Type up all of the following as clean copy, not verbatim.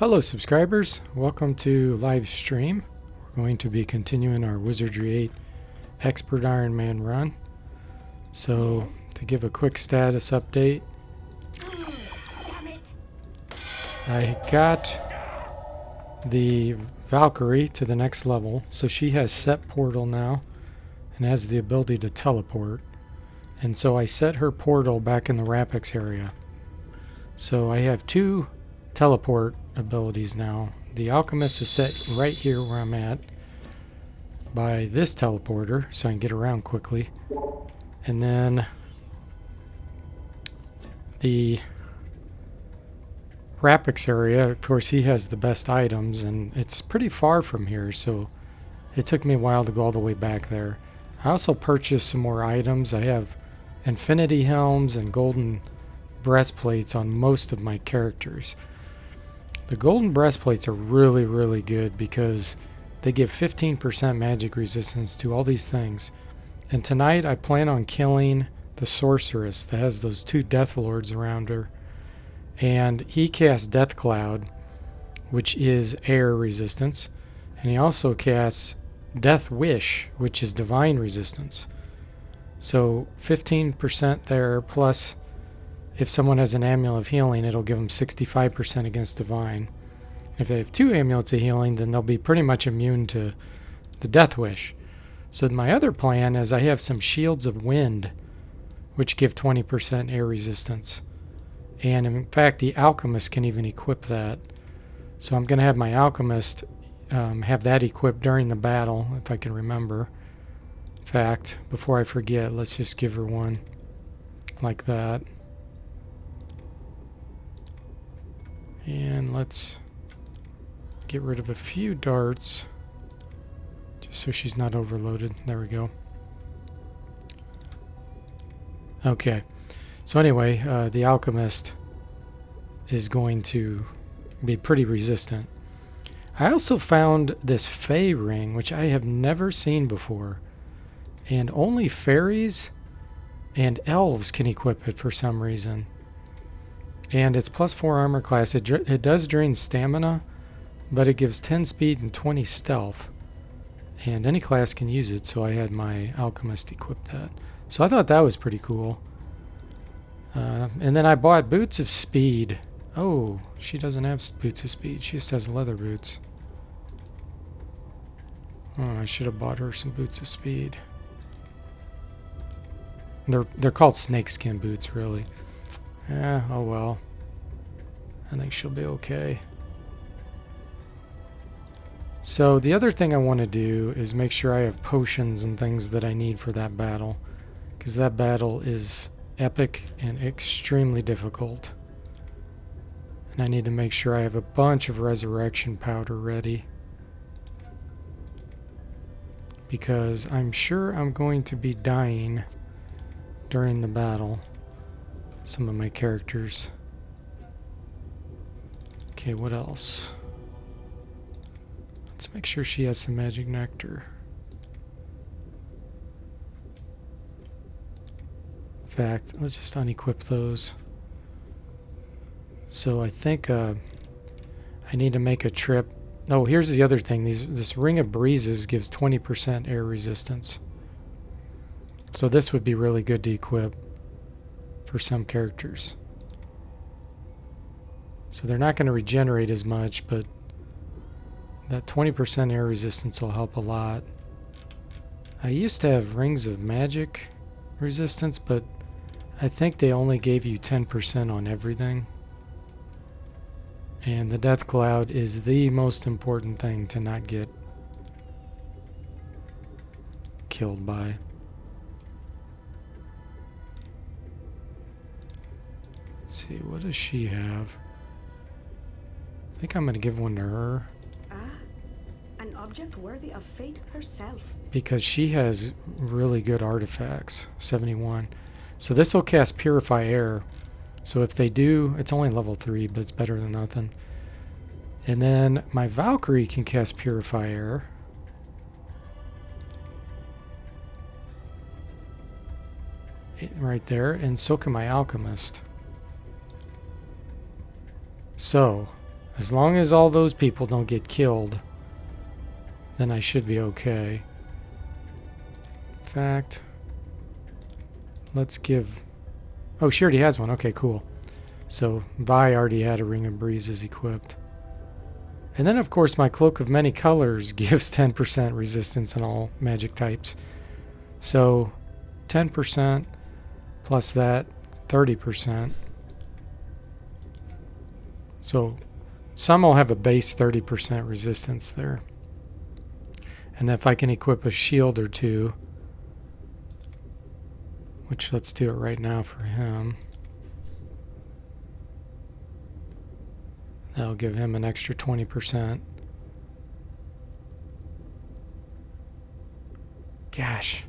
Hello subscribers, welcome to live stream. We're going to be continuing our Wizardry 8 Expert Iron Man run. So to give a quick status update, I got the Valkyrie to the next level, so she has set portal now and has the ability to teleport. And so I set her portal back in the Rapix area. So I have two teleport abilities now. The Alchemist is set right here where I'm at by this teleporter, so I can get around quickly. And then the Rapix area, of course, he has the best items, and it's pretty far from here, so it took me a while to go all the way back there. I also purchased some more items. I have infinity helms and golden breastplates on most of my characters. The golden breastplates are really good because they give 15% magic resistance to all these things. And tonight I plan on killing the sorceress that has those two death lords around her. And he casts Death Cloud, which is air resistance. And he also casts Death Wish, which is divine resistance. So 15% there, plus if someone has an amulet of healing, it'll give them 65% against divine. If they have two amulets of healing, then they'll be pretty much immune to the Death Wish. So my other plan is I have some shields of wind, which give 20% air resistance. And in fact, the Alchemist can even equip that. So I'm going to have my Alchemist have that equipped during the battle, if I can remember. In fact, before I forget, let's just give her one like that. And let's get rid of a few darts just so she's not overloaded. There we go. Okay, so anyway, the Alchemist is going to be pretty resistant. I also found this Fey ring, which I have never seen before, and only fairies and elves can equip it for some reason. And it's +4 armor class. It does drain stamina, but it gives 10 speed and 20 stealth. And any class can use it, so I had my Alchemist equip that. So I thought that was pretty cool. And then I bought Boots of Speed. Oh, she doesn't have Boots of Speed. She just has leather boots. Oh, I should have bought her some Boots of Speed. They're called snakeskin boots, really. Oh well. I think she'll be okay. So the other thing I want to do is make sure I have potions and things that I need for that battle, because that battle is epic and extremely difficult. And I need to make sure I have a bunch of resurrection powder ready, because I'm sure I'm going to be dying during the battle. Some of my characters. Okay, what else? Let's make sure she has some magic nectar. In fact, let's just unequip those. So I think I need to make a trip. Oh, here's the other thing. This Ring of Breezes gives 20% air resistance. So this would be really good to equip for some characters. So they're not going to regenerate as much, but that 20% air resistance will help a lot. I used to have Rings of Magic resistance, but I think they only gave you 10% on everything. And the Death Cloud is the most important thing to not get killed by. Let's see, what does she have? I think I'm going to give one to her. An object worthy of fate herself. Because she has really good artifacts. 71. So this will cast Purify Air. So if they do, it's only level 3, but it's better than nothing. And then my Valkyrie can cast Purify Air. Right there. And so can my Alchemist. So, As long as all those people don't get killed, then I should be okay. In fact, let's give... Oh, she already has one. Okay, cool. So Vi already had a Ring of Breezes equipped. And then, of course, my Cloak of Many Colors gives 10% resistance on all magic types. So 10% plus that, 30%. So some will have a base 30% resistance there. And if I can equip a shield or two, which let's do it right now for him. That'll give him an extra 20%. Gosh.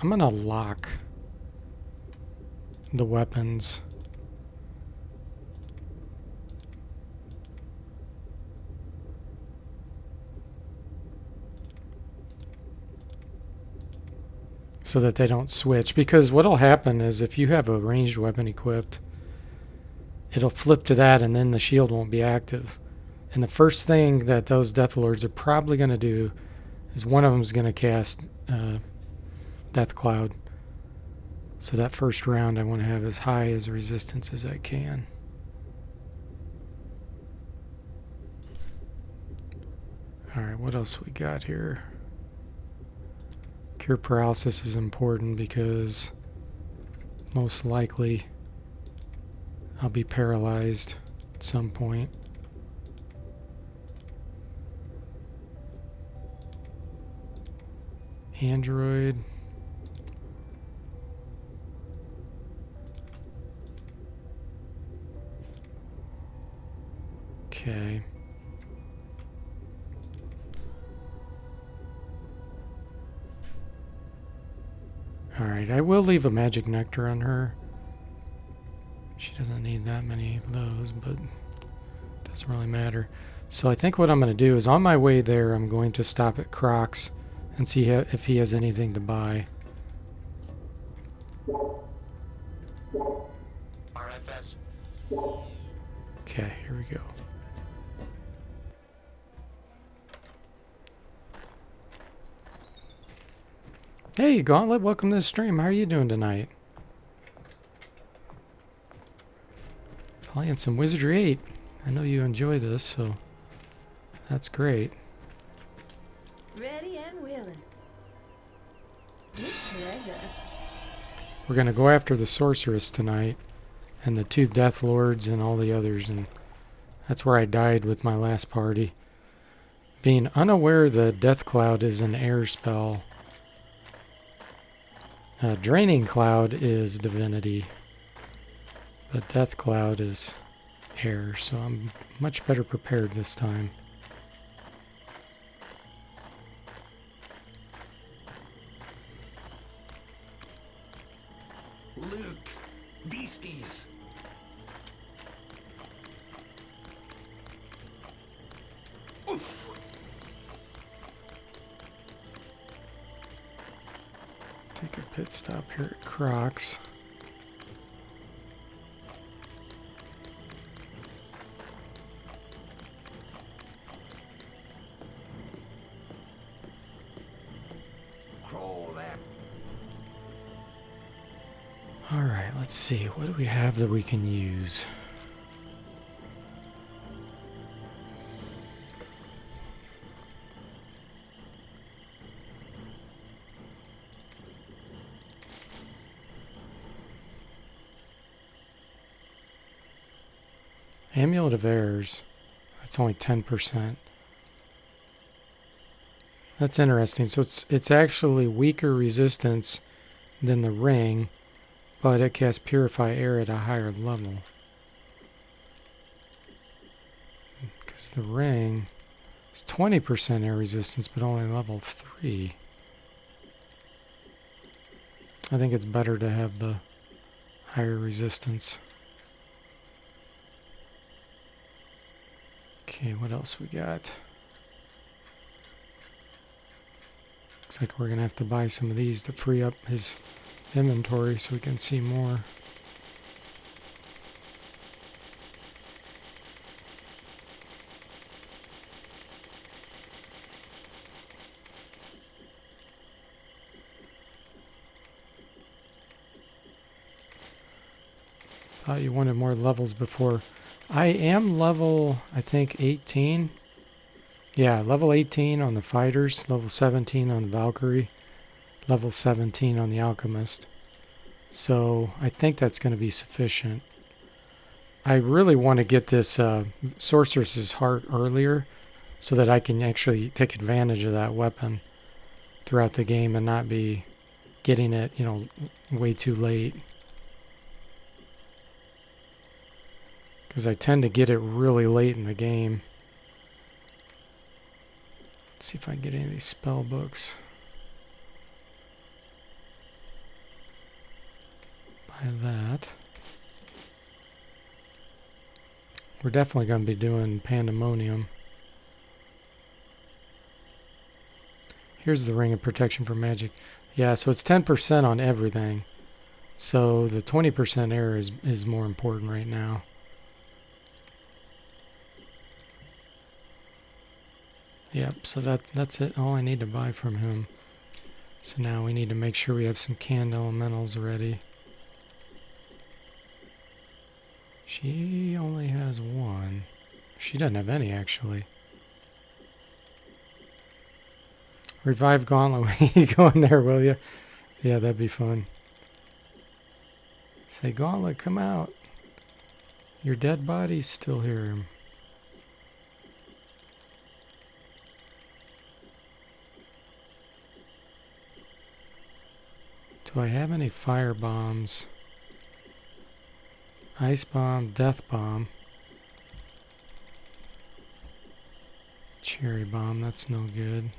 I'm going to lock the weapons. So that they don't switch. Because what'll happen is if you have a ranged weapon equipped, it'll flip to that and then the shield won't be active. And the first thing that those Death Lords are probably going to do is one of them is going to cast Death Cloud. So that first round I want to have as high as resistance as I can. Alright, what else we got here? Cure Paralysis is important because most likely I'll be paralyzed at some point. Android. Okay. Alright, I will leave a magic nectar on her. She doesn't need that many of those, but it doesn't really matter. So I think what I'm going to do is on my way there, I'm going to stop at Croc's and see if he has anything to buy. RFS. Okay, here we go. Hey, Gauntlet, welcome to the stream. How are you doing tonight? Playing some Wizardry 8. I know you enjoy this, so that's great. Ready and willing. With pleasure. We're going to go after the Sorceress tonight, and the 2 Death Lords and all the others, and that's where I died with my last party. Being unaware that Death Cloud is an air spell. Draining Cloud is Divinity, but Death Cloud is air, so I'm much better prepared this time. Luke, beasties. Oof. Take a pit stop here at Croc's. Crawl that. Alright, let's see. What do we have that we can use? Amulet of Airs. That's only 10%. That's interesting. So it's actually weaker resistance than the ring, but it casts Purify Air at a higher level. Because the ring is 20% air resistance, but only level 3. I think it's better to have the higher resistance. Okay, what else we got? Looks like we're going to have to buy some of these to free up his inventory so we can see more. Thought you wanted more levels before. I am level, I think, 18. Yeah, level 18 on the fighters, level 17 on the Valkyrie, level 17 on the Alchemist. So I think that's going to be sufficient. I really want to get this Sorceress's Heart earlier so that I can actually take advantage of that weapon throughout the game and not be getting it, way too late. Because I tend to get it really late in the game. Let's see if I can get any of these spell books. Buy that. We're definitely going to be doing Pandemonium. Here's the Ring of Protection for Magic. Yeah, so it's 10% on everything. So the 20% error is more important right now. Yep, so that's it. All I need to buy from him. So now we need to make sure we have some canned elementals ready. She only has one. She doesn't have any, actually. Revive Gauntlet. You go in there, will you? Yeah, that'd be fun. Say, Gauntlet, come out. Your dead body's still here. Do I have any fire bombs? Ice bomb, death bomb. Cherry bomb, that's no good.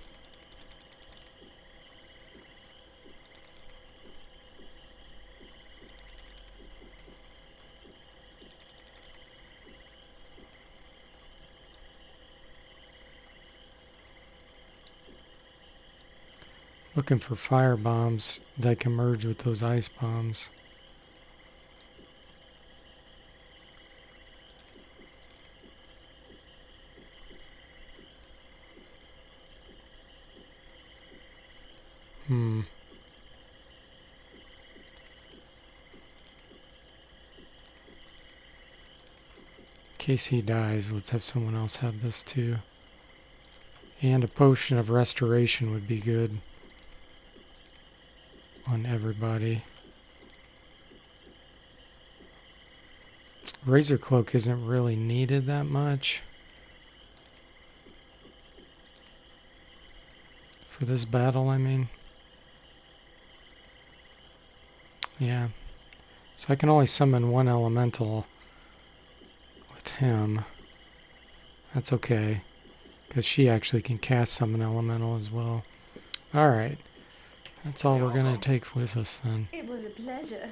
Looking for fire bombs that can merge with those ice bombs. In case he dies, let's have someone else have this too. And a potion of restoration would be good on everybody. Razor Cloak isn't really needed that much for this battle, I mean. Yeah. So I can only summon one elemental with him. That's okay, because she actually can cast summon elemental as well. Alright. That's all we're going to take with us then. It was a pleasure.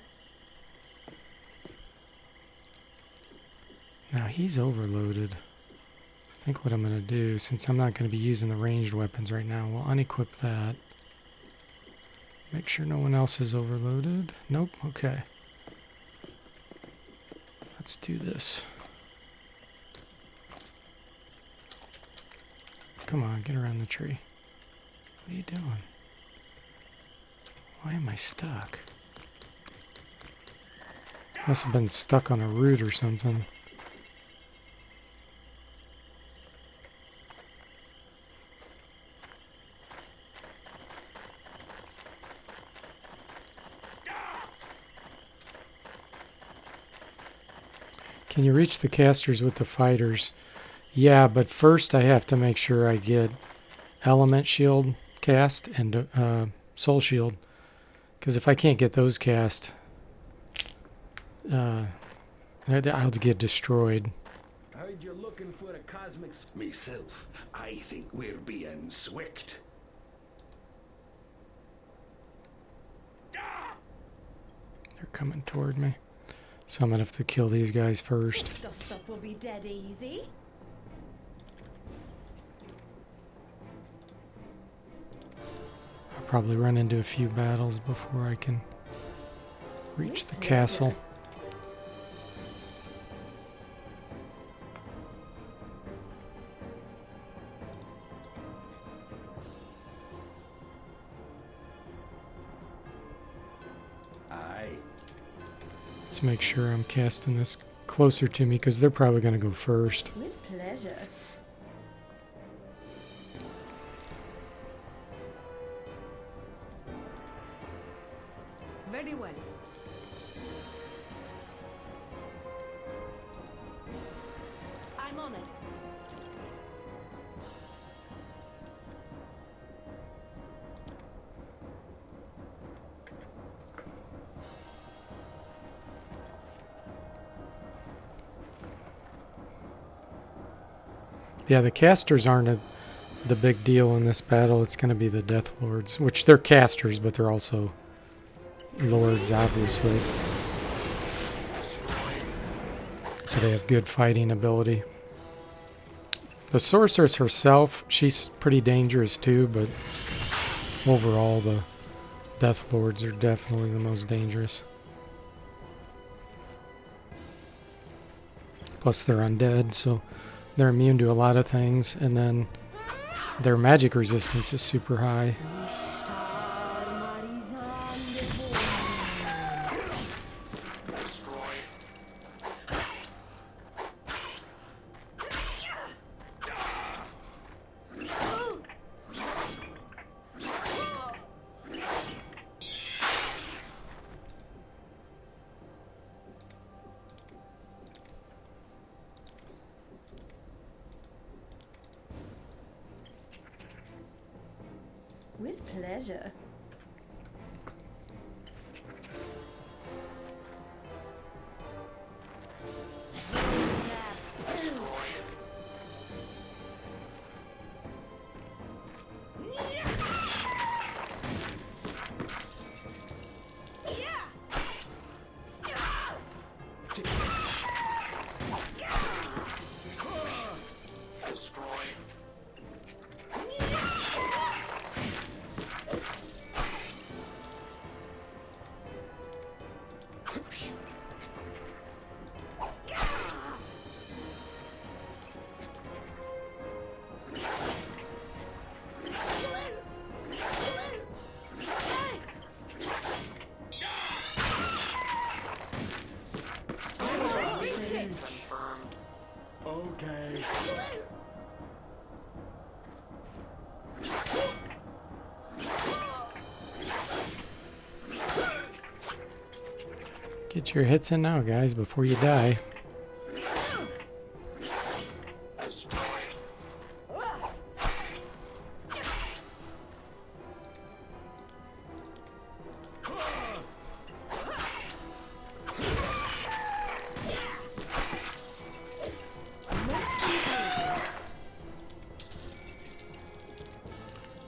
Now he's overloaded. I think what I'm going to do, since I'm not going to be using the ranged weapons right now, we'll unequip that. Make sure no one else is overloaded. Nope, okay. Let's do this. Come on, get around the tree. What are you doing? Why am I stuck? Must have been stuck on a root or something. Can you reach the casters with the fighters? Yeah, but first I have to make sure I get Element Shield cast and Soul Shield. Because if I can't get those cast, I'll get destroyed. Heard you're looking for the cosmic... Myself, I think we're being swicked. They're coming toward me. So I'm going to have to kill these guys first. Dust-up will be dead easy. I'll probably run into a few battles before I can reach the castle. Aye. Let's make sure I'm casting this closer to me because they're probably going to go first. With pleasure. Very well. I'm on it. Yeah, the casters aren't the big deal in this battle. It's going to be the Death Lords, which they're casters, but they're also lords, obviously. So they have good fighting ability. The sorceress herself, she's pretty dangerous too, but overall the Death Lords are definitely the most dangerous. Plus they're undead, so they're immune to a lot of things, and then their magic resistance is super high. With pleasure. Okay. Get your hits in now, guys, before you die.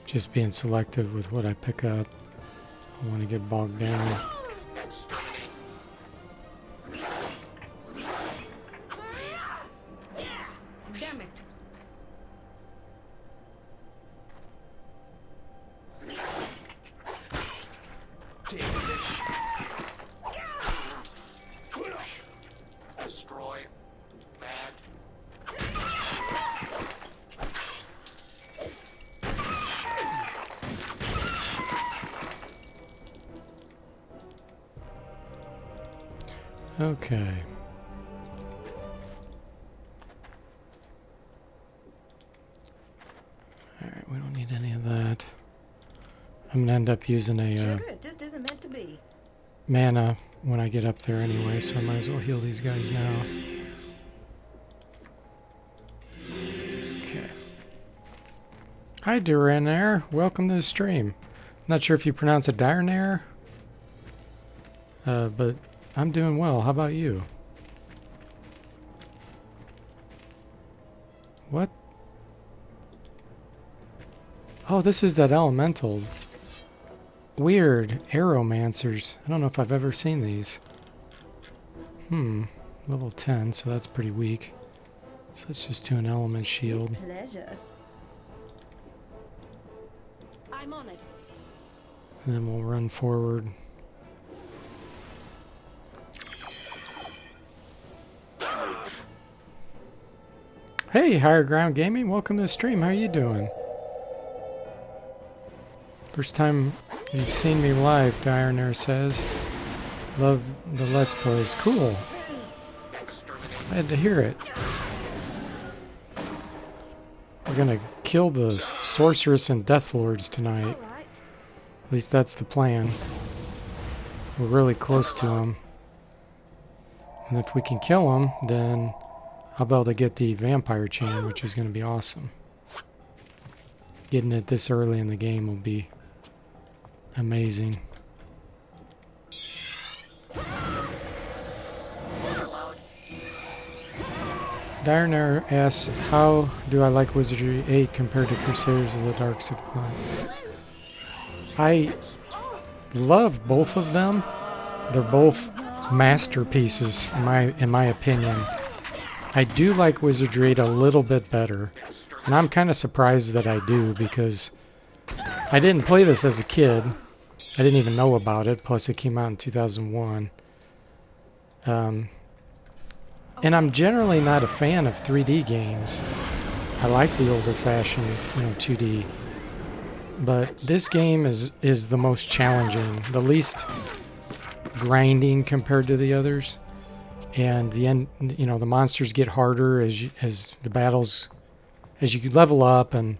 Just being selective with what I pick up. I don't want to get bogged down. Damn it. Destroy. Bad. Okay. Alright, we don't need any of that. I'm gonna end up using a Sugar, it just isn't meant to be. mana when I get up there anyway, so I might as well heal these guys now. Okay. Hi, Duranair. Welcome to the stream. Not sure if you pronounce it Duranair, but I'm doing well. How about you? What? Oh, this is that elemental. Weird. Aeromancers. I don't know if I've ever seen these. Level 10, so that's pretty weak. So let's just do an element shield. Pleasure. I'm on it. And then we'll run forward. Hey, Higher Ground Gaming, welcome to the stream. How you doing? First time you've seen me live, Direnair says. Love the Let's Plays. Cool. I had to hear it. We're gonna kill the Sorceress and Death Lords tonight. All right. At least that's the plan. We're really close to them. And if we can kill them, then I'll be able to get the Vampire Chain, which is going to be awesome. Getting it this early in the game will be amazing. Direnair asks, how do I like Wizardry 8 compared to Crusaders of the Dark Supply? I love both of them. They're both masterpieces in my opinion. I do like Wizardry 8 a little bit better. And I'm kind of surprised that I do, because I didn't play this as a kid. I didn't even know about it, plus it came out in 2001. And I'm generally not a fan of 3D games. I like the older fashioned, 2D. But this game is the most challenging, the least grinding compared to the others. And the end, the monsters get harder as the battles, as you level up, and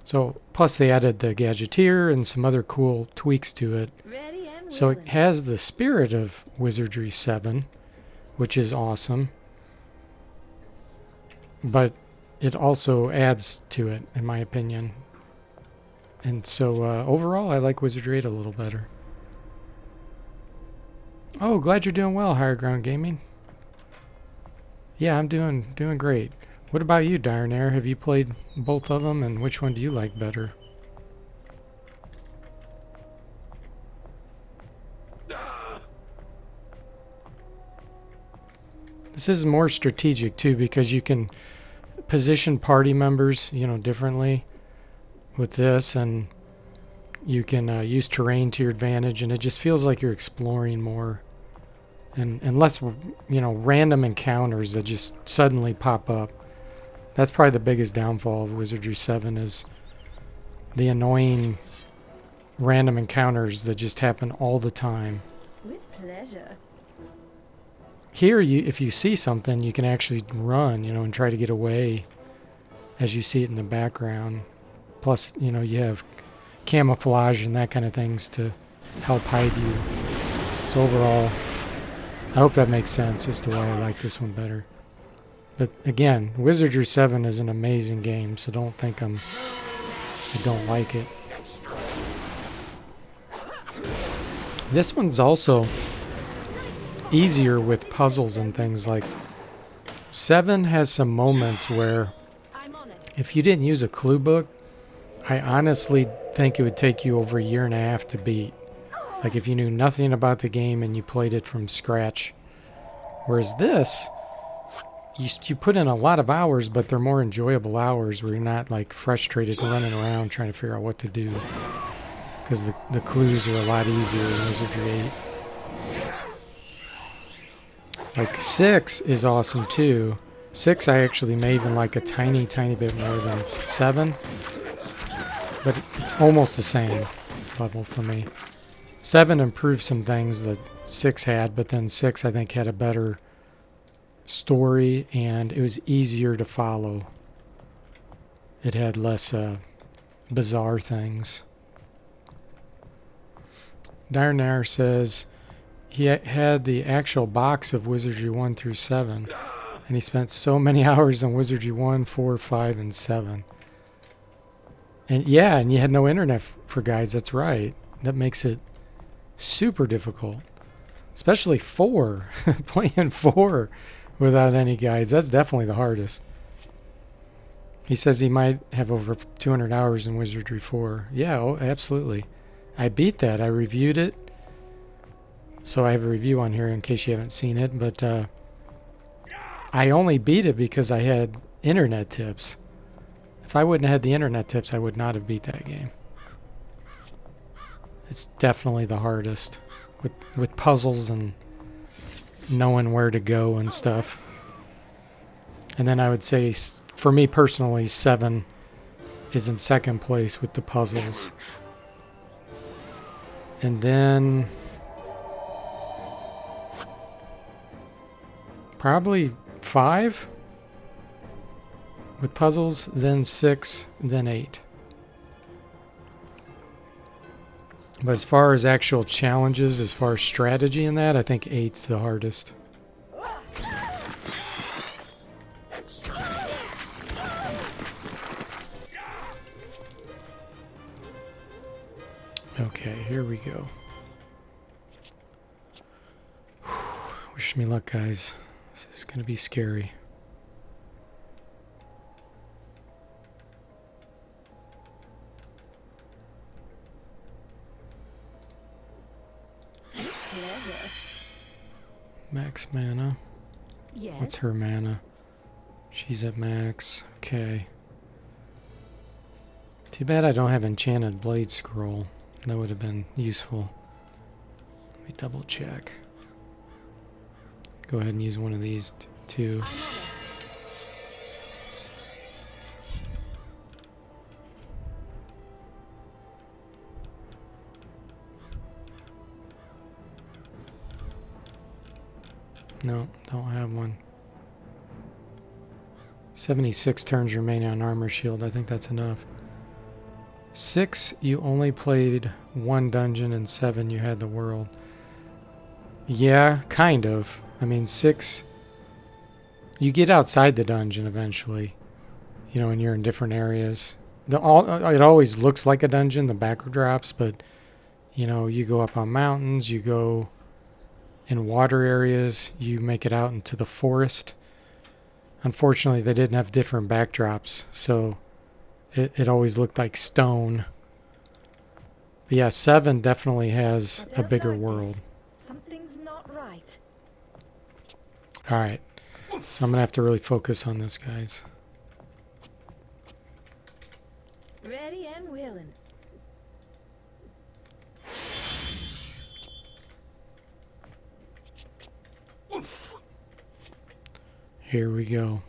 so plus they added the Gadgeteer and some other cool tweaks to it. Ready and So it willing. has the spirit of Wizardry 7, which is awesome. But it also adds to it, in my opinion. And so overall, I like Wizardry 8 a little better. Oh, glad you're doing well, Higher Ground Gaming. Yeah, I'm doing great. What about you, Direnair? Have you played both of them, and which one do you like better? This is more strategic too, because you can position party members, differently with this, and you can use terrain to your advantage, and it just feels like you're exploring more, and less, random encounters that just suddenly pop up. That's probably the biggest downfall of Wizardry 7 is the annoying random encounters that just happen all the time. With pleasure. Here, if you see something, you can actually run, and try to get away as you see it in the background. Plus, you have camouflage and that kind of things to help hide you. So overall, I hope that makes sense as to why I like this one better. But again, Wizardry 7 is an amazing game, so don't think I don't like it. This one's also easier with puzzles and things. Like 7 has some moments where I'm on it. if you didn't use a clue book, I honestly think it would take you over a year and a half to beat. Like if you knew nothing about the game and you played it from scratch. Whereas this, you put in a lot of hours, but they're more enjoyable hours where you're not like frustrated running around trying to figure out what to do. Because the clues are a lot easier in Wizardry 8. Like 6 is awesome too. 6 I actually may even like a tiny bit more than 7. But it's almost the same level for me. 7 improved some things that 6 had, but then 6 I think had a better story and it was easier to follow. It had less bizarre things. Direnair says he had the actual box of Wizardry 1 through 7, and he spent so many hours on Wizardry 1, 4, 5, and 7. And yeah, and you had no internet for guides, that's right. That makes it super difficult. Especially 4. Playing 4 without any guides, that's definitely the hardest. He says he might have over 200 hours in Wizardry 4. Yeah, oh, absolutely. I beat that. I reviewed it. So I have a review on here in case you haven't seen it. But I only beat it because I had internet tips. If I wouldn't have had the internet tips, I would not have beat that game. It's definitely the hardest. With puzzles and knowing where to go and stuff. And then I would say, for me personally, 7 is in second place with the puzzles. And then Probably 5 with puzzles, then 6, then 8. But as far as actual challenges, as far as strategy in that, I think 8's the hardest. Okay, here we go. Wish me luck, guys. This is going to be scary. Pleasure. Max mana. Yes. What's her mana? She's at max. Okay. Too bad I don't have Enchanted Blade Scroll. That would have been useful. Let me double check. Go ahead and use one of these too. No, don't have one. 76 turns remaining on Armor Shield. I think that's enough. 6, you only played 1 dungeon, and 7, you had the world. Yeah, kind of. I mean, 6, you get outside the dungeon eventually. You know, and you're in different areas. It always looks like a dungeon, the backdrops, but, you know, you go up on mountains, you go in water areas, you make it out into the forest. Unfortunately, they didn't have different backdrops, so it always looked like stone. But yeah, 7 definitely has a bigger world. Something's not right. Alright, so I'm going to have to really focus on this, guys. Ready and willing. Here we go.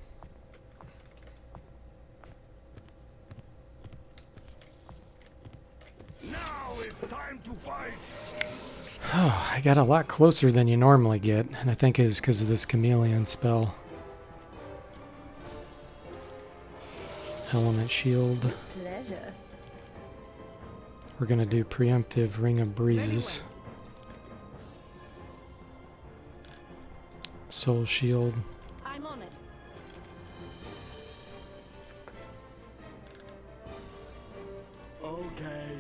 Now it's time to fight. Oh, I got a lot closer than you normally get, and I think it's because of this chameleon spell. Element shield. Pleasure. We're going to do preemptive Ring of Breezes. Soul shield. I'm on it. Okay.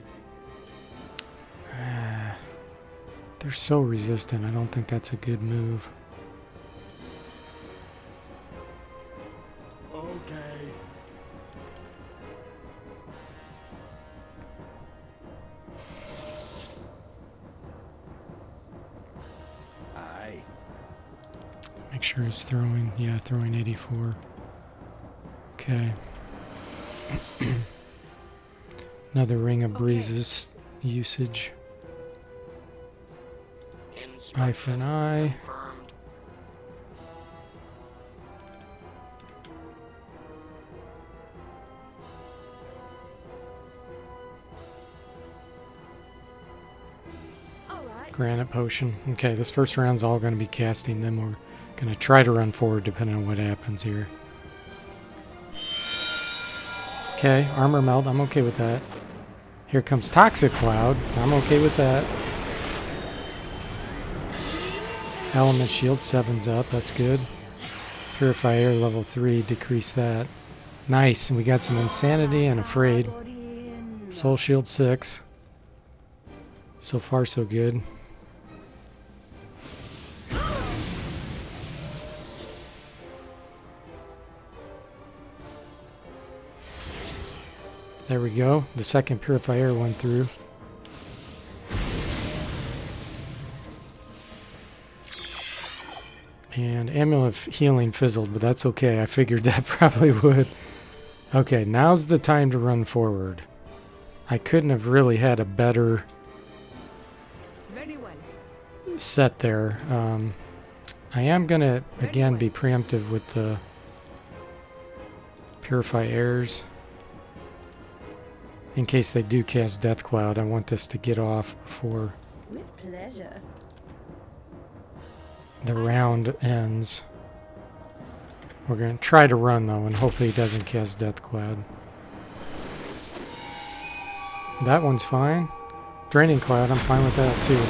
They're so resistant. I don't think that's a good move. Okay. Aye. Make sure it's throwing. Yeah, throwing 84. Okay. Another Ring of Breezes usage. Eye for an eye. Alright. Granite potion. Okay, this first round's all going to be casting. Then we're going to try to run forward depending on what happens here. Okay, armor melt. I'm okay with that. Here comes Toxic Cloud. I'm okay with that. Element shield 7's up. That's good. Purify air level 3. Decrease that. Nice. And we got some insanity and afraid. Soul shield 6. So far so good. There we go. The second Purify air went through. And Amulet of Healing fizzled, but that's okay. I figured that probably would. Okay, now's the time to run forward. I couldn't have really had a better Very well. set there. I am going to, again, be preemptive with the Purify Airs. In case they do cast Death Cloud, I want this to get off before With pleasure. the round ends. We're going to try to run, though, and hopefully he doesn't cast Death Cloud. That one's fine. Draining Cloud, I'm fine with that, too.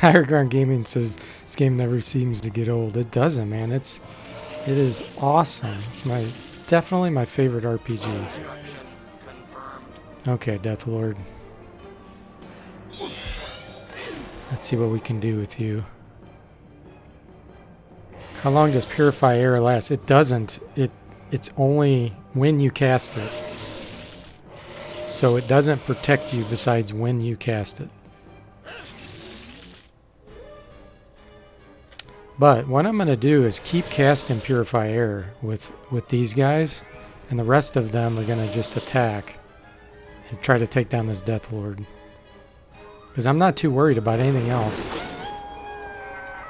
Hierogron Gaming says this game never seems to get old. It doesn't, man. It is awesome. It's definitely my favorite RPG. Okay, Death Lord. Let's see what we can do with you. How long does Purify Air last? It doesn't. It's only when you cast it. So it doesn't protect you besides when you cast it. But what I'm going to do is keep casting Purify Air with these guys, and the rest of them are going to just attack and try to take down this Death Lord. Because I'm not too worried about anything else.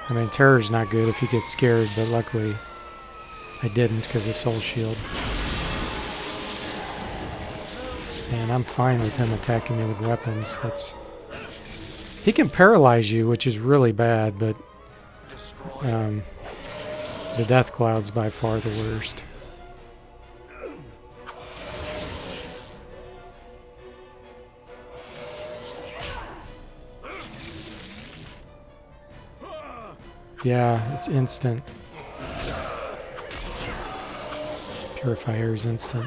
I mean, Terror's not good if you get scared, but luckily I didn't because of Soul Shield. And I'm fine with him attacking me with weapons. He can paralyze you, which is really bad, but the Death Cloud's by far the worst. Yeah, it's instant. Purifier is instant.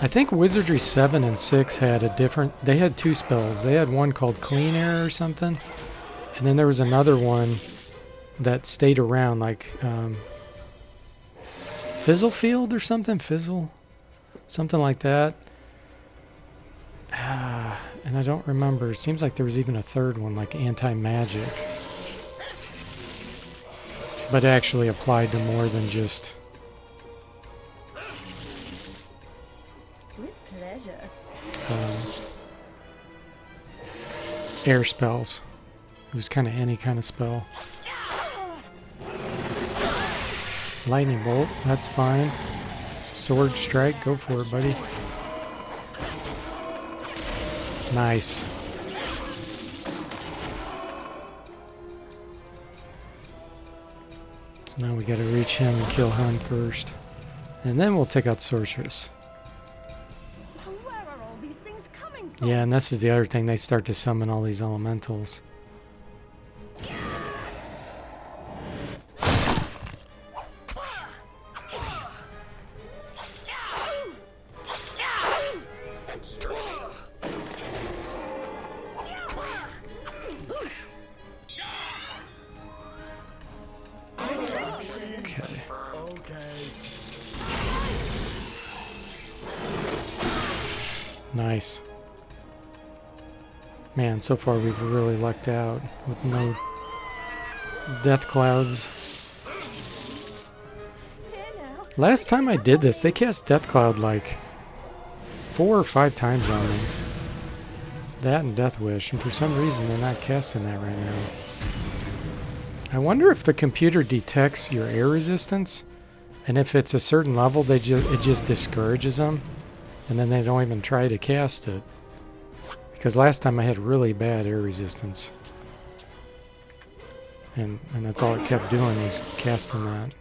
I think Wizardry 7 and 6 had a different... They had two spells. They had one called Clean Air or something. And then there was another one that stayed around, like Fizzle Field or something? Fizzle? Something like that. And I don't remember. It seems like there was even a third one, like Anti-Magic. But it actually applied to more than just... With pleasure. Air spells. It was kind of any kind of spell. Lightning Bolt, that's fine. Sword Strike, go for it, buddy. Nice. So now we gotta reach him and kill him first. And then we'll take out Sorceress. Where are all these things coming from? Yeah, and this is the other thing. They start to summon all these elementals. Nice. Man, so far we've really lucked out with no Death Clouds. Last time I did this, they cast Death Cloud like 4 or 5 times on me. That and Death Wish, and for some reason they're not casting that right now. I wonder if the computer detects your air resistance, and if it's a certain level, it just discourages them. And then they don't even try to cast it. Because last time I had really bad air resistance. And that's all it kept doing was casting that.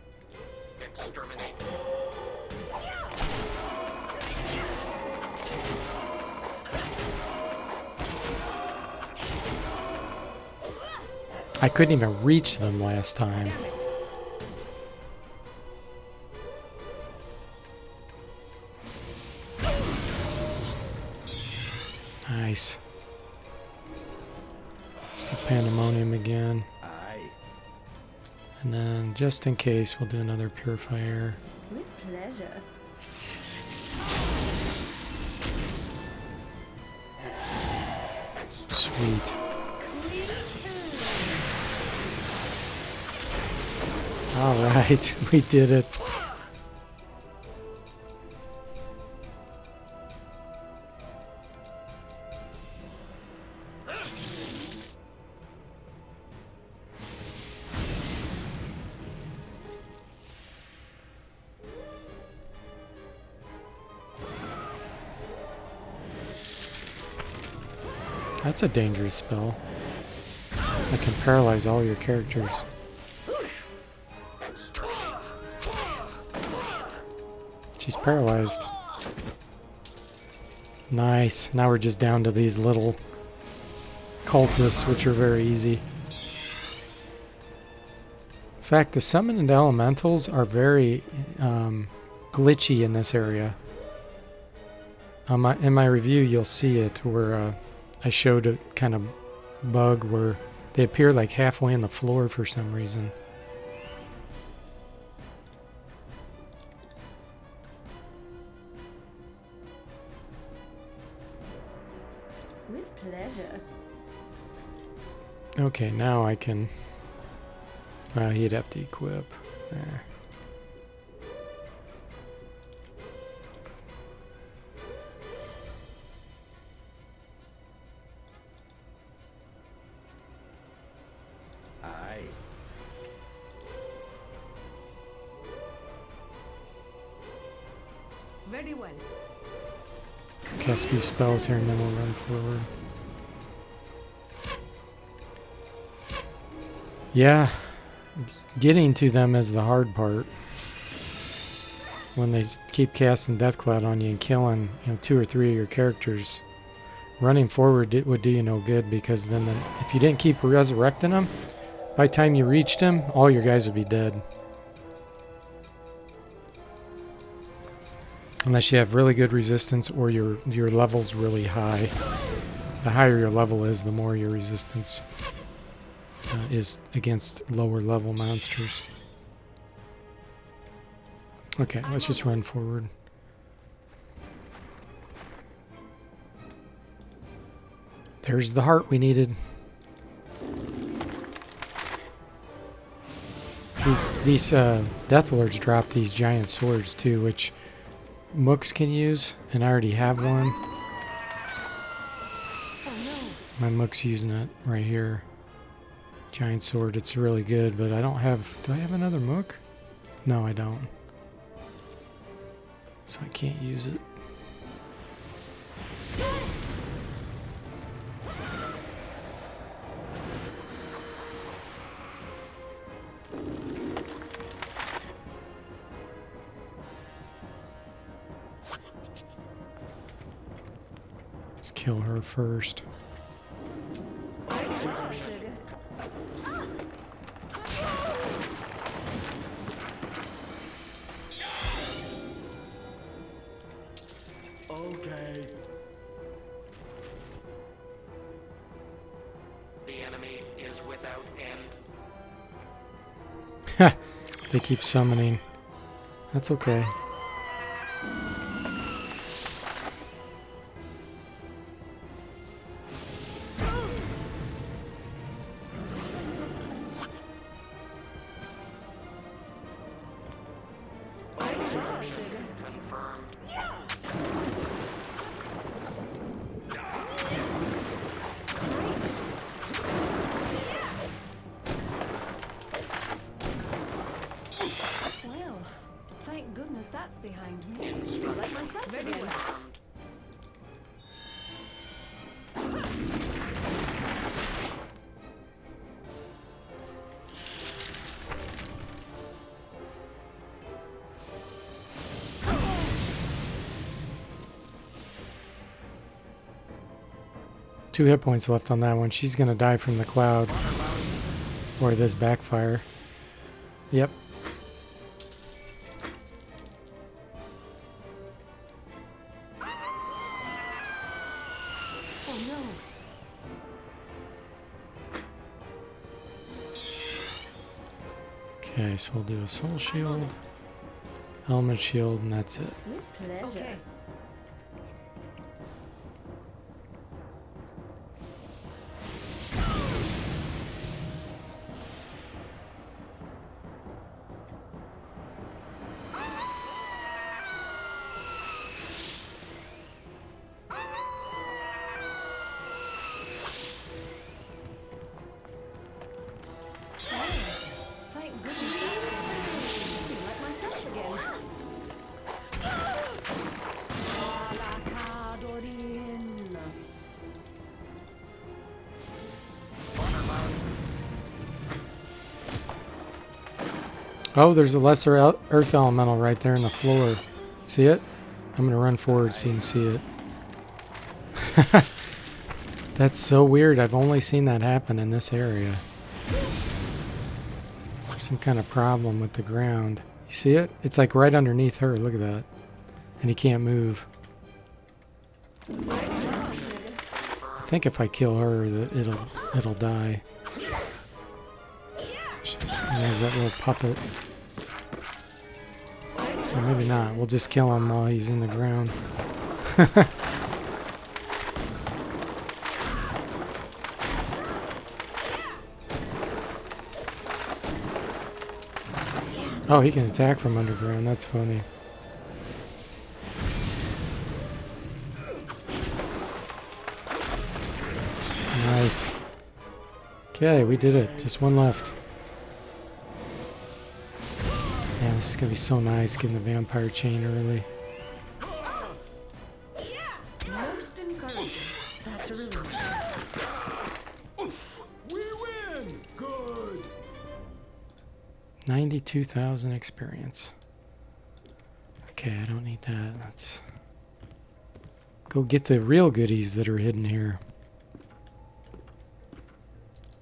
I couldn't even reach them last time. Nice. Let's do Pandemonium again. Aye. And then, just in case, we'll do another Purifier. With pleasure. Sweet. Alright, we did it. That's a dangerous spell. That can paralyze all your characters. She's paralyzed. Nice. Now we're just down to these little cultists, which are very easy. In fact, the summoned elementals are very glitchy in this area. In my review, you'll see it where I showed a kind of bug where they appear like halfway on the floor for some reason. With pleasure. Okay, now I can... he'd have to equip. There. Aye. Very well. Cast a few spells here and then we'll run forward. Yeah, getting to them is the hard part. When they keep casting Death Cloud on you and killing, 2 or 3 of your characters, running forward would do you no good, because then if you didn't keep resurrecting them, by the time you reached them, all your guys would be dead. Unless you have really good resistance or your level's really high. The higher your level is, the more your resistance is against lower level monsters. Okay, let's just run forward. There's the heart we needed. These Death Lords drop these giant swords too, which mooks can use, and I already have one. My mook's using it right here. Giant sword, it's really good, but I don't have... Do I have another mook? No, I don't. So I can't use it. Let's kill her first. Okay. The enemy is without end. They keep summoning. That's okay. Confirmed. Well, thank goodness that's behind me. Instruction Let myself again. confirmed. Two hit points left on that one. She's gonna die from the cloud. Or this backfire. Yep. Oh no. Okay, so we'll do a soul shield, element shield, and that's it. With pleasure. Okay. Thank goodness that's behind me. Let myself again. Oh, there's a lesser earth elemental right there in the floor. See it? I'm going to run forward so you can see it. That's so weird. I've only seen that happen in this area. Some kind of problem with the ground. You see it? It's like right underneath her. Look at that. And he can't move. I think if I kill her, it'll die. She has that little puppet. Or maybe not. We'll just kill him while he's in the ground. Oh, he can attack from underground. That's funny. Nice. Okay, we did it. Just one left. Man, this is going to be so nice getting the vampire chain early. Most encouraging. That's a relief. Oof, we win! Good! 92,000 experience. Okay, I don't need that. Let's go get the real goodies that are hidden here.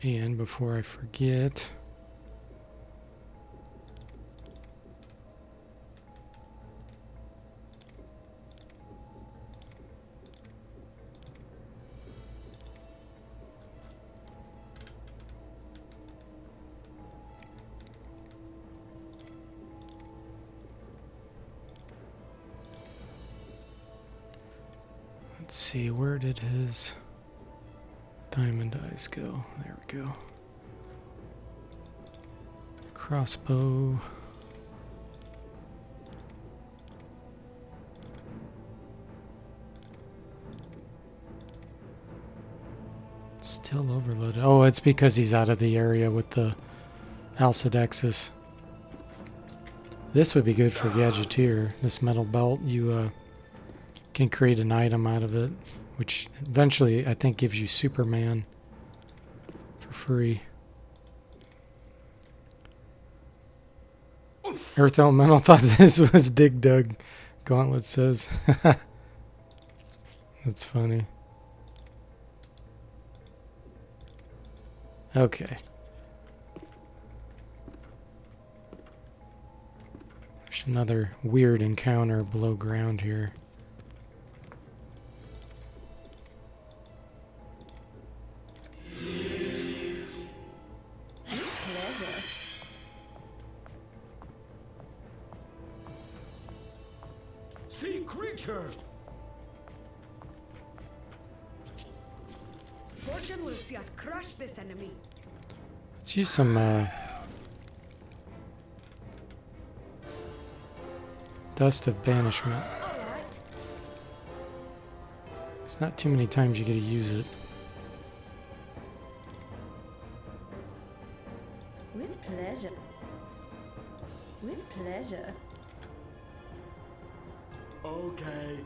And before I forget, let's see, where did his diamond eyes go? There we go. Crossbow. Still overloaded. Oh, it's because he's out of the area with the Alcidexis. This would be good for Gadgeteer. This metal belt, you can create an item out of it, which eventually I think gives you Superman for free. Earth Elemental thought this was Dig Dug, Gauntlet says. That's funny. Okay. There's another weird encounter below ground here. Sea creature! Fortune will see us crush this enemy. Let's use some Dust of Banishment. All right. There's not too many times you get to use it. With pleasure. With pleasure. Okay.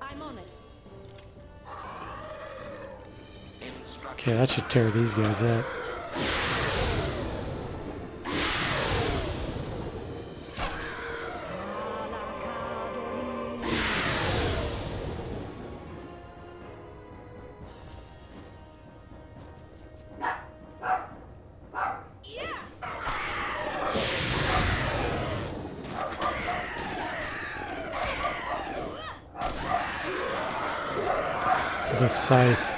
I'm on it. Okay, that should tear these guys up. The scythe.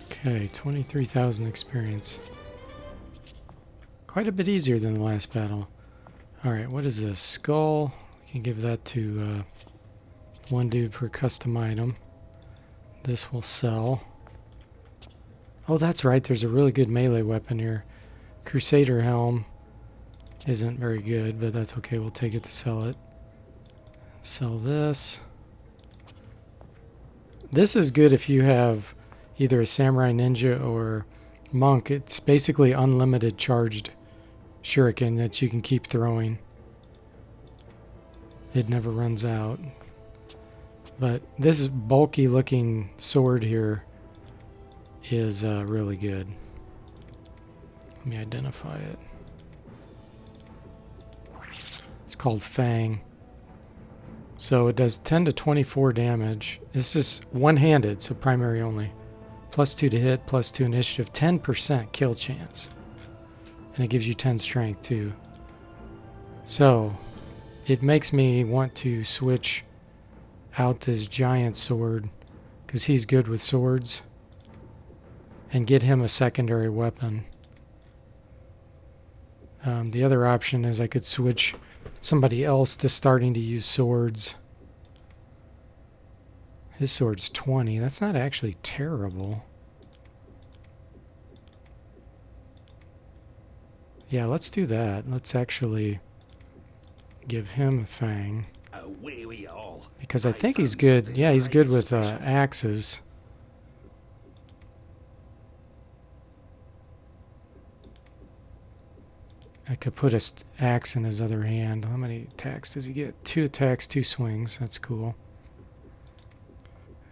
Okay, 23,000 experience. Quite a bit easier than the last battle. Alright, what is this? Skull. We can give that to one dude for a custom item. This will sell. Oh, that's right. There's a really good melee weapon here. Crusader Helm isn't very good, but that's okay. We'll take it to sell it. Sell this. This is good if you have either a samurai ninja or monk. It's basically unlimited charged shuriken that you can keep throwing. It never runs out. But this bulky looking sword here is really good. Let me identify it. It's called Fang. So it does 10 to 24 damage. This is one-handed, so primary only. +2 to hit, +2 initiative, 10% kill chance. And it gives you 10 strength too. So it makes me want to switch out this giant sword because he's good with swords and get him a secondary weapon. The other option is I could switch somebody else to starting to use swords. His sword's 20. That's not actually terrible. Yeah, let's do that. Let's actually give him a Fang. Away we all. Because I think he's good. Yeah, he's good with axes. I could put an axe in his other hand. How many attacks does he get? 2 attacks, 2 swings. That's cool.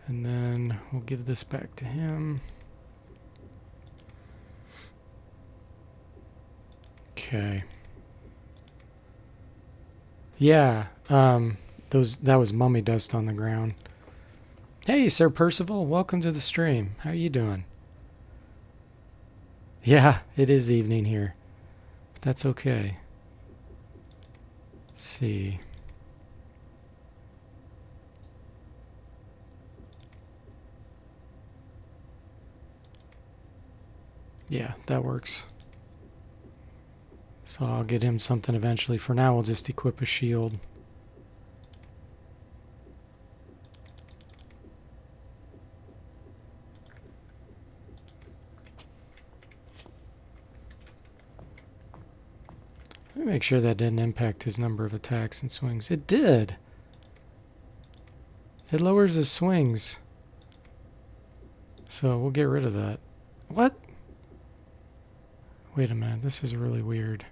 And then we'll give this back to him. Okay. Yeah, that was mummy dust on the ground. Hey, Sir Percival, welcome to the stream. How are you doing? Yeah, it is evening here. But that's okay. Let's see. Yeah, that works. So I'll get him something eventually. For now, we'll just equip a shield. Let me make sure that didn't impact his number of attacks and swings. It did! It lowers his swings. So we'll get rid of that. What? Wait a minute, this is really weird.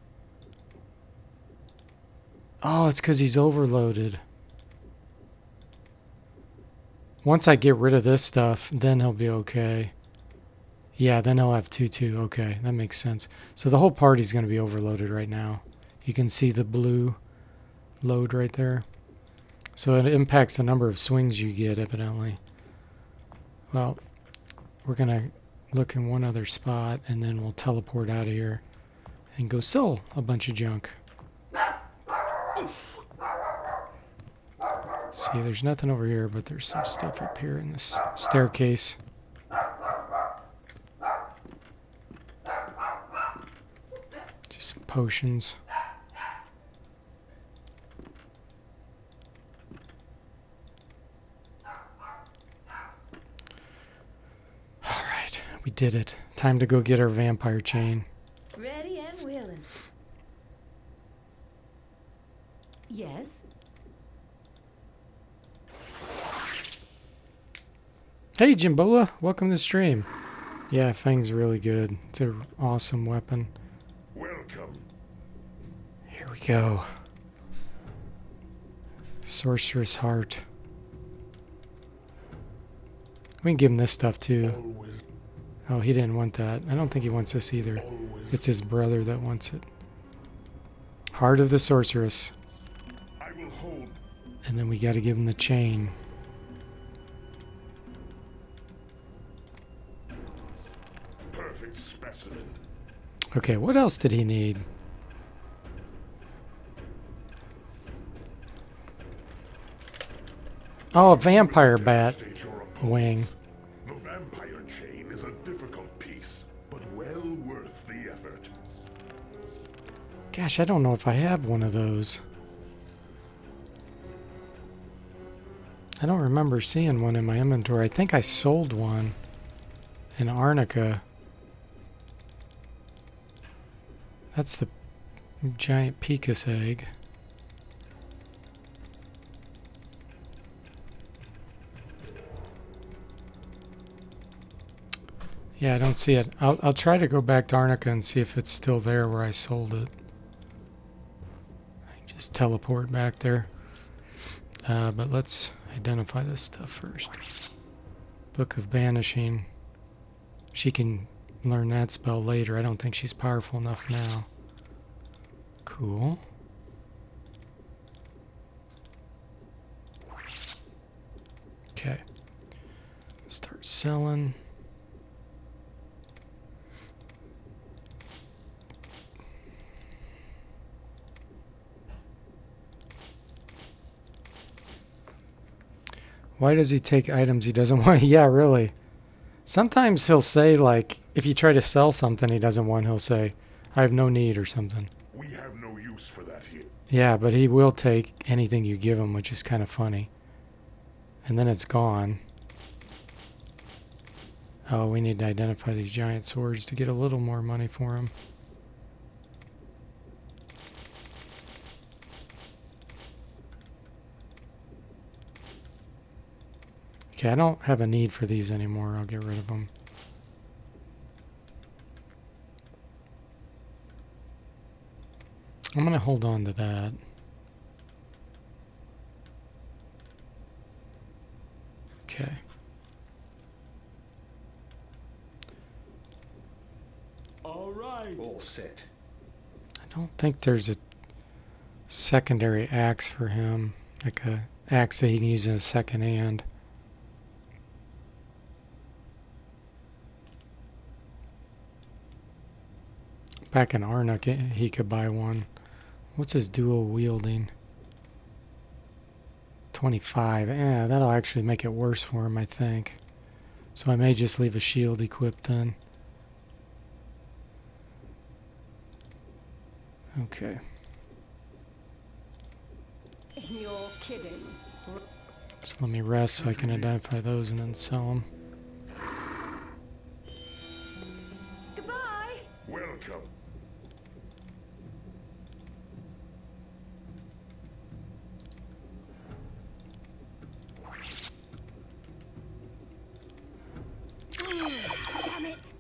Oh, it's because he's overloaded. Once I get rid of this stuff, then he'll be okay. Yeah, then he'll have 2-2. Okay, that makes sense. So the whole party's going to be overloaded right now. You can see the blue load right there. So it impacts the number of swings you get, evidently. Well, we're going to look in one other spot, and then we'll teleport out of here and go sell a bunch of junk. Let's see, there's nothing over here, but there's some stuff up here in this staircase. Just some potions. Alright, we did it. Time to go get our vampire chain. Ready and willing. Yes? Hey Jimbola, welcome to the stream. Yeah, Fang's really good. It's an awesome weapon. Welcome. Here we go. Sorceress Heart. We can give him this stuff too. Always, Oh, he didn't want that. I don't think he wants this either. always. It's his brother that wants it. Heart of the Sorceress. I will hold. And then we got to give him the chain. Perfect specimen. Okay, what else did he need? Oh, a vampire bat State your opponents. wing. The vampire chain is a difficult piece, but well worth the effort. Gosh, I don't know if I have one of those. I don't remember seeing one in my inventory. I think I sold one in Arnica. That's the giant Picus egg. Yeah, I don't see it. I'll try to go back to Arnica and see if it's still there where I sold it. I can just teleport back there. But let's identify this stuff first. Book of Banishing. She can learn that spell later. I don't think she's powerful enough now. Cool. Okay. Start selling. Why does he take items he doesn't want? Yeah, really. Sometimes he'll say, like, if you try to sell something he doesn't want, he'll say, I have no need or something. We have no use for that here. Yeah, but he will take anything you give him, which is kind of funny. And then it's gone. Oh, we need to identify these giant swords to get a little more money for him. Okay, I don't have a need for these anymore. I'll get rid of them. I'm going to hold on to that. Okay. All right. All set. I don't think there's a secondary axe for him. Like a axe that he can use in his second hand. Back in Arnuk, he could buy one. What's his dual wielding? 25. Yeah, that'll actually make it worse for him, I think. So I may just leave a shield equipped then. Okay. You're kidding. So let me rest so I can identify those and then sell them. Goodbye. Welcome. Damn it.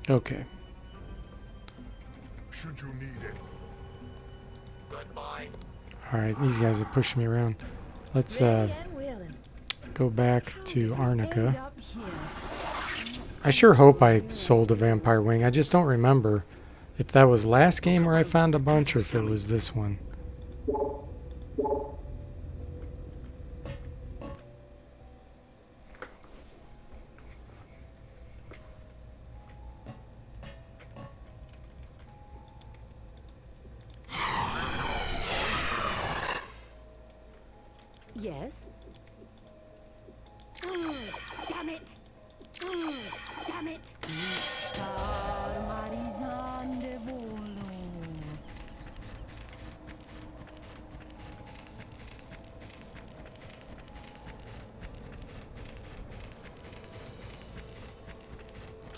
Okay. Should you need it. Goodbye. Alright, these guys are pushing me around. Let's Ready and willing. go back to Arnica. End up here. I sure hope I sold a vampire wing. I just don't remember if that was last game where I found a bunch or if it was this one. Yes. Damn it. Damn it.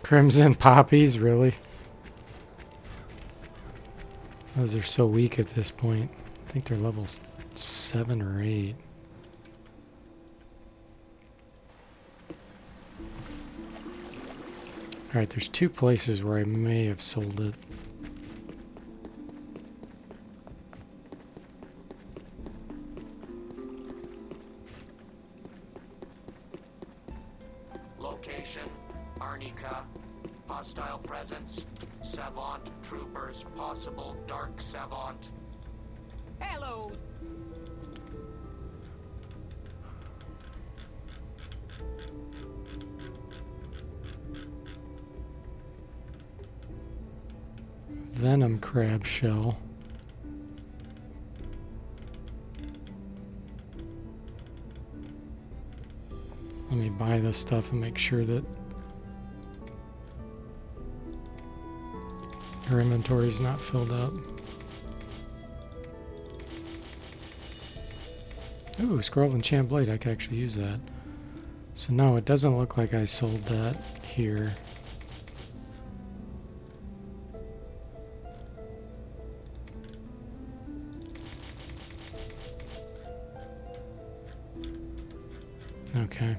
Crimson poppies, really? Those are so weak at this point. I think they're level 7 or 8. Alright, there's 2 places where I may have sold it. Location, Arnica. Hostile presence. Savant troopers, possible dark savant. Hello. Venom crab shell. Let me buy this stuff and make sure that her inventory is not filled up. Ooh, scroll of enchant blade. I could actually use that. So no, it doesn't look like I sold that here. Okay.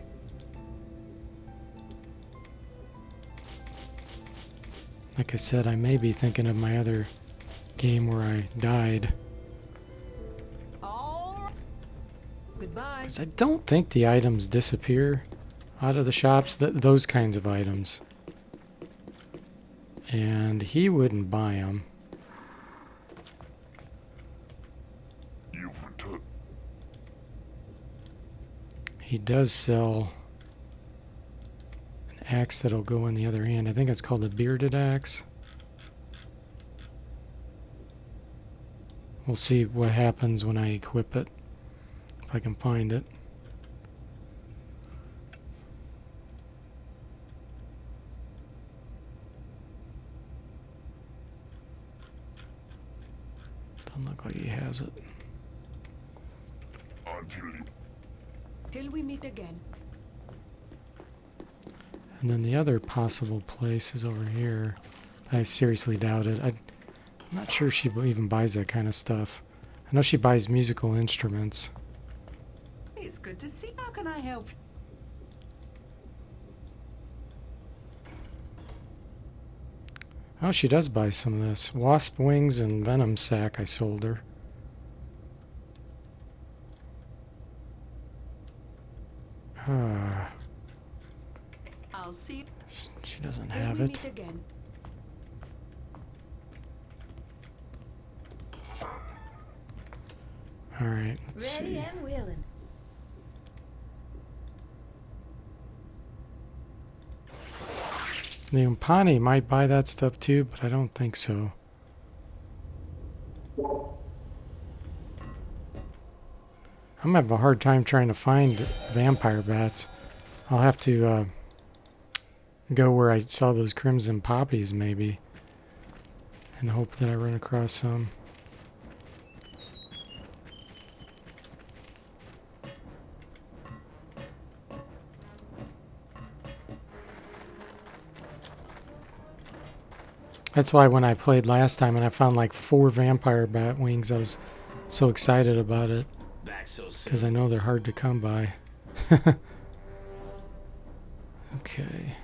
Like I said, I may be thinking of my other game where I died. All goodbye. Because I don't think the items disappear out of the shops, those kinds of items. And he wouldn't buy them. You've returned. He does sell an axe that'll go in the other hand. I think it's called a bearded axe. We'll see what happens when I equip it, if I can find it. Doesn't look like he has it. Till we meet again. And then the other possible place is over here. I seriously doubt it. I'm not sure she even buys that kind of stuff. I know she buys musical instruments. It's good to see. How can I help? Oh, she does buy some of this. Wasp wings and venom sac I sold her. I'll see. She doesn't Till have we it. meet again. Alright, let's Ready see. and willing. The Umpani might buy that stuff too, but I don't think so. I'm having a hard time trying to find vampire bats. I'll have to go where I saw those crimson poppies maybe and hope that I run across some. That's why when I played last time and I found like 4 vampire bat wings, I was so excited about it. Because I know they're hard to come by. Okay.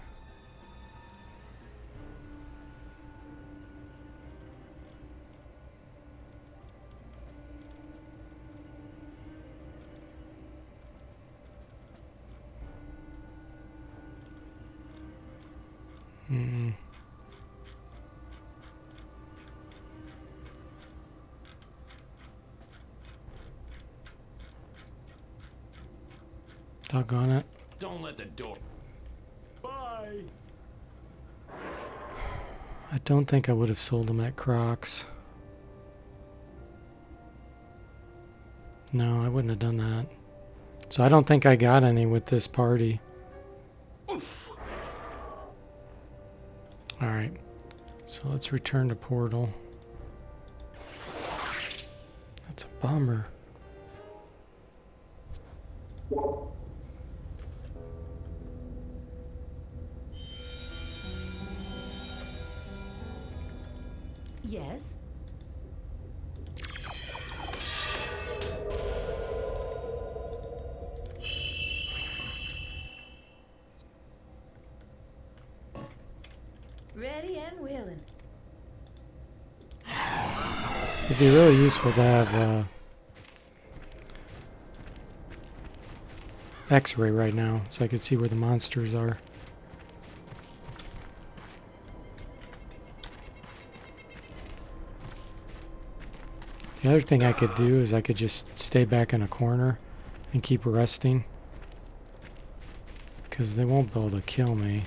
Doggone it. Don't let the door. Bye. I don't think I would have sold them at Crocs. No, I wouldn't have done that. So I don't think I got any with this party. Oof. Alright. So let's return to Portal. That's a bummer. Yes. Ready and willing. It'd be really useful to have X-ray right now so I could see where the monsters are. The other thing I could do is I could just stay back in a corner and keep resting. Because they won't be able to kill me.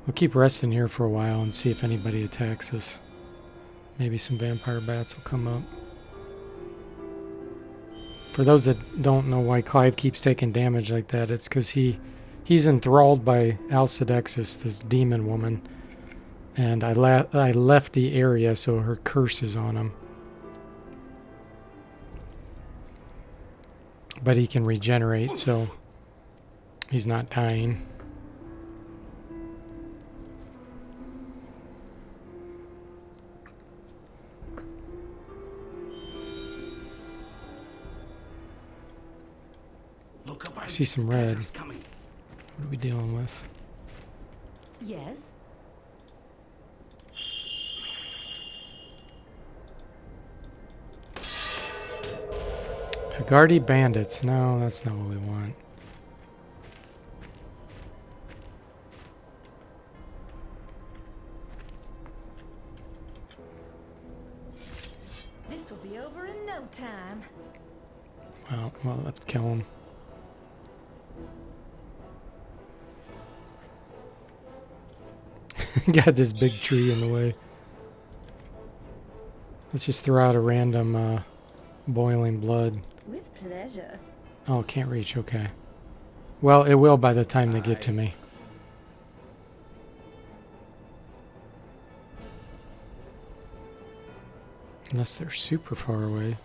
We'll keep resting here for a while and see if anybody attacks us. Maybe some vampire bats will come up. For those that don't know why Clive keeps taking damage like that, it's because he's enthralled by Alcedexis, this demon woman. And I left the area, so her curse is on him. But he can regenerate, so he's not dying. see some red. Predator's coming. What are we dealing with? Yes? Hagardi bandits. No, that's not what we want. This will be over in no time. Well, let's kill him. Got this big tree in the way. Let's just throw out a random boiling blood. With pleasure. Oh, can't reach. Okay. Well, it will by the time they get to me. Unless they're super far away.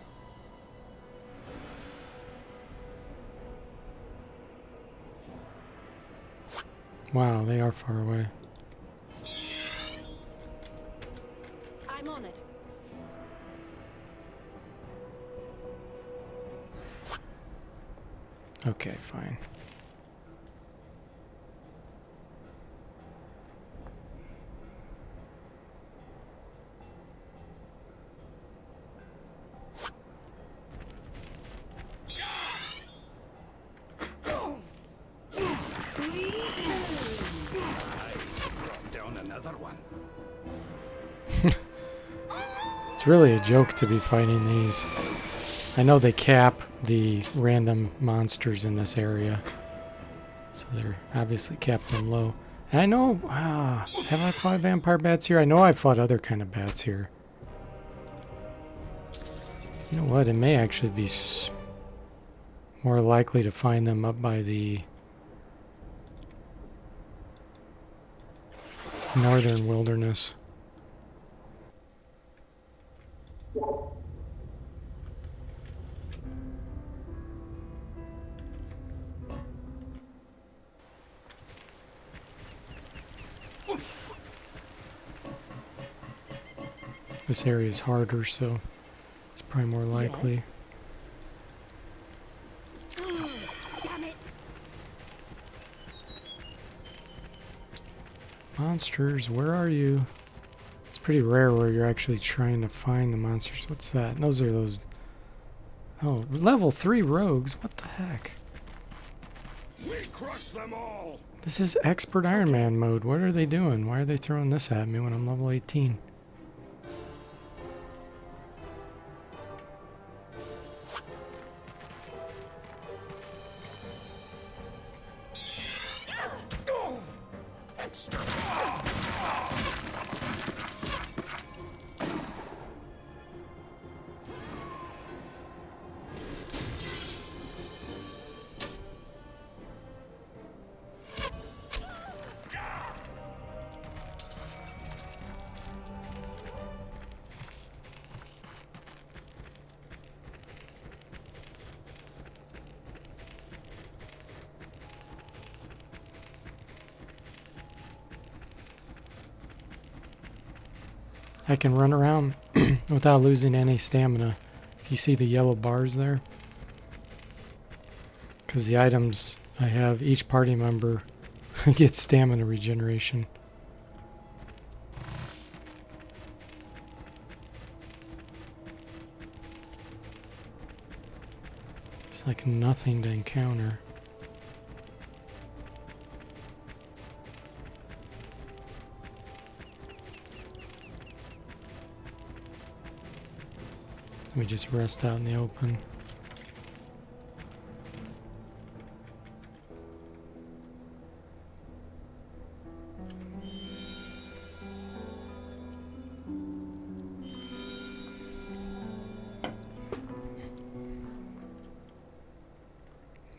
Wow, they are far away. I'm on it. Okay, fine. Down another one. It's really a joke to be fighting these. I know they cap the random monsters in this area. So they're obviously capped them low. And I know, have I fought vampire bats here? I know I've fought other kind of bats here. You know what? It may actually be more likely to find them up by the northern wilderness. This area is harder, so it's probably more likely. Yes. Damn it. Monsters, where are you? It's pretty rare where you're actually trying to find the monsters. What's that? Those are those... Oh, level 3 rogues? What the heck? We crush them all! This is expert Iron Man mode. What are they doing? Why are they throwing this at me when I'm level 18? I can run around without losing any stamina. If you see the yellow bars there. Because the items I have, each party member gets stamina regeneration. It's like nothing to encounter. Let me just rest out in the open.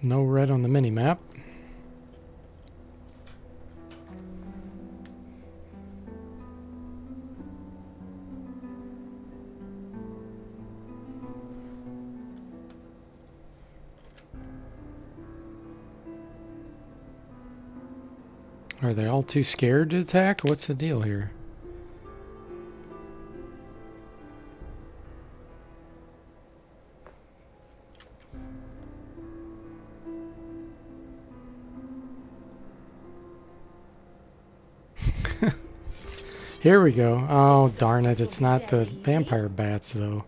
No red on the mini-map. Are they all too scared to attack? What's the deal here? Here we go. Oh, darn it. It's not the vampire bats, though.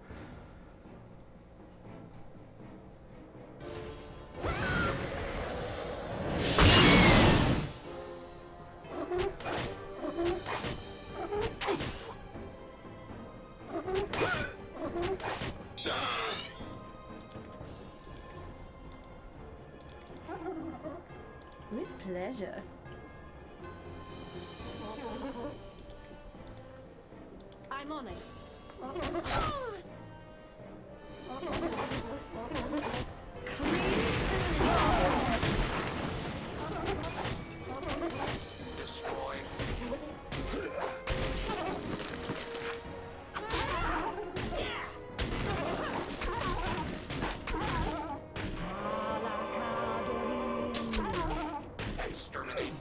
With pleasure. I'm on it. Destroy. Exterminate.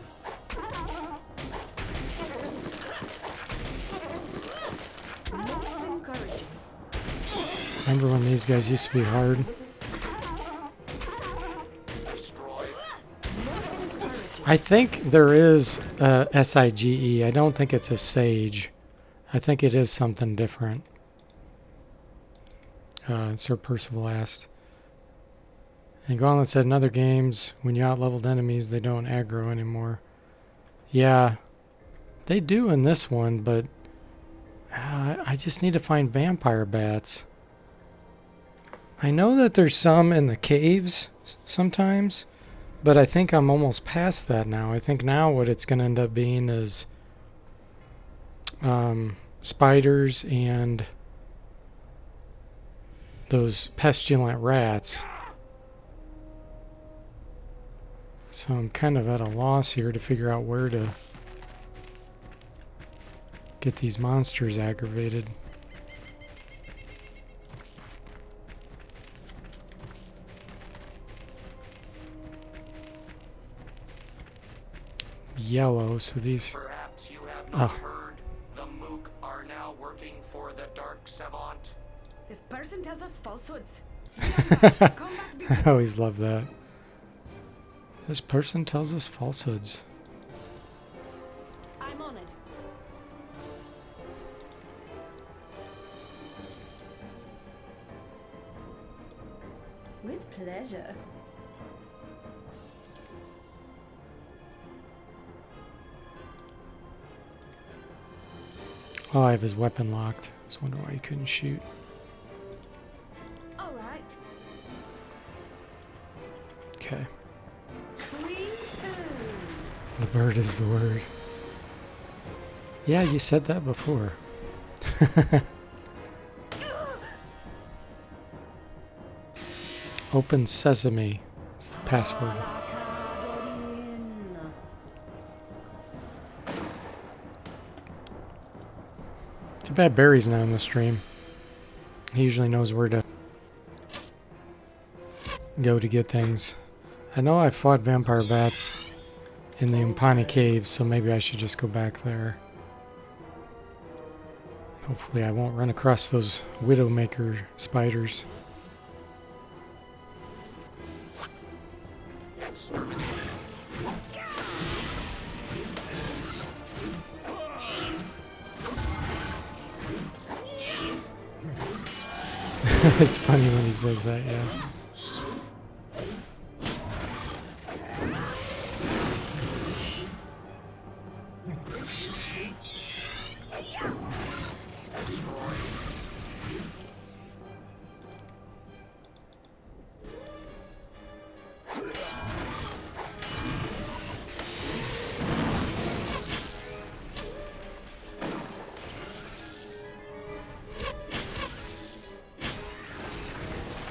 Most encouraging. Remember when these guys used to be hard? Destroy. I think there is SIGE. I don't think it's a Sage. I think it is something different. Sir Percival asked. And Gauntlet said in other games, when you out-leveled enemies, they don't aggro anymore. Yeah, they do in this one, but I just need to find vampire bats. I know that there's some in the caves sometimes, but I think I'm almost past that now. I think now what it's going to end up being is spiders and those pestilent rats. So I'm kind of at a loss here to figure out where to get these monsters aggravated. Yellow, so these... Perhaps you have not heard. The Mook are now working for the Dark Savant. This person tells us falsehoods. I always love that. This person tells us falsehoods. I'm on it. With pleasure. Oh, I have his weapon locked. I was wondering why he couldn't shoot. All right. Okay. Clean food. The bird is the word. Yeah, you said that before. Open sesame. It's the password. Too bad Barry's not on the stream. He usually knows where to go to get things. I know I fought vampire bats in the Umpani caves, so maybe I should just go back there. Hopefully I won't run across those Widowmaker spiders. Exterminate. It's funny when he says that, yeah.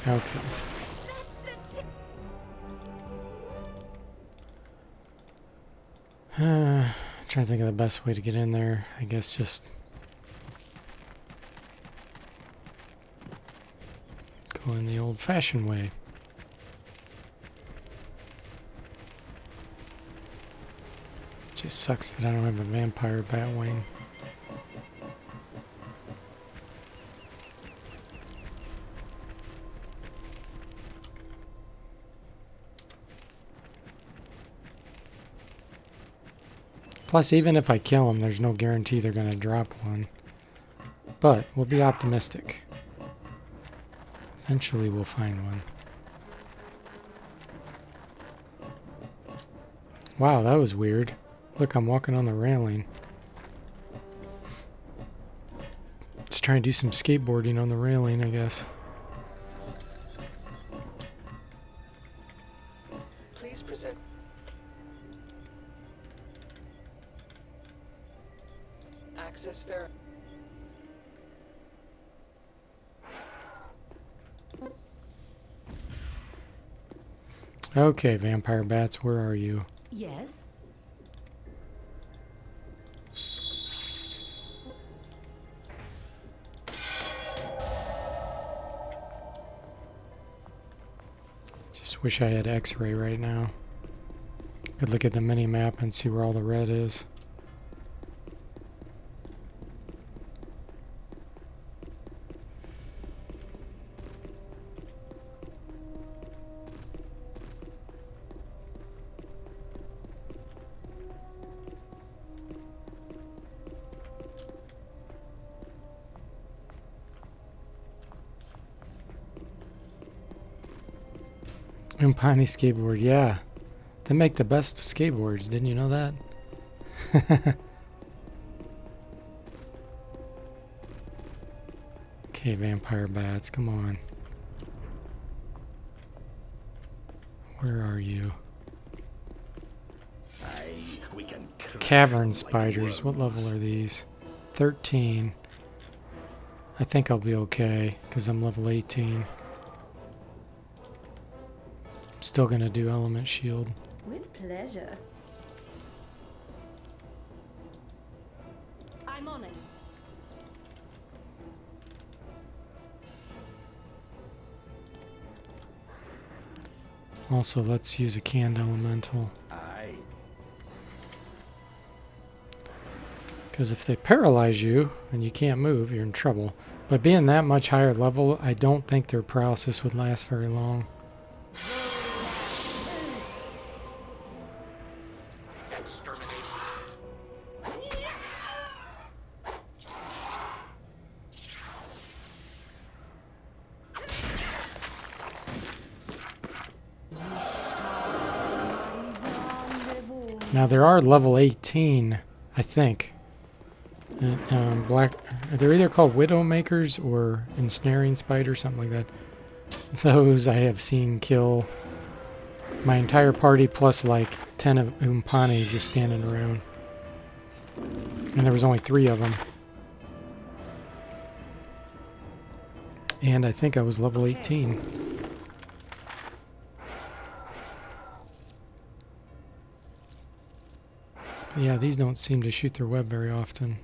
Okay. Trying to think of the best way to get in there. I guess just go in the old-fashioned way. Just sucks that I don't have a vampire bat wing. Plus, even if I kill them, there's no guarantee they're going to drop one. But we'll be optimistic. Eventually we'll find one. Wow, that was weird. Look, I'm walking on the railing. Just trying to do some skateboarding on the railing, I guess. Please present. Access verified. Okay, vampire bats, where are you? Yes? Just wish I had X-ray right now. Could look at the mini-map and see where all the red is. Umpani skateboard, yeah. They make the best skateboards, didn't you know that? Okay, vampire bats, come on. Where are you? We can Cavern spiders, what level are these? 13. I think I'll be okay, because I'm level 18. Still gonna do element shield. With pleasure. I'm on it. Also, let's use a canned elemental. Aye. Because if they paralyze you and you can't move, you're in trouble. But being that much higher level, I don't think their paralysis would last very long. Now there are level 18, I think. They're either called Widowmakers or Ensnaring Spiders, something like that. Those I have seen kill my entire party plus like 10 of Umpani just standing around. And there was only 3 of them. And I think I was level 18. Yeah, these don't seem to shoot their web very often.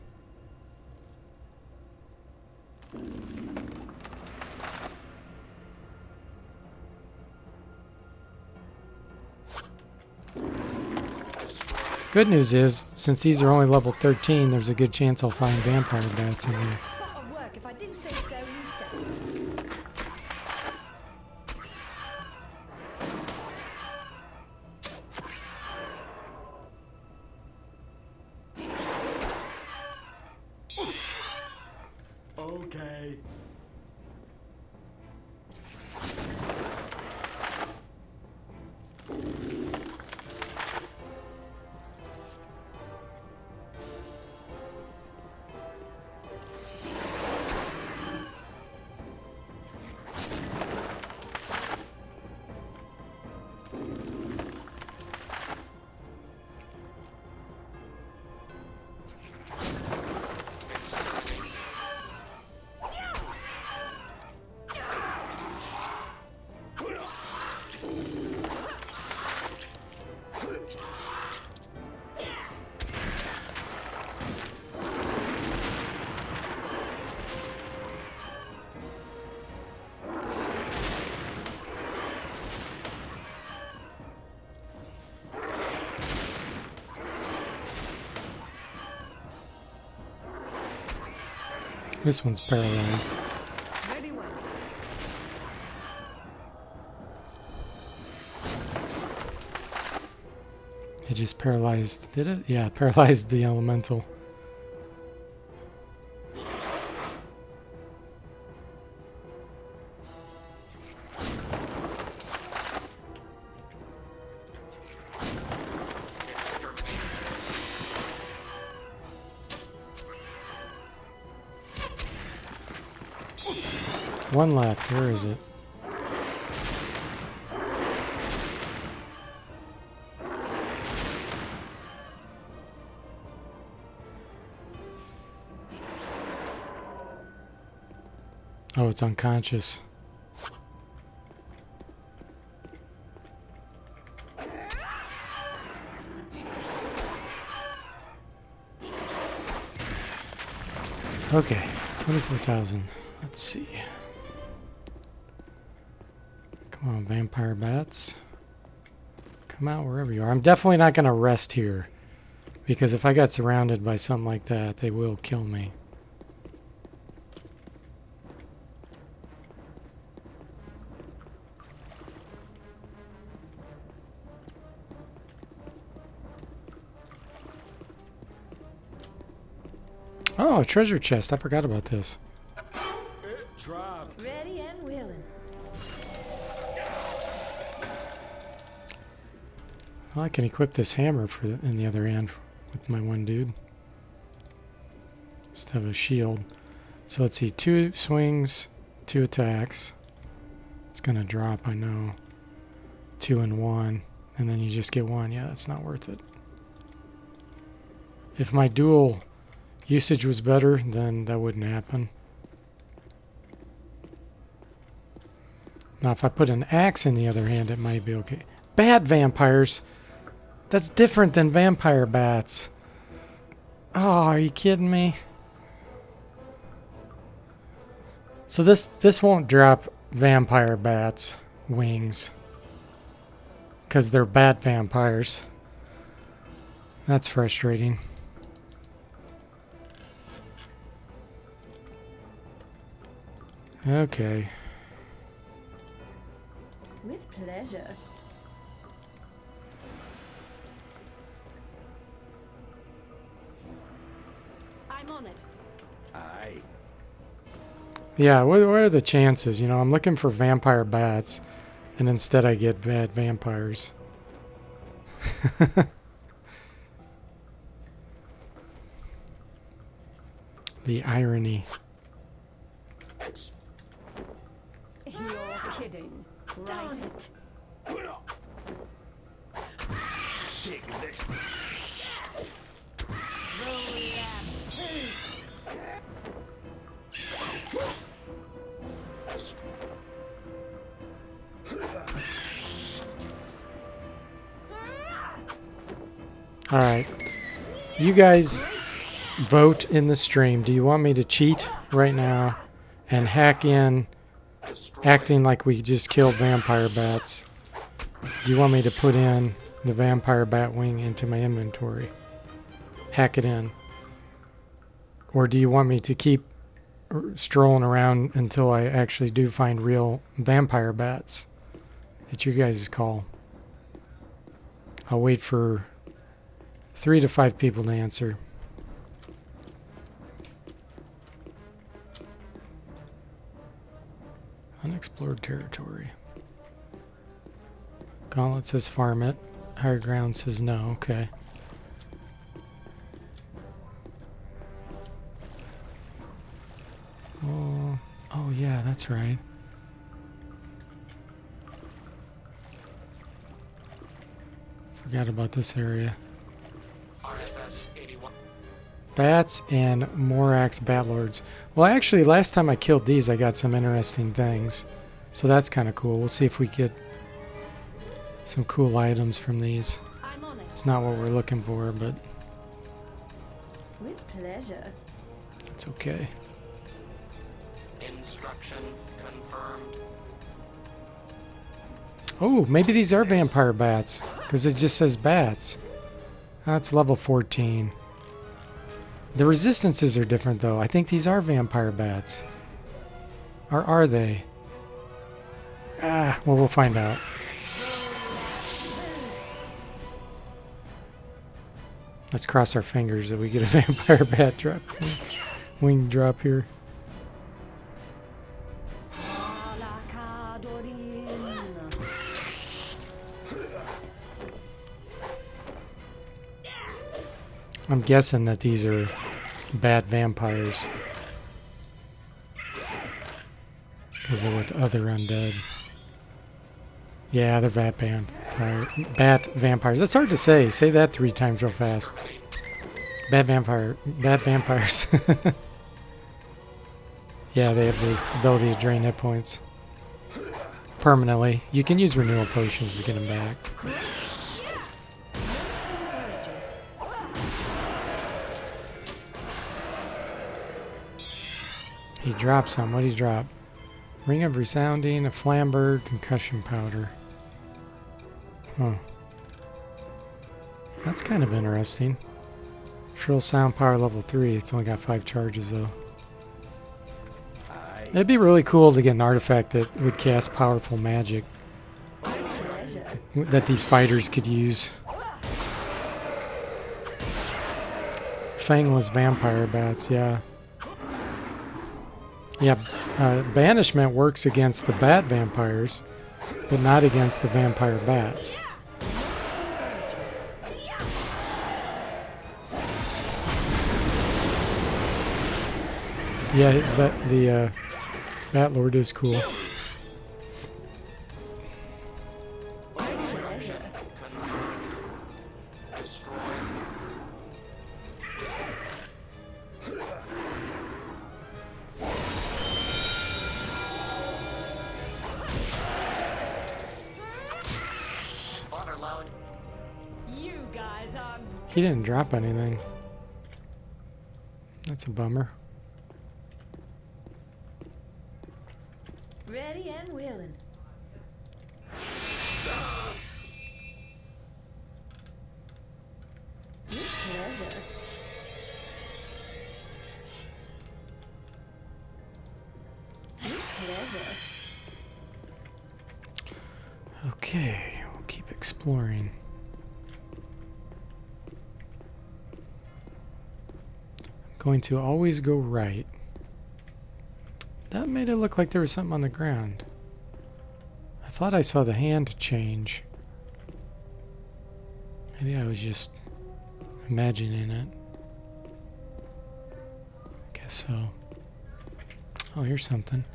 Good news is, since these are only level 13, there's a good chance I'll find vampire bats in here. That'll work if I didn't say so yourself. Okay. This one's paralyzed. Very well. It just paralyzed. Did it? Yeah, paralyzed the elemental. One left. Where is it? Oh, it's unconscious. Okay, 24,000. Let's see. Come on, vampire bats. Come out wherever you are. I'm definitely not going to rest here, because if I got surrounded by something like that, they will kill me. Oh, a treasure chest. I forgot about this. It dropped. Ready and willing. Well, I can equip this hammer in the other hand with my one dude. Just have a shield. So let's see. 2 swings, 2 attacks. It's going to drop, I know. 2 and 1. And then you just get 1. Yeah, that's not worth it. If my dual usage was better, then that wouldn't happen. Now, if I put an axe in the other hand, it might be okay. Bat vampires! That's different than vampire bats. Oh, are you kidding me? So this won't drop vampire bats' wings, because they're bat vampires. That's frustrating. Okay. With pleasure. I'm on it. Aye. Yeah, what are the chances? You know, I'm looking for vampire bats, and instead I get bad vampires. The irony. You're kidding. Right it. Dig this. All right. You guys vote in the stream. Do you want me to cheat right now and hack in, acting like we just killed vampire bats? Do you want me to put in the vampire bat wing into my inventory? Hack it in. Or do you want me to keep strolling around until I actually do find real vampire bats? It's your guys' call. I'll wait for 3 to 5 people to answer. Unexplored territory. Gauntlet says farm it. Higher ground says no. Okay. Oh yeah, that's right. Forgot about this area. RFS 81. Bats and Morax Batlords. Well, actually, last time I killed these, I got some interesting things. So that's kind of cool. We'll see if we get some cool items from these. I'm on it. It's not what we're looking for, but With pleasure. it's okay. Instruction confirmed. Oh, maybe these are vampire bats, because it just says bats. That's level 14. The resistances are different, though. I think these are vampire bats. Or are they? Well, we'll find out. Let's cross our fingers that we get a vampire bat drop. Wing drop here. I'm guessing that these are bad vampires. Because they're with other undead. Yeah, they're bat vampires. That's hard to say. Say that 3 times real fast. Bad vampires. Yeah, they have the ability to drain hit points permanently. You can use renewal potions to get them back. He dropped some. What did he drop? Ring of Resounding, a Flamberg, concussion powder. Huh. That's kind of interesting. Shrill sound power level 3. It's only got 5 charges though. It'd be really cool to get an artifact that would cast powerful magic that these fighters could use. Fangless vampire bats, yeah. Yeah, banishment works against the bat vampires, but not against the vampire bats. Yeah, the Bat Lord is cool. He didn't drop anything. That's a bummer. Ready and willing. With pleasure. With pleasure. Okay, we'll keep exploring. Going to always go right. That made it look like there was something on the ground. I thought I saw the hand change. Maybe I was just imagining it. Guess so. Oh, here's something.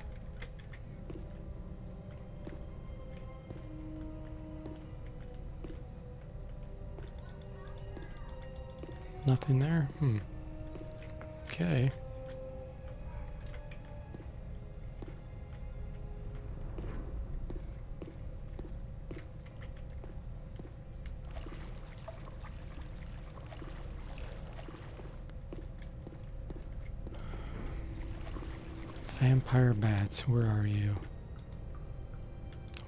Nothing there? Okay. Vampire bats, where are you?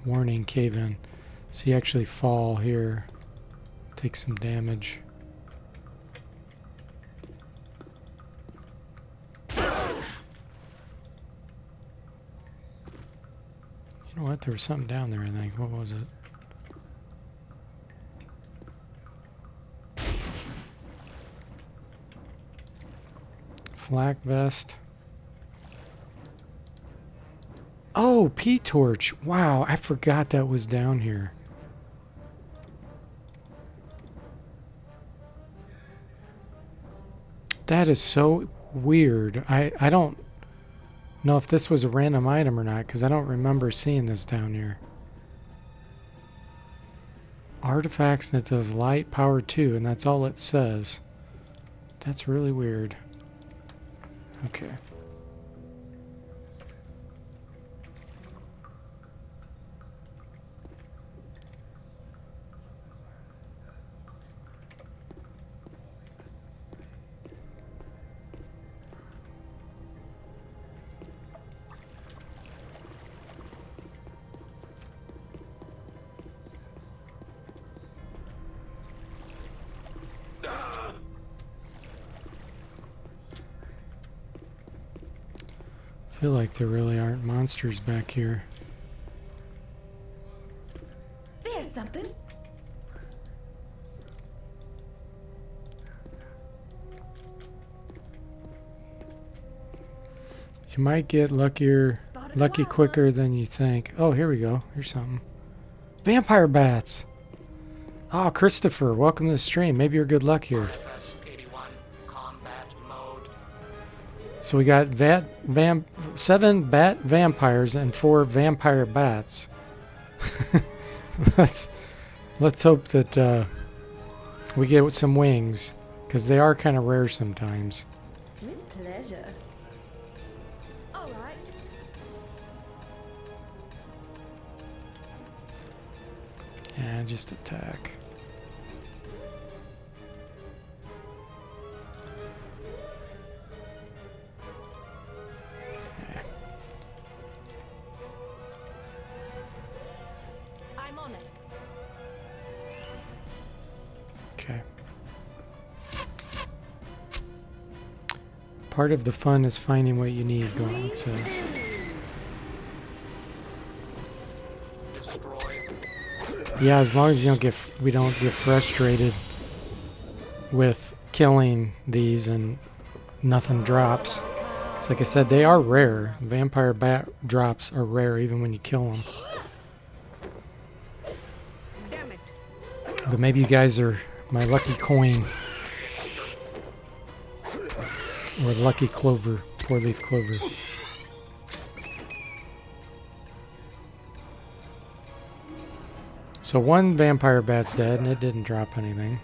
Warning, cave in. So you actually fall here. Take some damage. You know what? There was something down there, I think. What was it? Flak vest. Oh, P-torch. Wow, I forgot that was down here. That is so weird. I don't know if this was a random item or not, because I don't remember seeing this down here. Artifacts, and it does light power 2, and that's all it says. That's really weird. Okay. I feel like there really aren't monsters back here. There's something. You might get lucky quicker than you think. Oh, here we go. Here's something. Vampire bats. Oh, Christopher, welcome to the stream. Maybe you're good luck here. S81 combat mode. So we got 7 bat vampires and 4 vampire bats. let's hope that we get some wings, because they are kind of rare sometimes. With pleasure. All right. Yeah, just attack. I'm on it. Okay. Part of the fun is finding what you need, Gauntlet says. Destroy. Yeah, as long as we don't get frustrated with killing these and nothing drops. 'Cause like I said, they are rare. Vampire bat drops are rare even when you kill them. Damn it. But maybe you guys are my lucky coin. Or lucky clover, 4-leaf clover. So one vampire bat's dead and it didn't drop anything.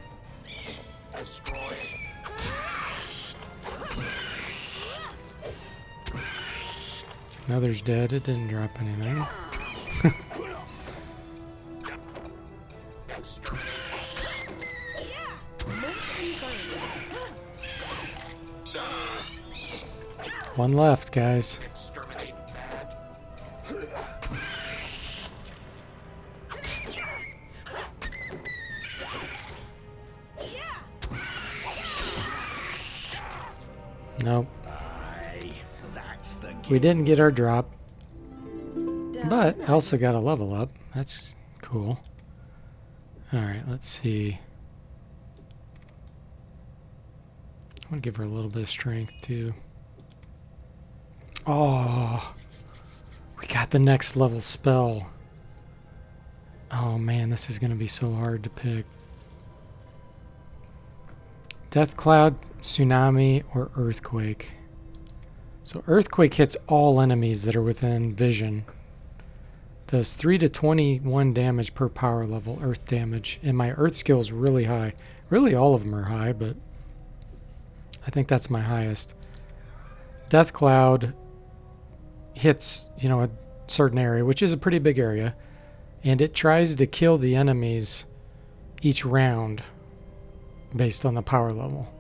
Destroy. Another's dead, it didn't drop anything. Exterminate. One left, guys. Exterminate bad. Nope. Aye, that's the We didn't get our drop, Damn but nice. Elsa got a level up. That's cool. Alright, let's see. I want to give her a little bit of strength, too. Oh, we got the next level spell. Oh man, this is going to be so hard to pick. Death Cloud, Tsunami, or Earthquake. So Earthquake hits all enemies that are within vision. Does 3 to 21 damage per power level, earth damage. And my earth skill is really high. Really all of them are high, but I think that's my highest. Death Cloud hits, a certain area, which is a pretty big area, and it tries to kill the enemies each round based on the power level.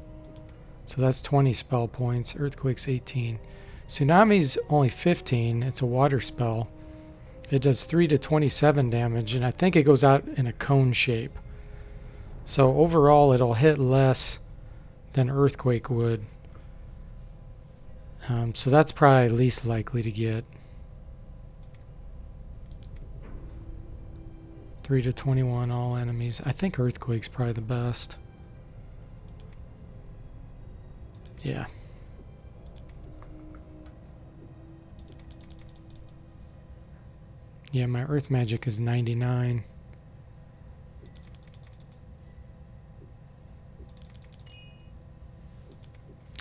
So that's 20 spell points. Earthquake's 18. Tsunami's only 15. It's a water spell. It does 3 to 27 damage, and I think it goes out in a cone shape. So overall, it'll hit less than Earthquake would. So that's probably least likely to get. 3 to 21 all enemies. I think Earthquake's probably the best. Yeah. Yeah, my Earth Magic is 99.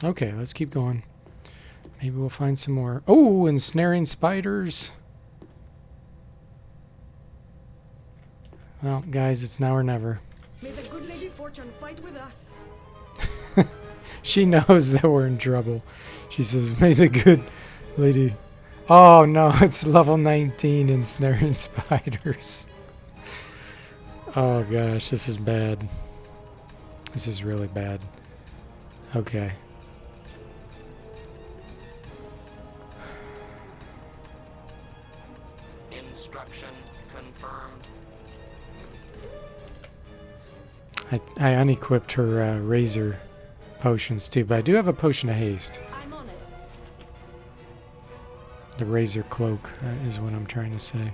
Okay, let's keep going. Maybe we'll find some more. Oh, ensnaring spiders. Well, guys, it's now or never. May the good lady Fortune fight with us. She knows that we're in trouble. She says, may the good lady... Oh, no, it's level 19 ensnaring spiders. Oh, gosh, this is bad. This is really bad. Okay. Instruction confirmed. I unequipped her razor potions too, but I do have a potion of haste. I'm on it. The razor cloak is what I'm trying to say.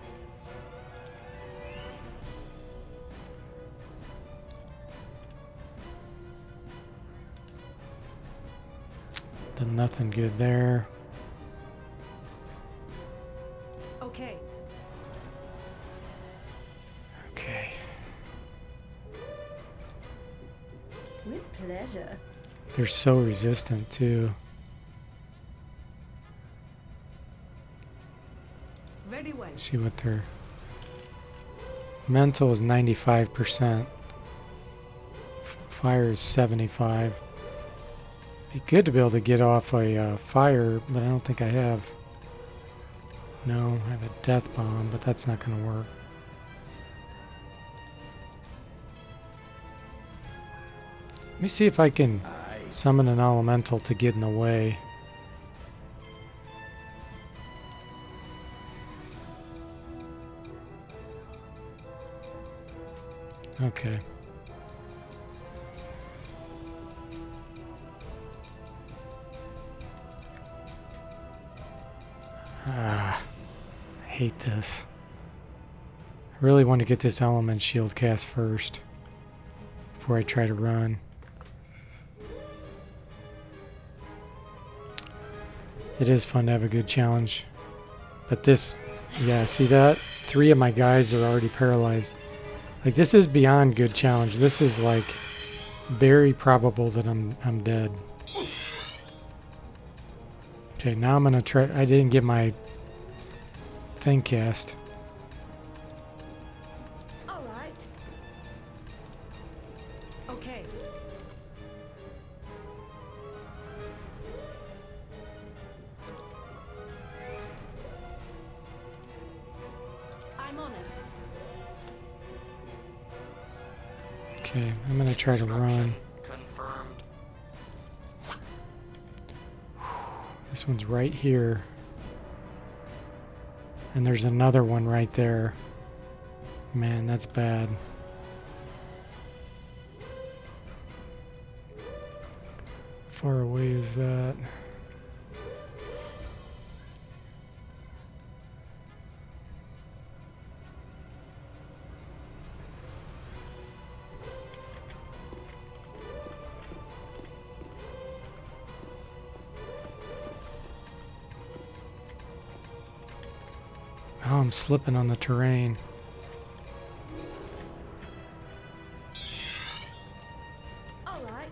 Done nothing good there. They're so resistant too. Very well. See what their mental is 95%. Fire is 75. Be good to be able to get off a fire, but I don't think I have. No, I have a death bomb, but that's not going to work. Let me see if I can summon an elemental to get in the way. Okay. I hate this. I really want to get this element shield cast first before I try to run. It is fun to have a good challenge. But this, yeah, see that? 3 of my guys are already paralyzed. Like, this is beyond good challenge. This is like very probable that I'm dead. Okay, now I'm gonna try. I didn't get my thing cast. All right. Okay. I'm on it. Okay, I'm gonna try to run. Confirmed. This one's right here. And there's another one right there. Man, that's bad. How far away is that? Oh, I'm slipping on the terrain. All right.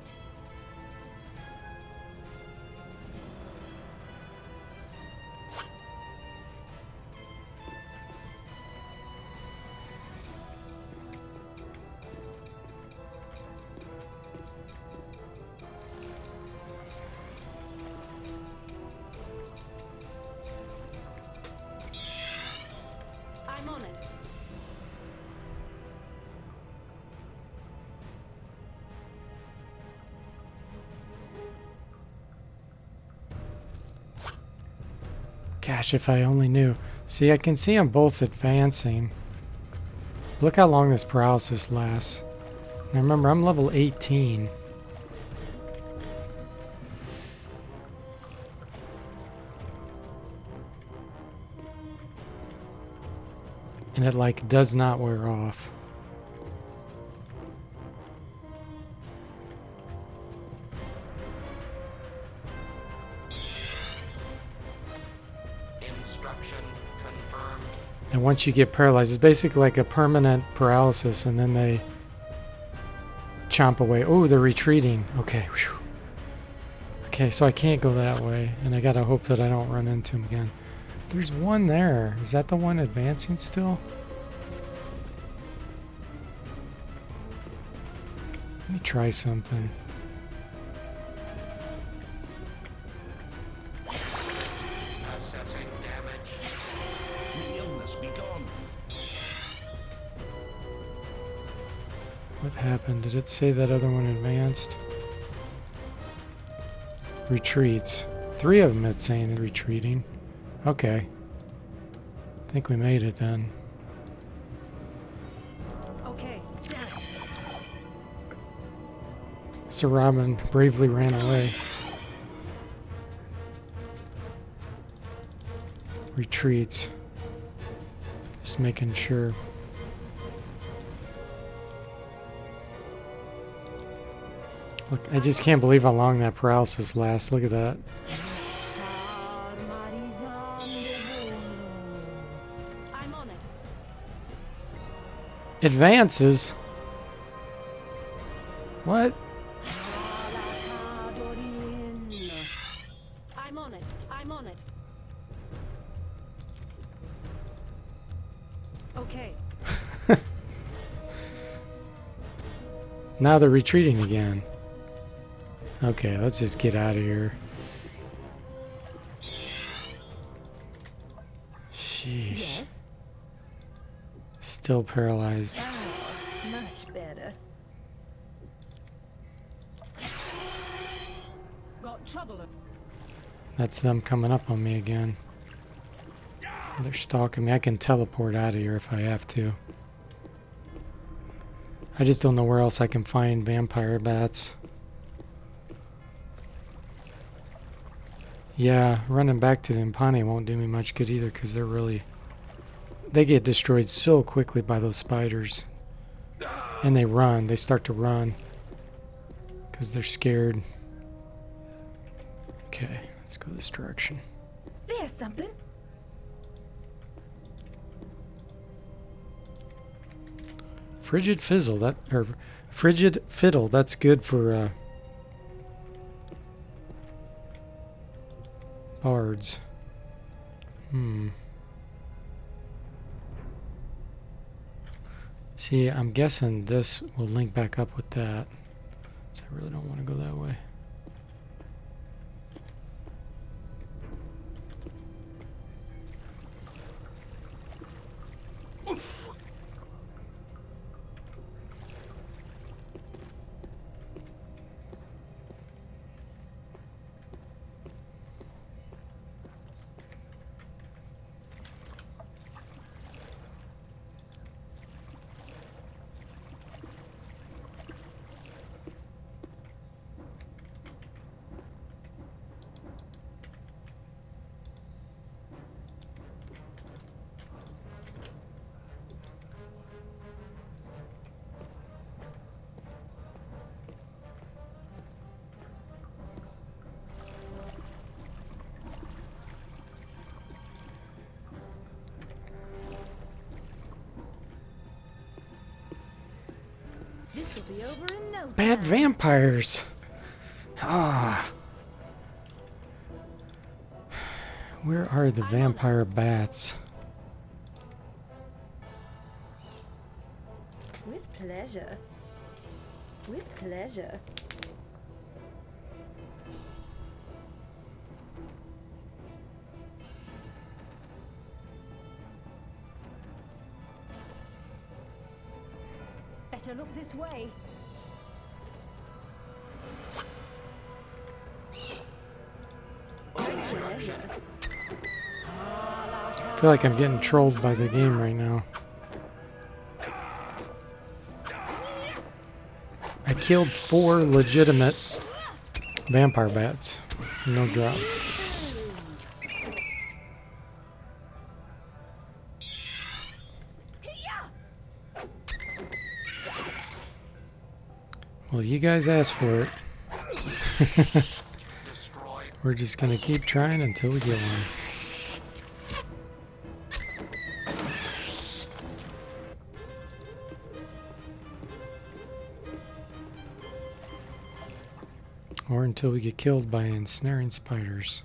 I'm on it. Gosh, if I only knew. See, I can see them both advancing. Look how long this paralysis lasts. Now remember, I'm level 18. And it like does not wear off. Instruction confirmed. And once you get paralyzed, it's basically like a permanent paralysis, and then they chomp away. Oh, they're retreating. Okay. Whew. Okay, so I can't go that way, and I gotta hope that I don't run into him again. There's one there. Is that the one advancing still? Let me try something. Assessing damage. The illness be gone. What happened? Did it say that other one advanced? Retreats. 3 of them it's saying retreating. Okay. I think we made it then. Okay. Damn it. Sir Robin bravely ran away. Retreats. Just making sure. Look, I just can't believe how long that paralysis lasts. Look at that. I'm on it. Advances? What? I'm on it. Okay. Now they're retreating again. Okay, let's just get out of here. Sheesh. Yes. Still paralyzed. Oh, much better. Got trouble. That's them coming up on me again. They're stalking me. I can teleport out of here if I have to. I just don't know where else I can find vampire bats. Yeah, running back to the Impani won't do me much good either because they're really... They get destroyed so quickly by those spiders. And they run. They start to run. Because they're scared. Okay, let's go this direction. There's something. Frigid fizzle, frigid fiddle, that's good for bards. See, I'm guessing this will link back up with that. So I really don't want to go that way. This will be over in no Bad time. vampires! Ah. Where are the vampire bats? With pleasure. With pleasure. Better look this way. I feel like I'm getting trolled by the game right now. I killed 4 legitimate vampire bats. No drop. Well, you guys asked for it. Destroyed. We're just gonna keep trying until we get one. Or until we get killed by ensnaring spiders.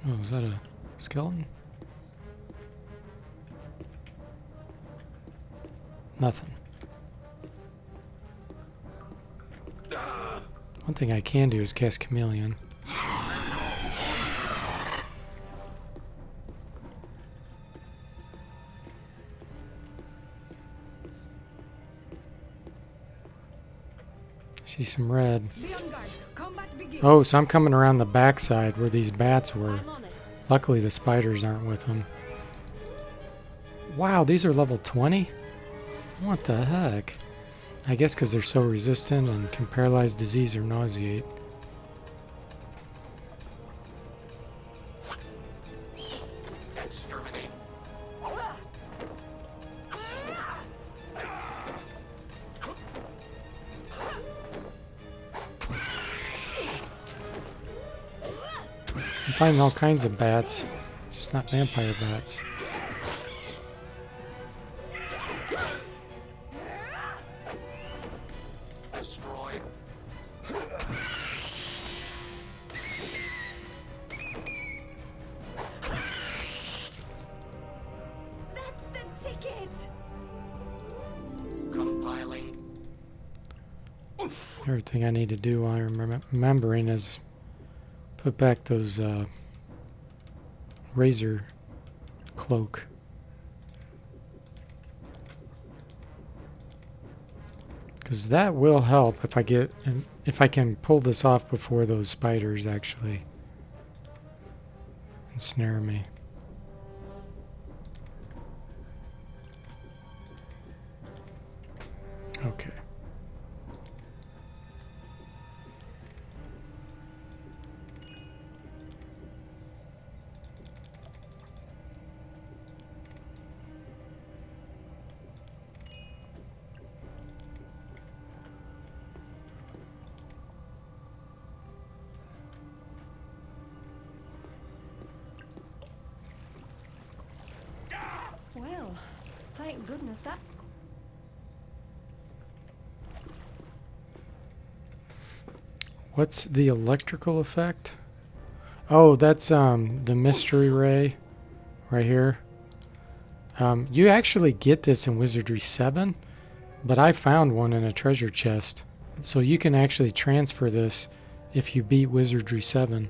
Oh, is that a skeleton? Nothing. One thing I can do is cast Chameleon. See some red. Be on guard. Combat begins. Oh, so I'm coming around the backside where these bats were. I'm on it. Luckily the spiders aren't with them. Wow, these are level 20? What the heck? I guess because they're so resistant and can paralyze disease or nauseate. Exterminate. I'm finding all kinds of bats, just not vampire bats. it! Compiling. Everything I need to do while I'm remembering is put back those razor cloak. Because that will help if I can pull this off before those spiders actually ensnare me. Okay. Well, thank goodness that... What's the electrical effect? Oh, that's the mystery ray right here. You actually get this in Wizardry 7, but I found one in a treasure chest. So you can actually transfer this if you beat Wizardry 7.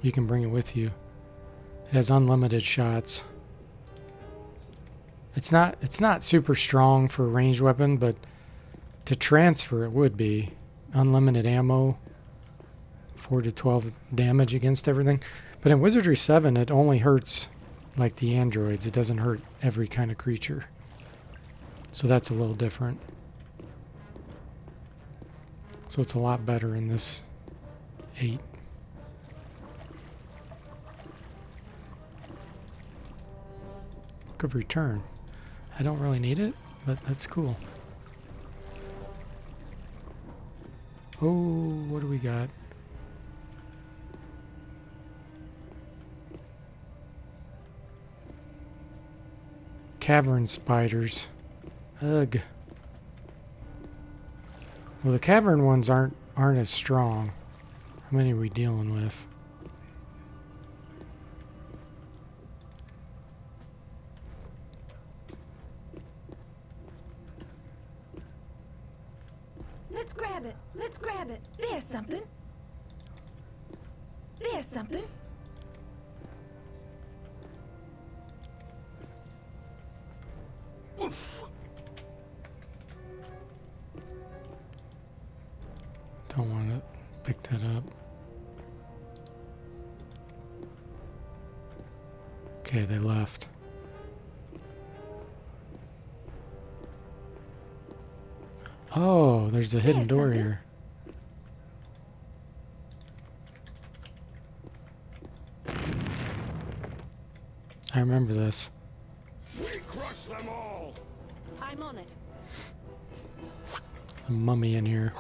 You can bring it with you. It has unlimited shots. It's not super strong for a ranged weapon, but to transfer it would be. Unlimited ammo, 4 to 12 damage against everything. But in Wizardry 7, it only hurts like the androids. It doesn't hurt every kind of creature. So that's a little different. So it's a lot better in this 8. Book of Return. I don't really need it, but that's cool. Oh, what do we got? Cavern spiders. Ugh. Well, the cavern ones aren't as strong. How many are we dealing with? Let's grab it! Let's grab it! There's something! There's something! Don't want to pick that up. Okay, they left. Oh, there's a hidden door here. I remember this. We crush them all! I'm on it. A mummy in here.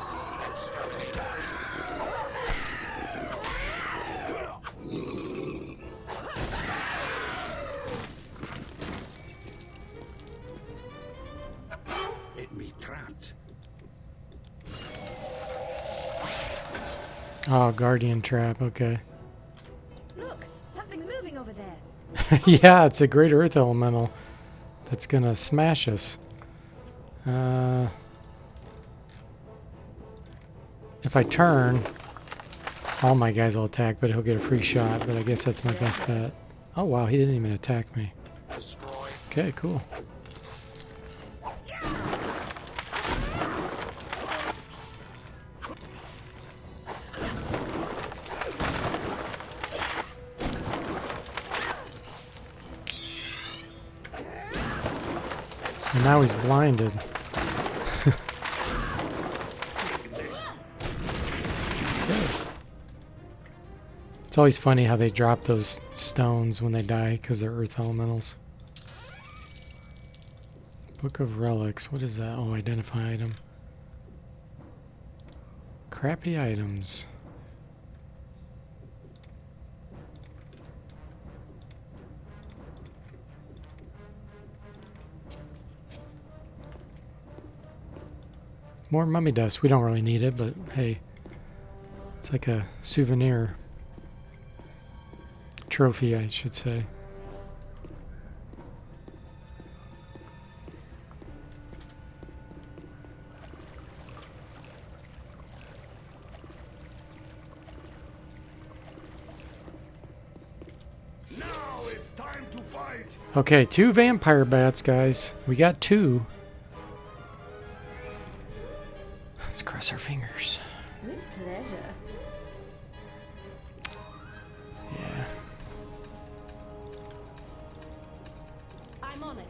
It be trapped. Oh, guardian trap. Okay. Look! Something's moving over there. Yeah, it's a great earth elemental that's gonna smash us. If I turn, all my guys will attack, but he'll get a free shot. But I guess that's my best bet. Oh wow, he didn't even attack me. Destroy. Okay, cool. And now he's blinded. Okay. It's always funny how they drop those stones when they die because they're earth elementals. Book of Relics. What is that? Oh, identify item. Crappy items. More mummy dust. We don't really need it, but hey, it's like a souvenir. Trophy, I should say. fight. Okay, 2 vampire bats, guys. We got 2. Let's cross our fingers. With pleasure. Yeah. I'm on it.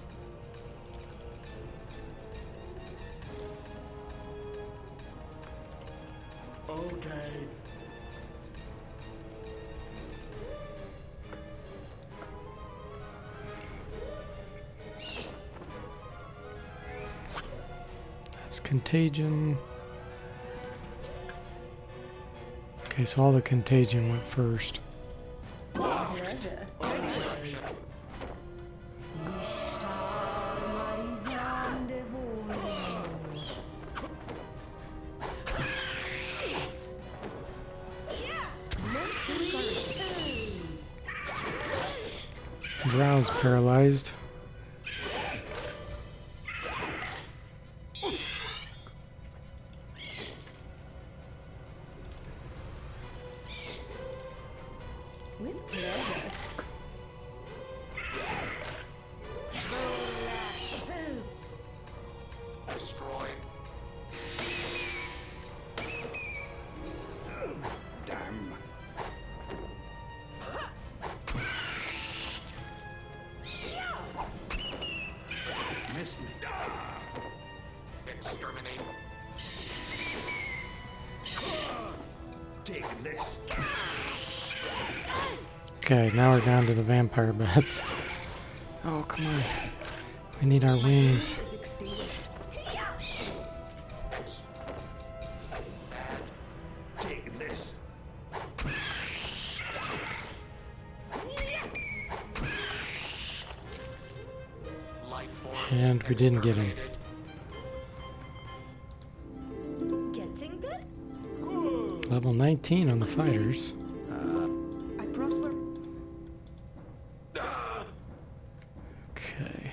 Okay. That's contagion. Okay, so all the contagion went first. Pleasure. Drow's paralyzed. With pleasure. Destroy. Damn. Missed me. Exterminate. Take this. Okay, now we're down to the vampire bats. Oh, come on. We need our wings. Is extinguished. Take this. Life force. And we didn't get him. exterminated. Getting there? Level 19 on the fighters. I prosper. Okay.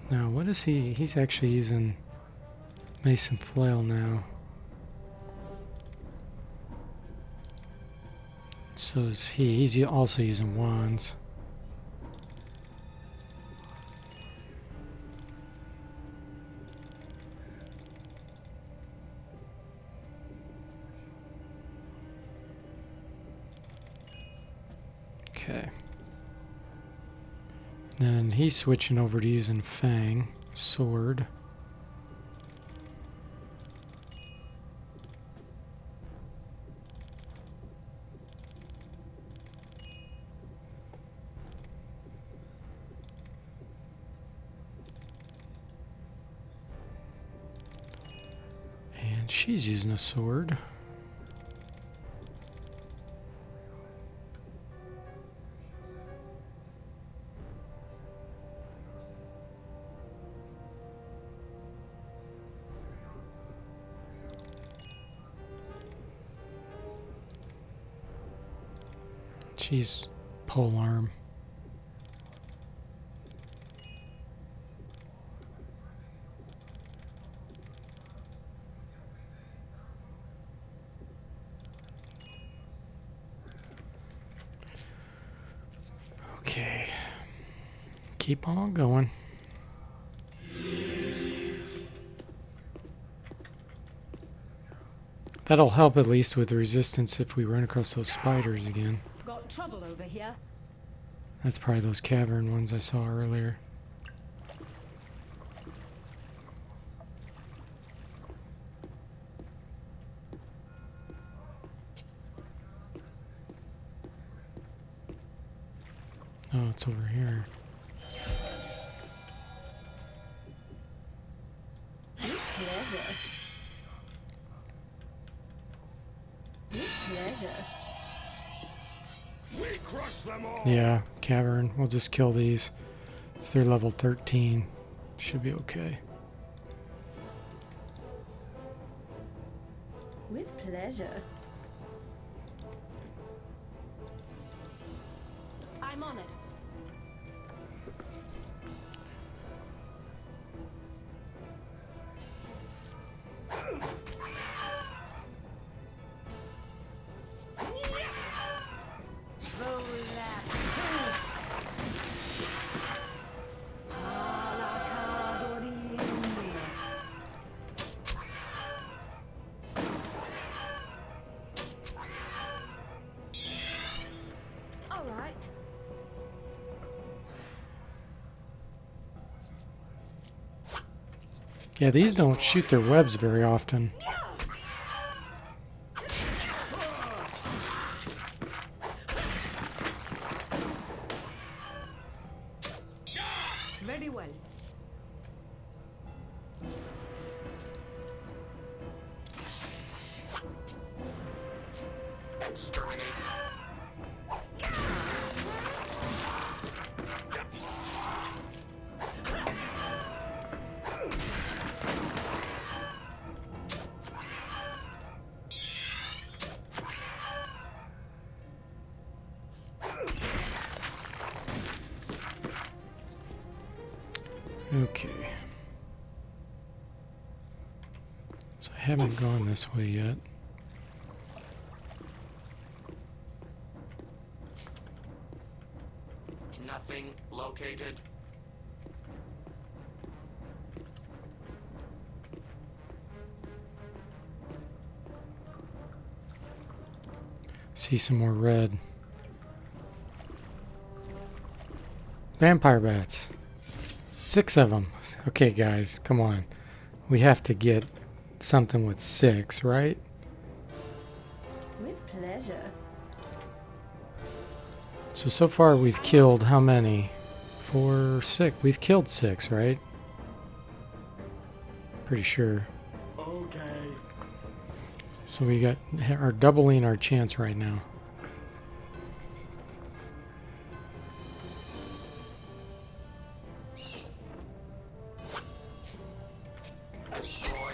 Now, what is he? He's actually using Mason Flail now. So is he. He's also using wands. Okay. Then he's switching over to using Fang, sword. And she's using a sword. She's pole arm. Okay. Keep on going. That'll help at least with the resistance if we run across those spiders again. Got trouble over here. That's probably those cavern ones I saw earlier. Oh, it's over here. Pleasure. With pleasure. We crush them all. Yeah, cavern. We'll just kill these. So they're level 13. Should be okay. With pleasure. I'm on it. Yeah, these don't shoot their webs very often. Very well. Exterminate. Okay. So I haven't gone this way yet. Nothing located. See some more red. Vampire bats. 6 of them. Okay, guys, come on. We have to get something with 6, right? With pleasure. So far we've killed how many? 4, 6. We've killed 6, right? Pretty sure. Okay. So we are doubling our chance right now. Destroy.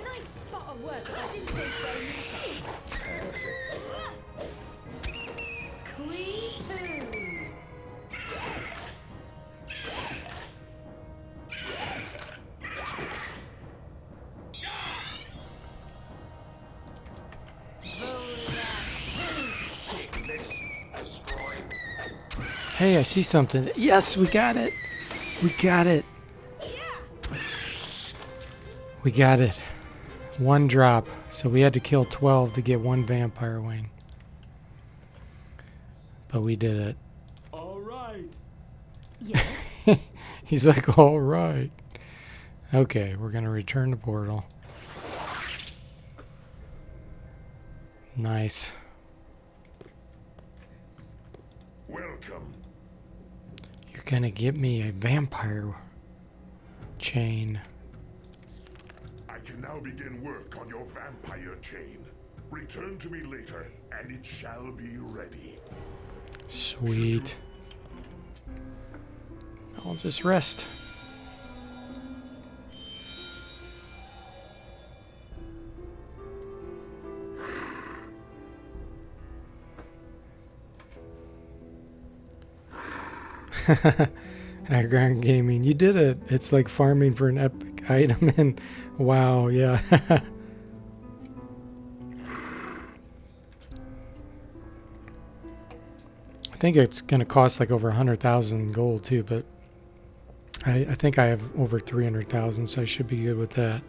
Nice spot of work, if I didn't say so. Queen. Take this. Destroy. Hey, I see something. Yes, we got it. We got it. We got it. 1 drop. So we had to kill 12 to get 1 vampire wing. But we did it. All right. Yes. He's like, all right. Okay, we're going to return to portal. Nice. Welcome. You're going to give me a vampire chain. I can now begin work on your vampire chain. Return to me later, and it shall be ready. Sweet. I'll just rest. Background gaming. You did it. It's like farming for an epic item and wow, yeah. I think it's going to cost like over 100,000 gold too, but I think I have over 300,000, so I should be good with that.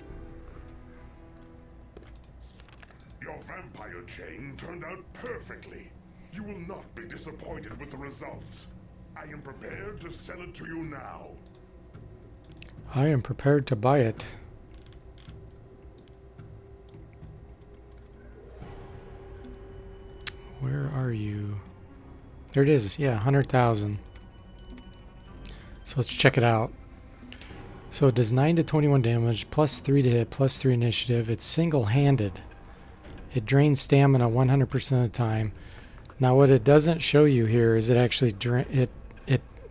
Your vampire chain turned out perfectly. You will not be disappointed with the results. I am prepared to sell it to you now. I am prepared to buy it. Where are you? There it is. Yeah, 100,000. So let's check it out. So it does 9 to 21 damage, plus 3 to hit, plus 3 initiative. It's single-handed. It drains stamina 100% of the time. Now what it doesn't show you here is it actually it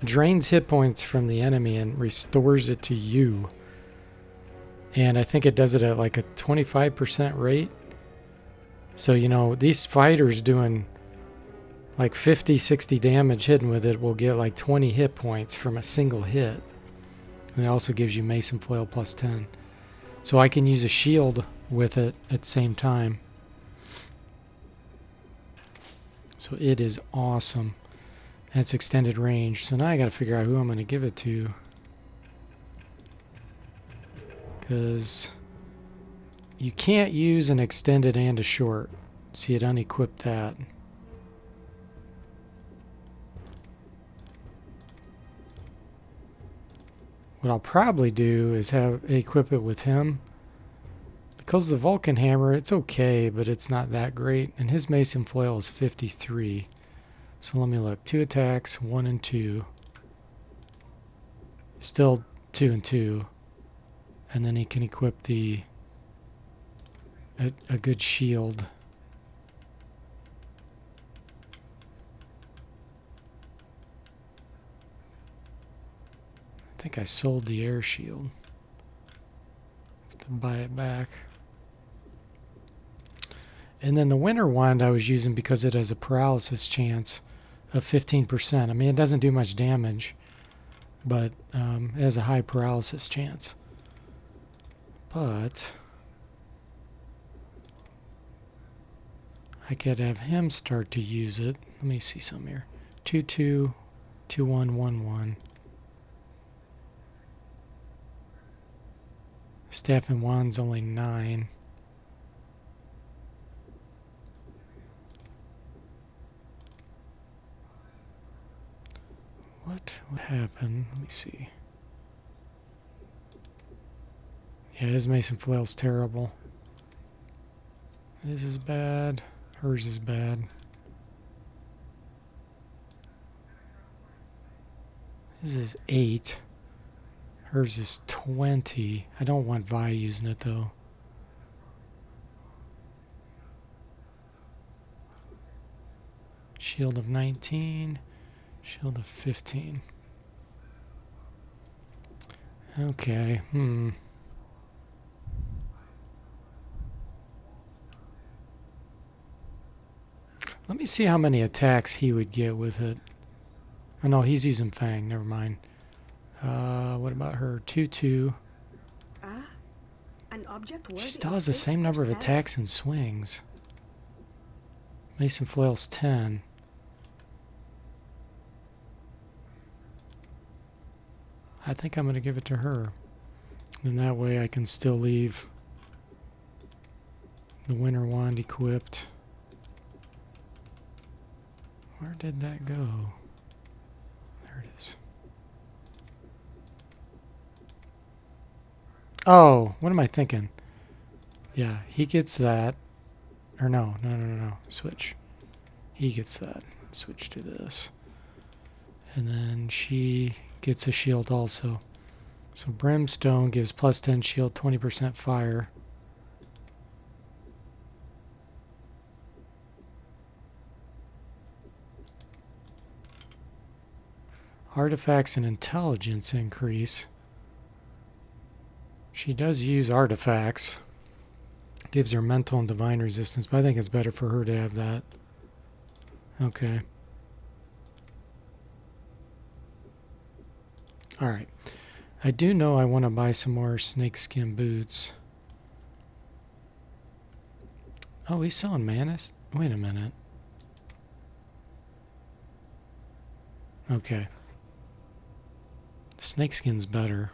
drains hit points from the enemy and restores it to you. And I think it does it at like a 25% rate. So, you know, these fighters doing like 50, 60 damage hidden with it will get like 20 hit points from a single hit. And it also gives you Mason Flail plus 10. So I can use a shield with it at the same time. So it is awesome. And it's extended range. So now I got to figure out who I'm going to give it to. Because you can't use an extended and a short. See, it unequipped that. what I'll probably do is equip it with him. Because the Vulcan hammer, it's okay, but it's not that great. And his mason flail is 53. So let me look. 2 attacks, 1 and 2. Still 2 and 2. And then he can equip a good shield. I think I sold the air shield. Have to buy it back. And then the winter wand I was using because it has a paralysis chance of 15%. I mean, it doesn't do much damage, but it has a high paralysis chance. But I could have him start to use it. Let me see some here. 2-2, 2-1, 1-1. Staff and wand's only 9. What would happen? Let me see. Yeah, his mason flail's terrible. His is bad. Hers is bad. His is 8. Hers is 20. I don't want Vi using it though. Shield of 19. Shield of 15. Okay, Let me see how many attacks he would get with it. Oh no, he's using Fang, never mind. What about her? 2-2. An object She worthy still of has the fate same number of herself? attacks and swings. Mason flail's 10. I think I'm going to give it to her. And that way I can still leave the winter wand equipped. Where did that go? There it is. Oh, what am I thinking? Yeah, he gets that. Or no. Switch. He gets that. Switch to this. And then she gets a shield also. So Brimstone gives plus 10 shield, 20% fire. Artifacts and intelligence increase. She does use artifacts. Gives her mental and divine resistance, but I think it's better for her to have that. Okay. Alright. I do know I want to buy some more snakeskin boots. Oh, he's selling Manus? Wait a minute. Okay. Snakeskin's better.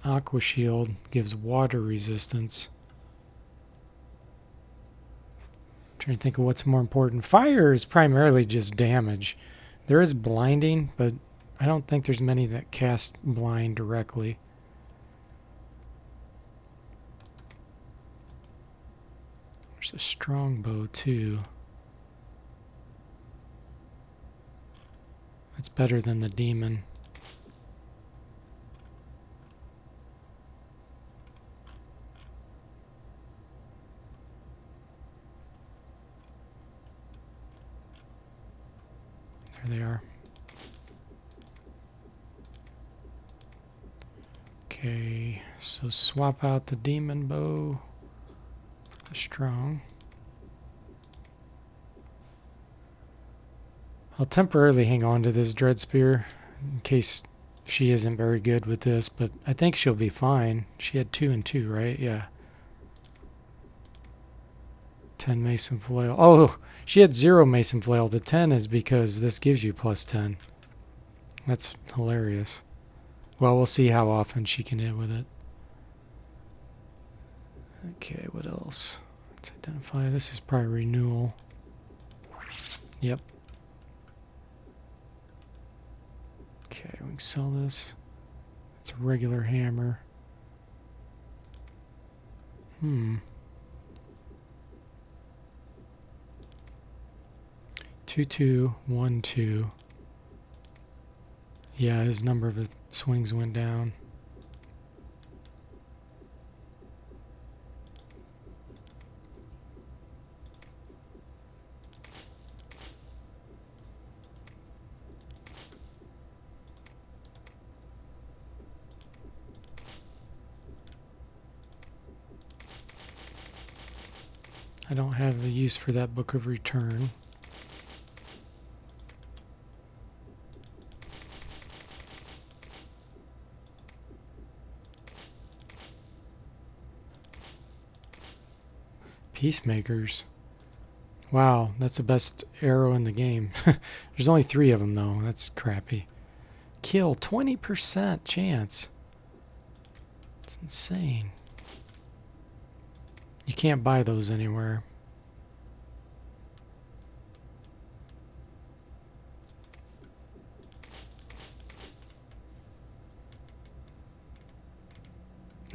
Aqua Shield gives water resistance. Trying to think of what's more important. Fire is primarily just damage. There is blinding, but I don't think there's many that cast blind directly. There's a strong bow too. That's better than the demon. There they are. Okay, so swap out the demon bow for the strong. I'll temporarily hang on to this dread spear in case she isn't very good with this, but I think she'll be fine. She had 2 and 2, right? Yeah. 10 mason flail. Oh, she had 0 mason flail. The 10 is because this gives you plus 10. That's hilarious. Well, we'll see how often she can hit with it. Okay, what else? Let's identify. This is probably renewal. Yep. Okay, we can sell this. It's a regular hammer. 2212. Yeah, his number of swings went down. I don't have a use for that Book of Return. Peacemakers. Wow, that's the best arrow in the game. There's only 3 of them though. That's crappy. Kill, 20% chance. It's insane. You can't buy those anywhere.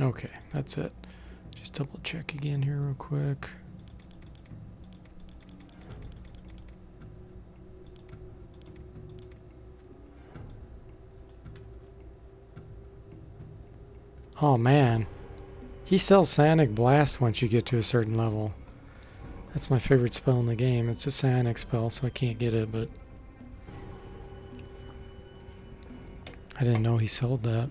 Okay, that's it. Just double check again here real quick. Oh man. He sells Psionic Blast once you get to a certain level. That's my favorite spell in the game. It's a Psionic spell, so I can't get it, but I didn't know he sold that.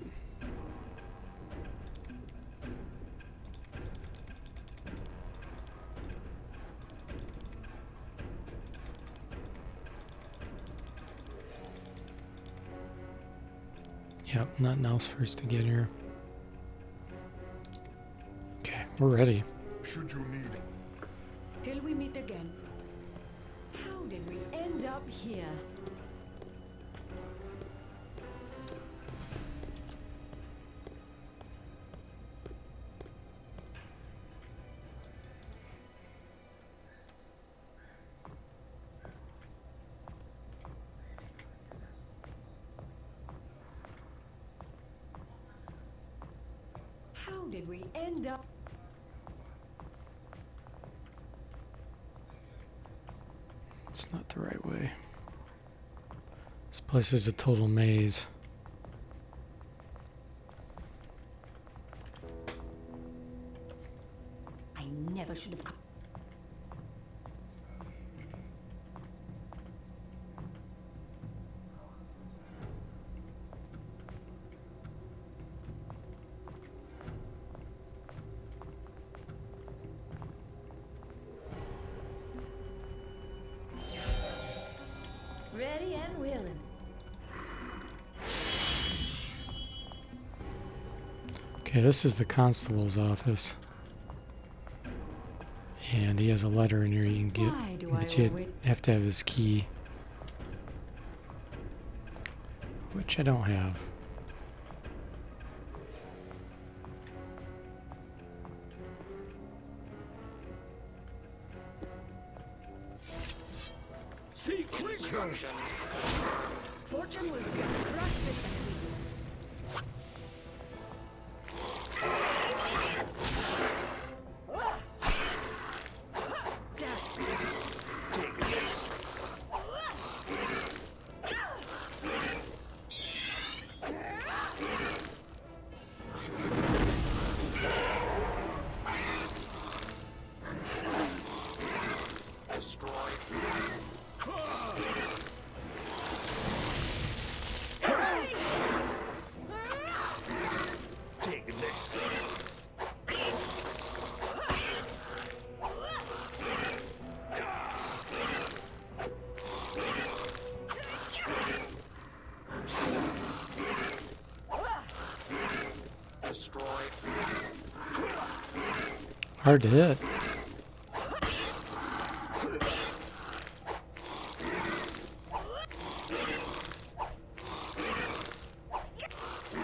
Yep, nothing else for us to get here. Okay, we're ready. Should you need Till we meet again. How did we end up here? How did we end up? It's not the right way. This place is a total maze. I never should have come. Ready and willing. Okay, this is the constable's office. And he has a letter in here you can Why do get, but I you always- have to have his key. Which I don't have. Instruction. Fortune will see us crush this enemy. Destroy. Destroy. Hard to hit.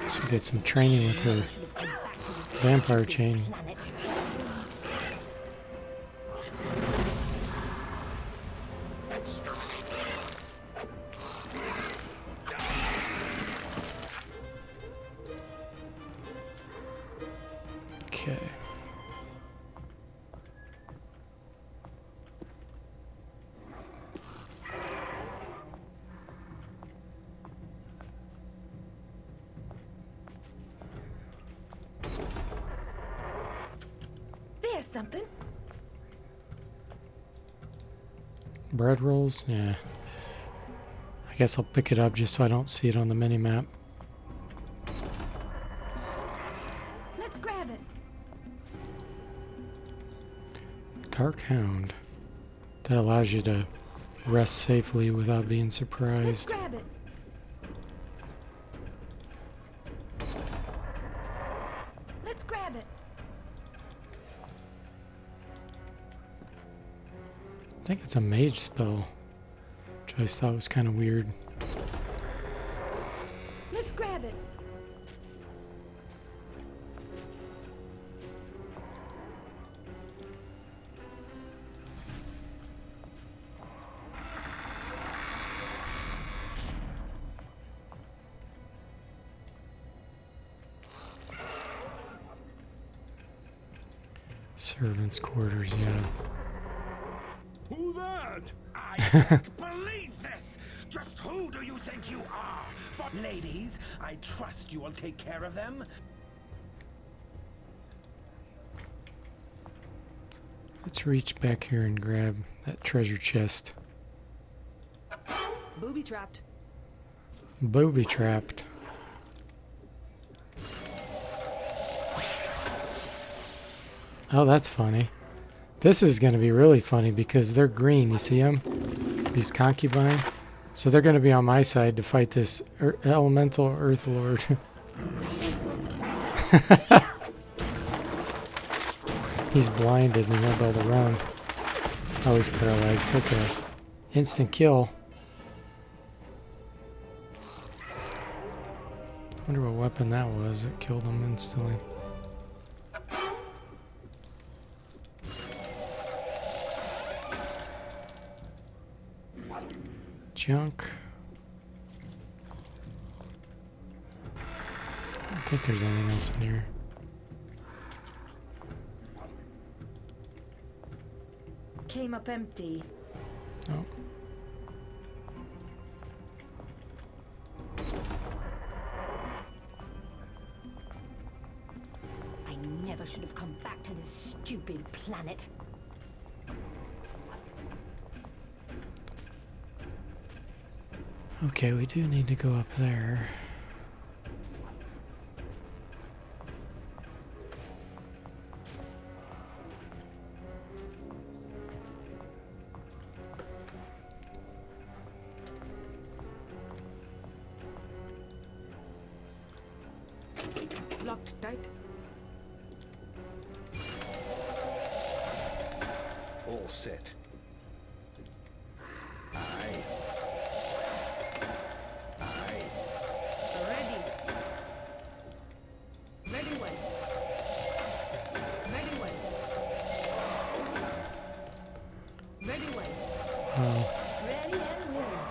Should get some training with her vampire chain. Exterminate. Okay. There's something. Bread rolls? Yeah. I guess I'll pick it up just so I don't see it on the mini-map. Let's grab it. Dark Hound. That allows you to rest safely without being Let's surprised. grab it. Let's grab it. I think it's a mage spell, which I always thought was kind of weird. Let's grab it. Servants' quarters, yeah. Who that? I can't believe this! Just who do you think you are? Ladies, I trust you will take care of them. Let's reach back here and grab that treasure chest. Booby trapped. Booby trapped. Oh, that's funny. This is going to be really funny because they're green. You see them? These concubine. So they're going to be on my side to fight this elemental Earth Lord. He's blinded and he won't be able to run. Oh, he's paralyzed. Okay. Instant kill. Wonder what weapon that was that killed him instantly. Junk. I don't think there's anything else in here. Came up empty. Oh. I never should have come back to this stupid planet. Okay, we do need to go up there. Locked tight. All set. Ready. Ready one. Ready one. Ready one. Oh, Ready and willing.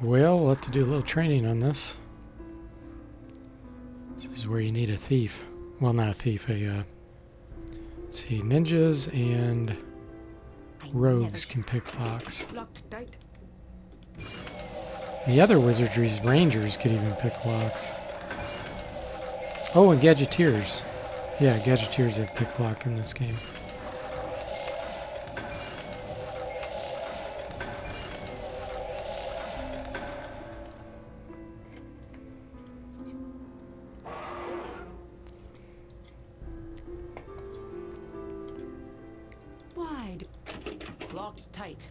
well, we'll have to do a little training on this. This is where you need a thief. Well, not a thief, let's see, ninjas and rogues can pick locks. Locked tight. The other wizardry's rangers could even pick locks. Oh, and gadgeteers. Yeah, gadgeteers have pick lock in this game. Wide. Locked tight.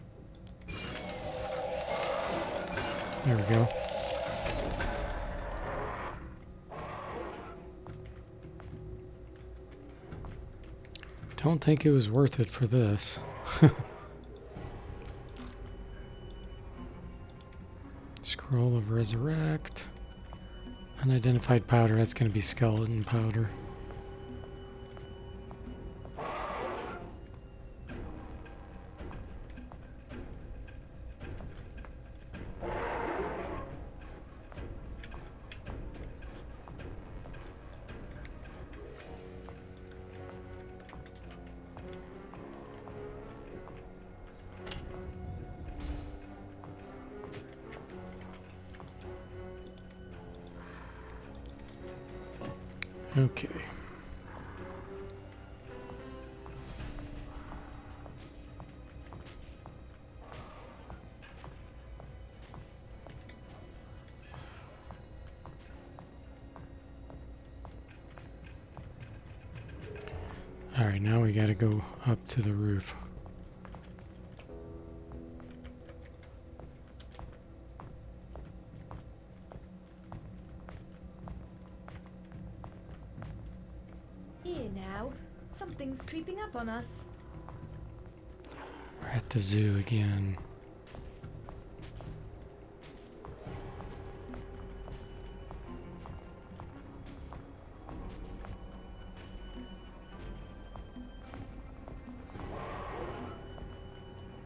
There we go. Don't think it was worth it for this. Scroll of Resurrect. Unidentified powder, that's going to be skeleton powder. Okay. All right, now we got to go up to the roof. Here now. Something's creeping up on us. We're at the zoo again.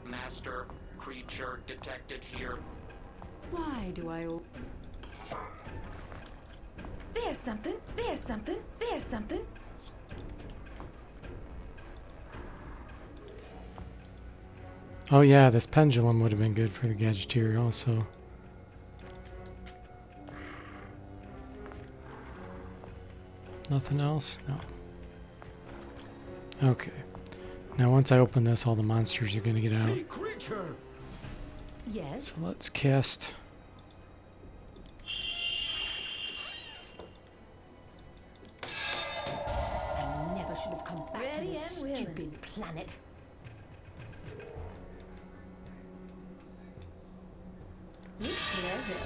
Master creature detected here. Why do I... There's something. There's something. There's something. Oh yeah, this pendulum would have been good for the gadgeteer also. Nothing else? No. Okay. Now once I open this, all the monsters are going to get out. Sea creature! Yes. So let's cast... I never should have come back to this stupid planet. With pleasure.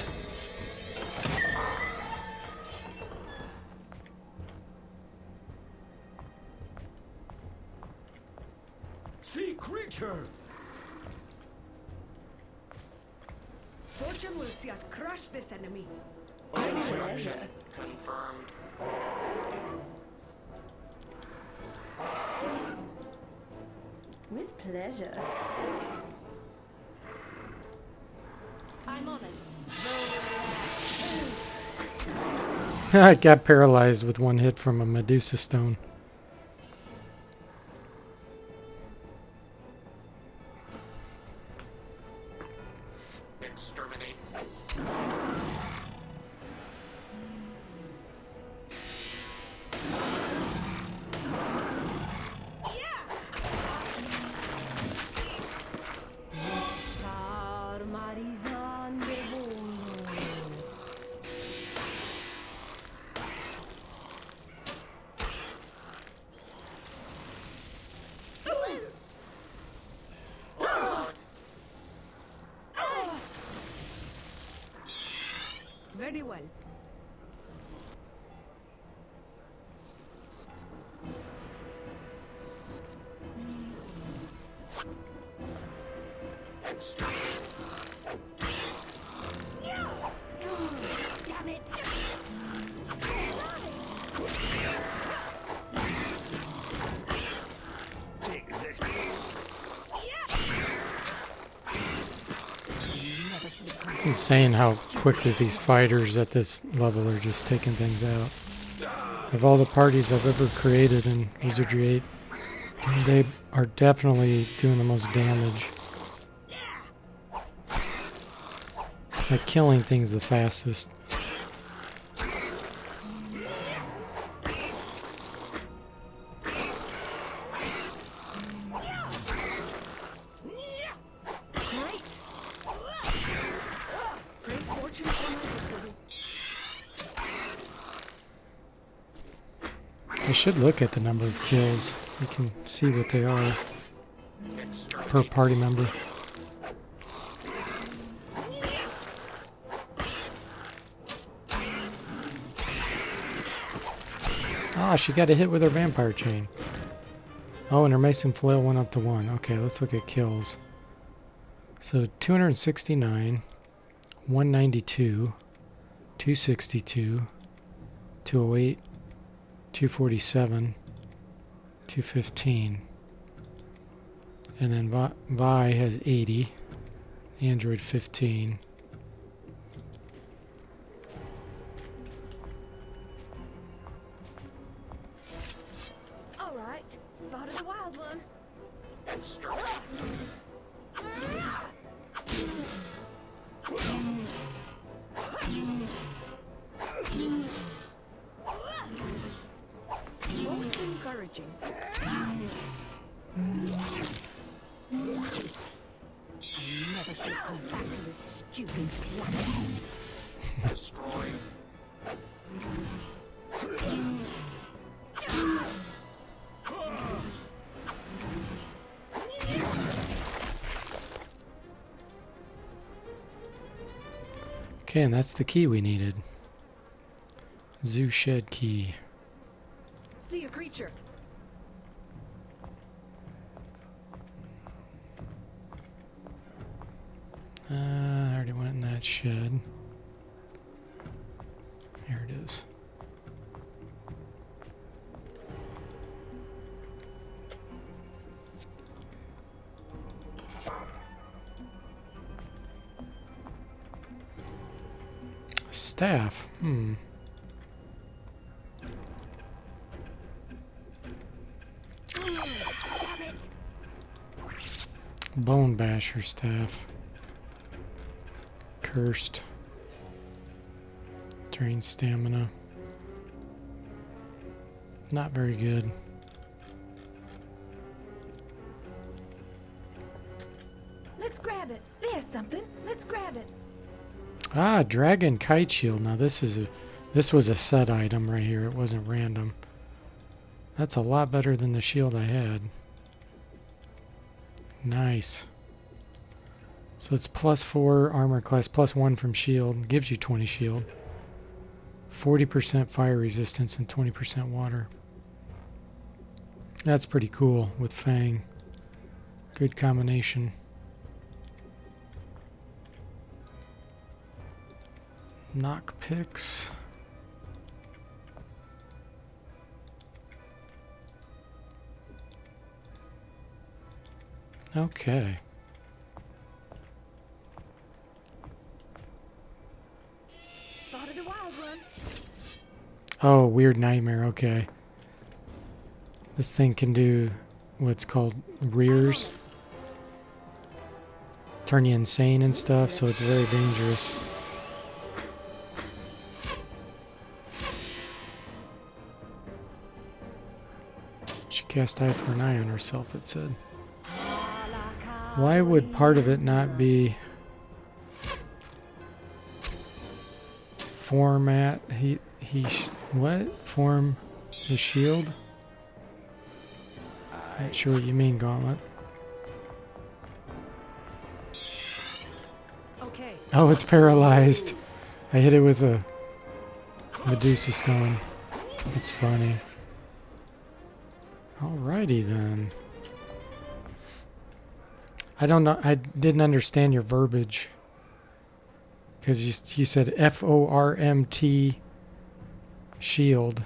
Sea creature! Fortune will see us crush this enemy. Destruction confirmed. With pleasure. I'm on it. I got paralyzed with one hit from a Medusa stone. Exterminate. Star Marizan de Volo. Very well. Damn it! Take this. Never should have come. It's insane how quickly these fighters at this level are just taking things out. Of all the parties I've ever created in Wizardry 8, they are definitely doing the most damage. Like killing things the fastest. Great. Praise fortune for my victory. I should look at the number of kills. You can see what they are per party member. Ah, she got a hit with her vampire chain. Oh, and her mason flail went up to 1. Okay, let's look at kills. So 269, 192, 262, 208, 247, 215. And then Vi has 80. Android 15. All right, spotted the wild one. Exterminate. Most encouraging. I never should have come back to this stupid planet. Destroy. Okay, and that's the key we needed. Zoo shed key. See a creature. I already went in that shed. Here it is. Staff. Damn it. Bone basher staff. Cursed. Drain stamina. Not very good. Let's grab it. There's something. Let's grab it. Ah, dragon kite shield. Now this was a set item right here. It wasn't random. That's a lot better than the shield I had. Nice. So it's +4 armor class, +1 from shield. Gives you 20 shield. 40% fire resistance and 20% water. That's pretty cool with Fang. Good combination. Knock picks. Okay. Spotted the wild one. Oh, weird nightmare. Okay. This thing can do what's called rears. Turn you insane and stuff, so it's very dangerous. She cast eye for an eye on herself, it said. Why would part of it not be format? What? Form the shield? Not sure what you mean, Gauntlet. Okay. Oh, it's paralyzed. I hit it with a Medusa stone. That's funny. Alrighty then. I don't know. I didn't understand your verbiage. Because you said FORMT shield.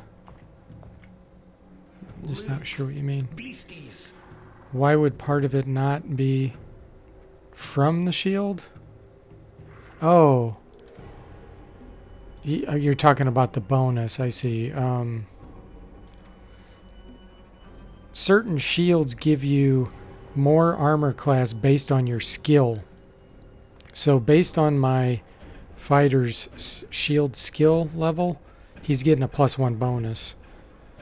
Just not sure what you mean. Beasties. Why would part of it not be from the shield? Oh. You're talking about the bonus. I see. Certain shields give you more armor class based on your skill. So based on my fighter's shield skill level, he's getting a +1 bonus.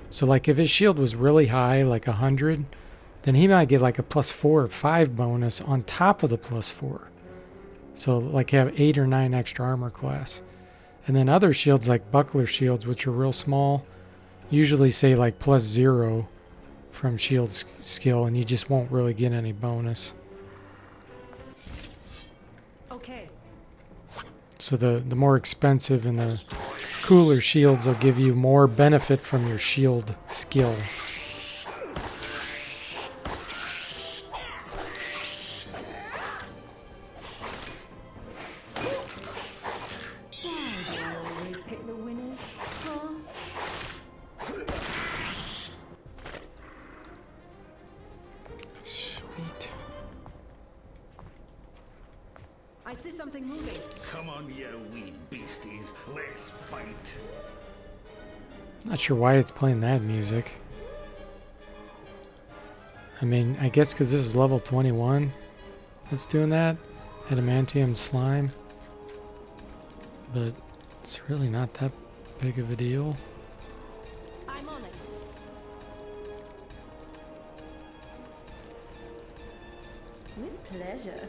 So like if his shield was really high, like 100, then he might get like a +4 or 5 bonus on top of the +4. So like have 8 or 9 extra armor class. And then other shields like buckler shields, which are real small, usually say like +0 from shield skill, and you just won't really get any bonus. Okay. So the more expensive and the cooler shields will give you more benefit from your shield skill. Why do I always pick the winners? Huh? something moving. Come on, you wee beasties. Let's fight. Not sure why it's playing that music. I mean, I guess because this is level 21 that's doing that. Adamantium slime. But it's really not that big of a deal. I'm on it. With pleasure.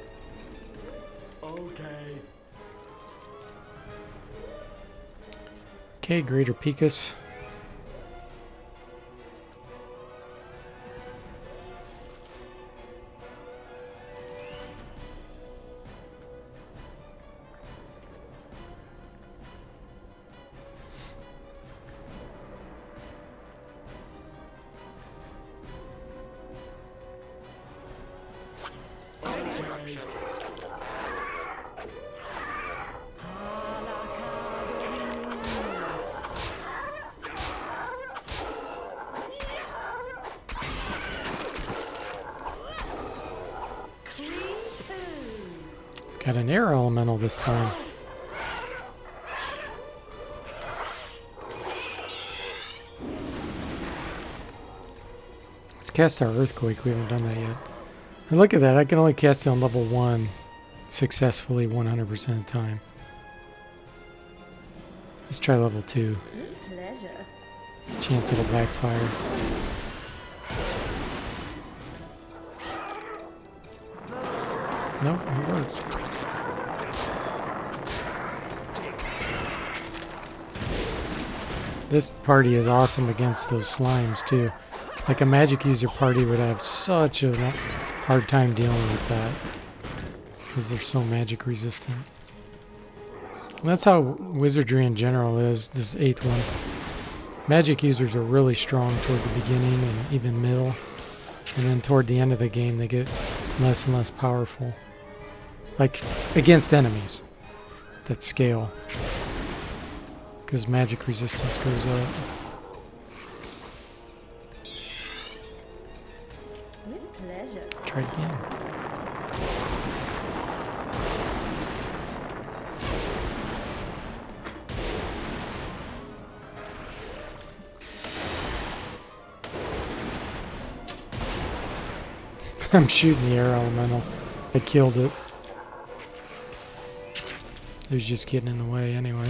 Okay. Okay, Greater Picus. Got an air elemental this time. Let's cast our Earthquake. We haven't done that yet. And look at that. I can only cast it on level 1 successfully 100% of the time. Let's try level 2. With pleasure. Chance it'll backfire. Nope, it worked. This party is awesome against those slimes too. Like a magic user party would have such a hard time dealing with that because they're so magic resistant. And that's how Wizardry in general is, this 8th one. Magic users are really strong toward the beginning and even middle. And then toward the end of the game they get less and less powerful. Like against enemies that scale. Because magic resistance goes up. With pleasure. Try it again. I'm shooting the air elemental. I killed it. It was just getting in the way anyway.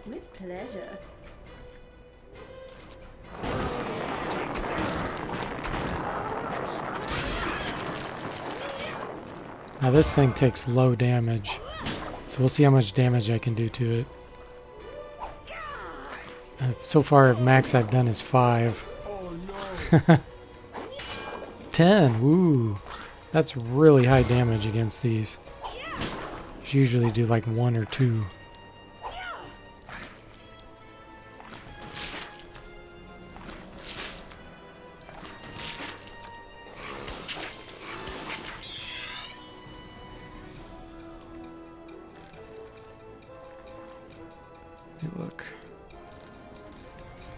With pleasure. Now this thing takes low damage. So we'll see how much damage I can do to it. So far, max I've done is 5. 10, woo! That's really high damage against these. Usually do like 1 or 2. Hey, look.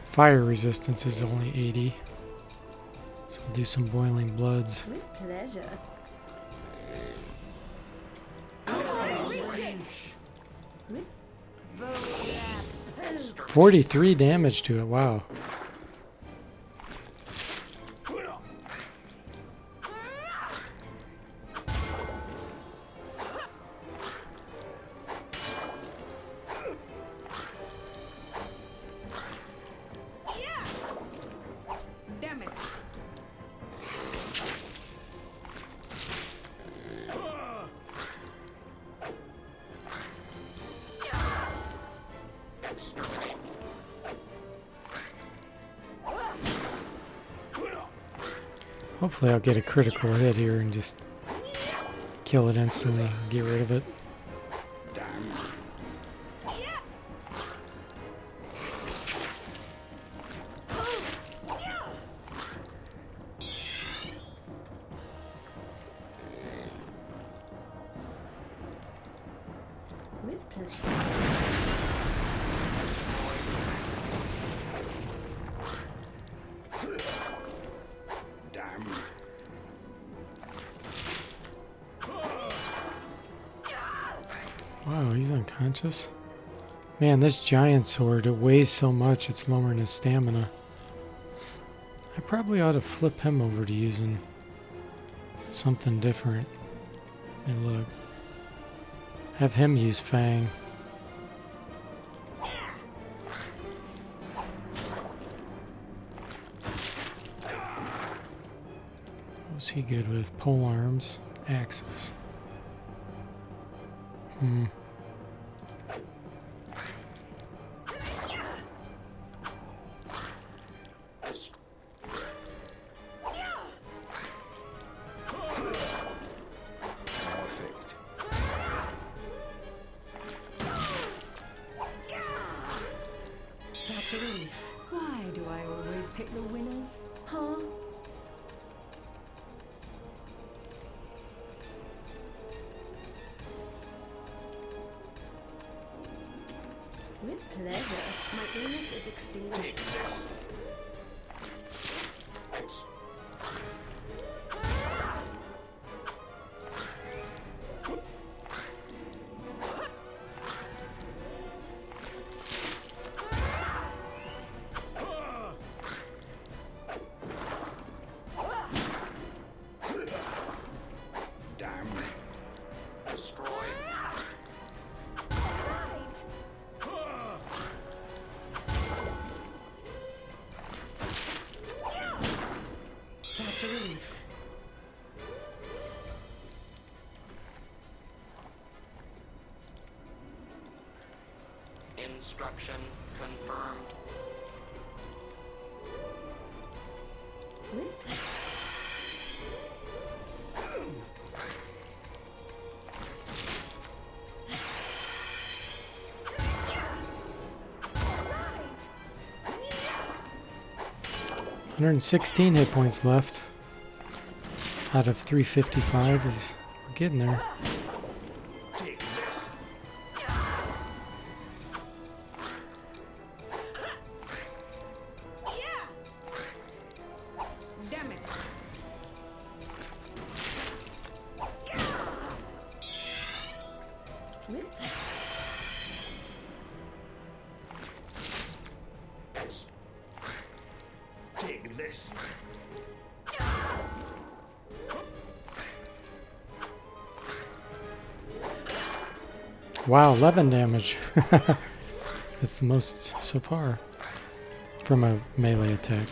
Fire resistance is only 80. So we'll do some boiling bloods. With pleasure. 43 damage to it, wow. Damn it. Hopefully I'll get a critical hit here and just kill it instantly and get rid of it. With Damn. Wow, he's unconscious. Man, this giant sword, it weighs so much it's lowering his stamina. I probably ought to flip him over to using something different. Hey, look. Have him use Fang. What's he good with? Pole arms, axes. Perfect. That's a relief. Why do I always pick the winners? Huh? With pleasure. My illness is extinguished. Damn. Destroy. That's a relief. Instruction confirmed. With Right. 116 hit points left. Out of 355 is we're getting there. Take this. Damn it. With Take this. Wow, 11 damage. That's the most so far from a melee attack.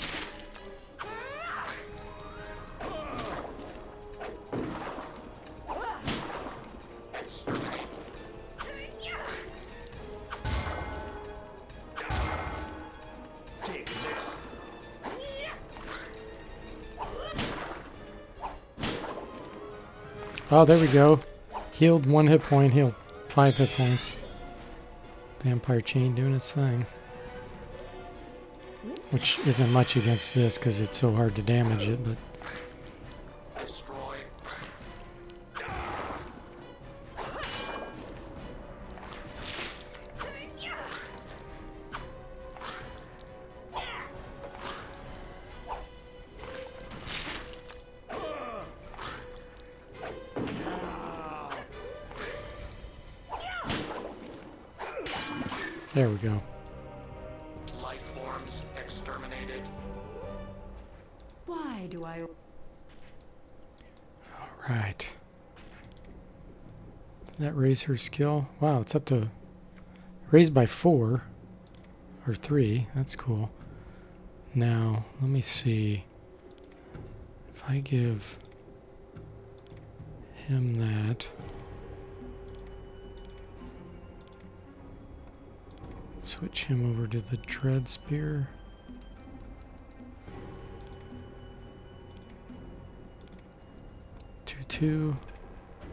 Exterminate. Take this. Oh, there we go. Healed 1 hit point, healed 5 hit points. Vampire chain doing its thing. Which isn't much against this because it's so hard to damage it, but Destroy. there we go. Life forms exterminated. why do I Right. Did that raise her skill? Wow, it's up to raised by 4 or 3. That's cool. Now, let me see. If I give him that. Switch him over to the Dread Spear. Two,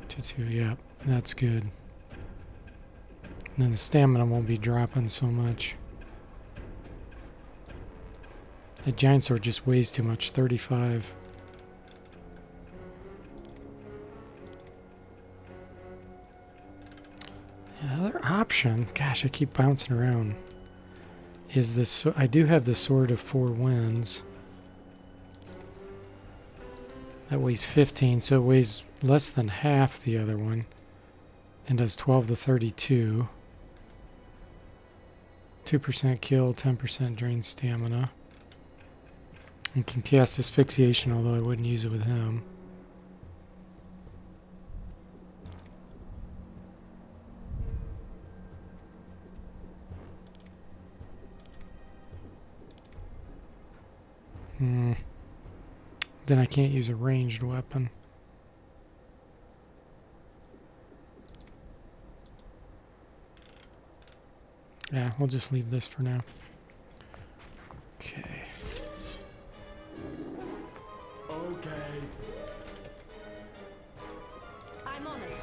2, yeah, that's good. And then the stamina won't be dropping so much. That giant sword just weighs too much, 35. Yeah, other option, gosh, I keep bouncing around, is this. I do have the Sword of Four Winds. That weighs 15, so it weighs less than half the other one. And does 12 to 32. 2% kill, 10% drain stamina. And can cast Asphyxiation, although I wouldn't use it with him. Then I can't use a ranged weapon. Yeah, we'll just leave this for now. Okay. Okay. I'm on it.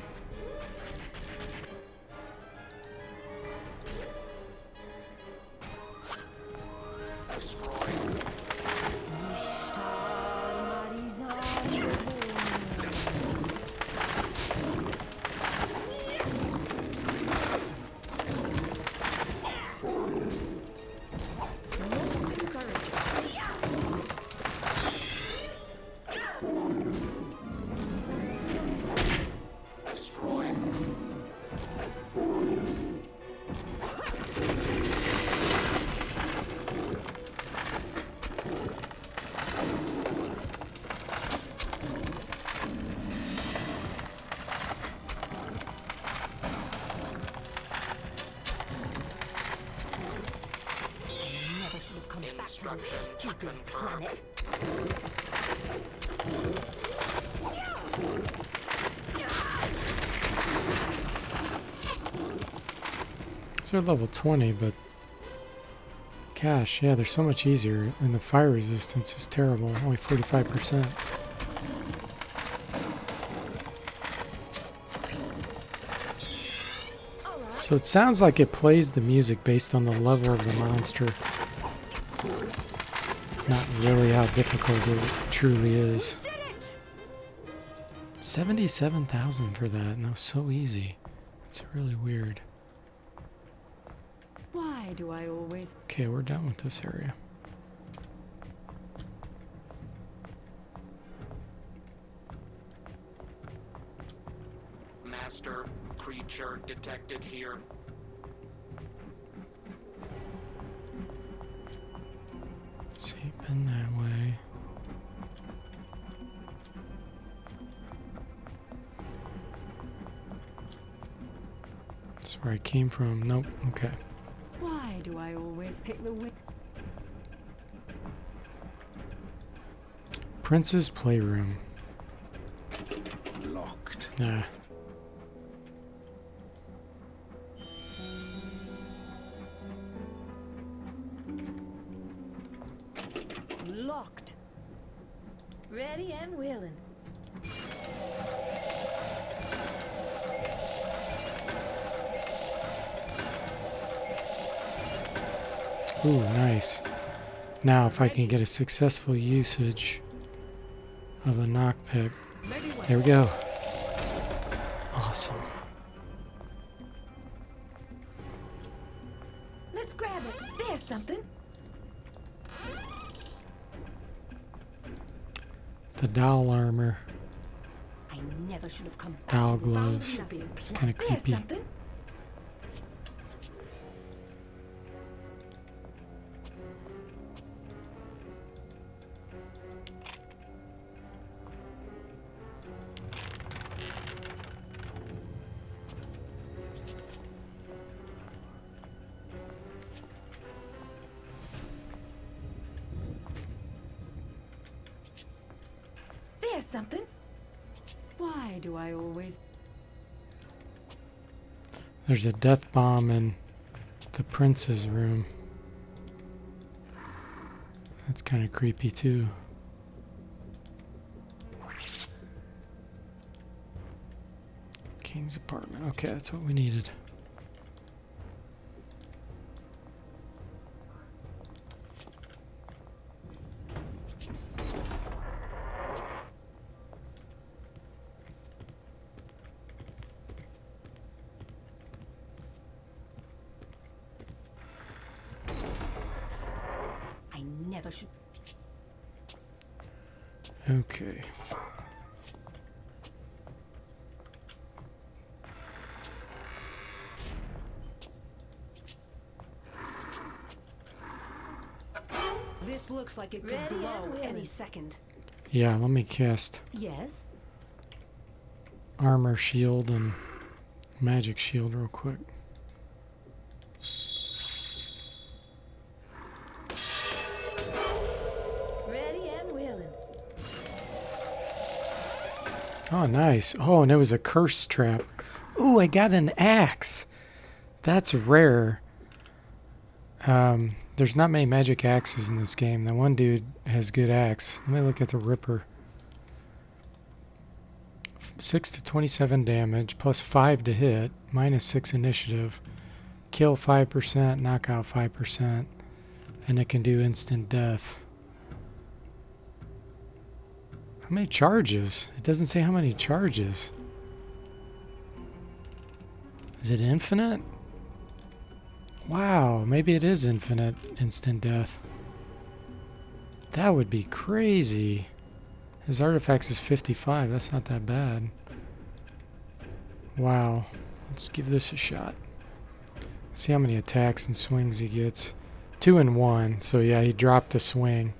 Instruction Stupid confirmed. planet. So they're level 20, but gosh, yeah, they're so much easier, and the fire resistance is terrible, only 45%. So it sounds like it plays the music based on the level of the monster. Not really how difficult it truly is. 77,000 for that, and that was so easy. It's really weird. Why do I always... Okay, we're done with this area. Master creature detected here. See, been that way. That's where I came from. Nope. Okay. Why do I always pick the win? Prince's Playroom. Locked. Ah. Locked. Ready and willing. Ooh, nice. Now, if I can get a successful usage of a knockpick. There we go. Awesome. Let's grab it. There's something. The doll armor. I never should have come back Doll to this gloves. lovely It's place. kind of There's creepy. something. There's something. Why do I always... There's a death bomb in the prince's room. That's kind of creepy too. King's apartment. Okay, that's what we needed. never should. Okay. This looks like it could Ready and blow willing. any second. Yeah, let me cast Yes. armor shield and magic shield real quick. Ready and willing. Oh, nice. Oh, and it was a curse trap. Ooh, I got an axe. That's rare. There's not many magic axes in this game. That one dude has good axe. Let me look at the Ripper. 6 to 27 damage, plus 5 to hit, minus 6 initiative. Kill 5%, knockout 5%, and it can do instant death. How many charges? It doesn't say how many charges. Is it infinite? Wow, maybe it is infinite instant death. That would be crazy. His artifacts is 55. That's not that bad. Wow. Let's give this a shot. See how many attacks and swings he gets. 2 and 1. So yeah, he dropped a swing.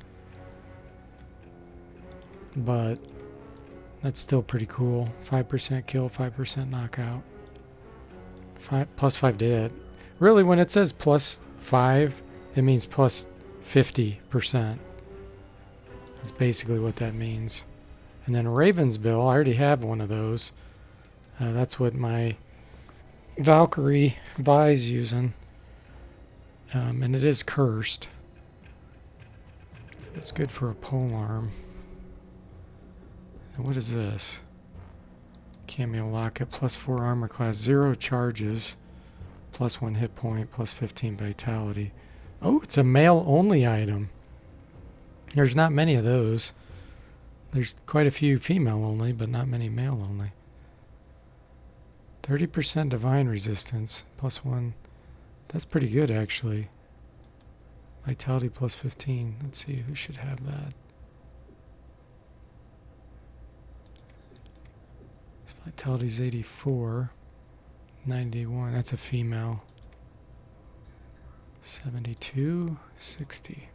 But that's still pretty cool. 5% kill, 5% knockout. Plus 5 to hit. Really, when it says plus 5, it means plus 50%. That's basically what that means. And then Raven's Bill, I already have one of those. That's what my Valkyrie Vi's using. And it is cursed. It's good for a polearm. And what is this? Cameo Locket, plus 4 armor class, 0 charges, plus 1 hit point, plus 15 vitality. Oh, it's a male-only item. There's not many of those. There's quite a few female-only, but not many male-only. 30% divine resistance, plus 1. That's pretty good, actually. Vitality plus 15. Let's see, who should have that? His vitality's 84. 91. That's a female. 72. 60.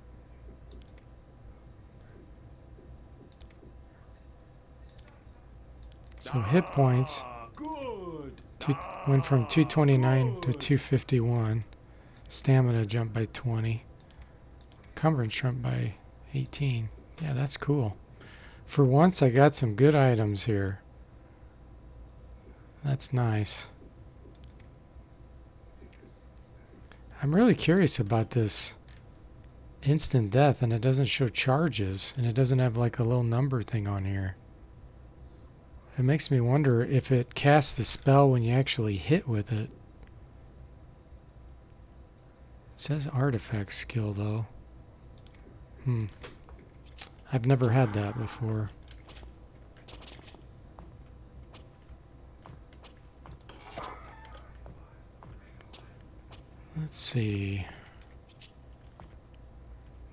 So hit points went from 229 to 251. Stamina jumped by 20. Encumbrance jumped by 18. Yeah, that's cool. For once, I got some good items here. That's nice. I'm really curious about this instant death, and it doesn't show charges, and it doesn't have like a little number thing on here. It makes me wonder if it casts the spell when you actually hit with it. It says artifact skill though. I've never had that before. Let's see.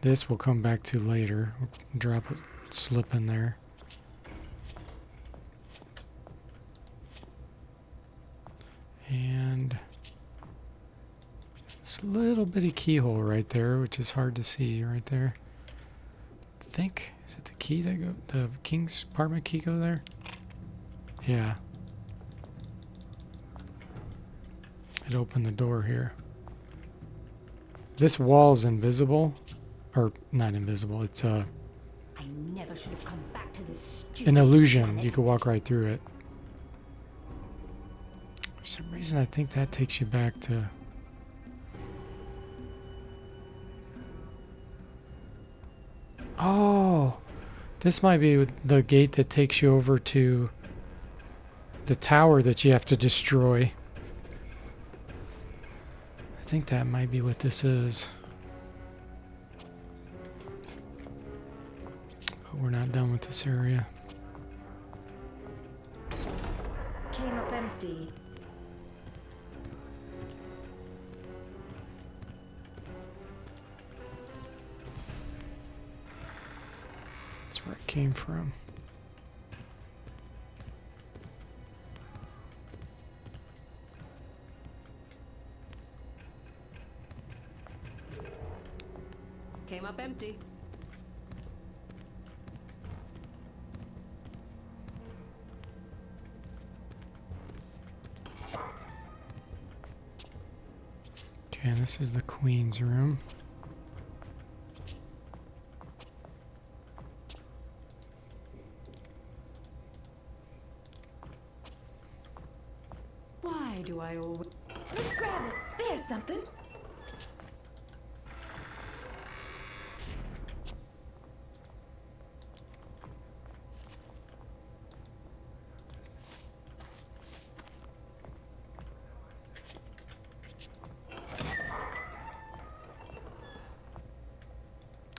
This we'll come back to later. We'll drop a slip in there. And this little bitty keyhole right there, which is hard to see right there. I think, is it the key that go, the king's apartment key go there? Yeah. It opened the door here. This wall's invisible, or not invisible. It's I never should have come back to this stupid an illusion. planet. You can walk right through it. For some reason, I think that takes you back to. Oh, this might be the gate that takes you over to the tower that you have to destroy. I think that might be what this is. But we're not done with this area. Came up empty. That's where it came from. Came up empty. Okay, this is the Queen's room. Why do I always... Let's grab it. There's something.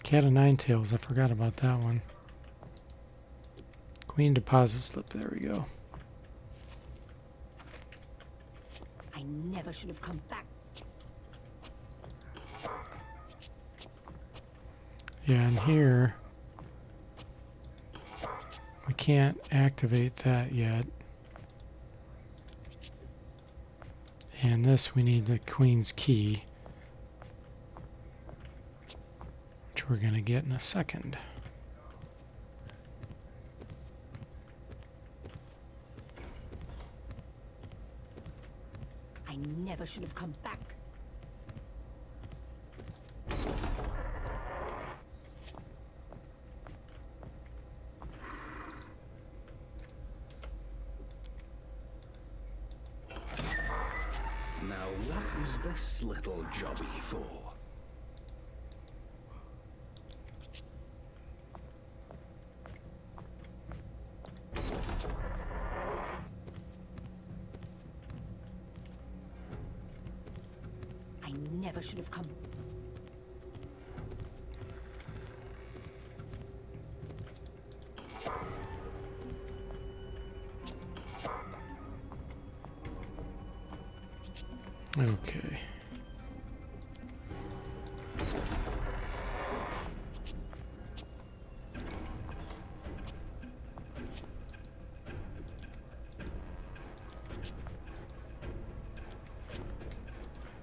Cat of Nine Tails, I forgot about that one. Queen deposit slip, there we go. I never should have come back. Yeah, and here we can't activate that yet. And this we need the Queen's key, which we're going to get in a second. I never should have come back. Now, what is this little jobby for? I never should have come. Okay.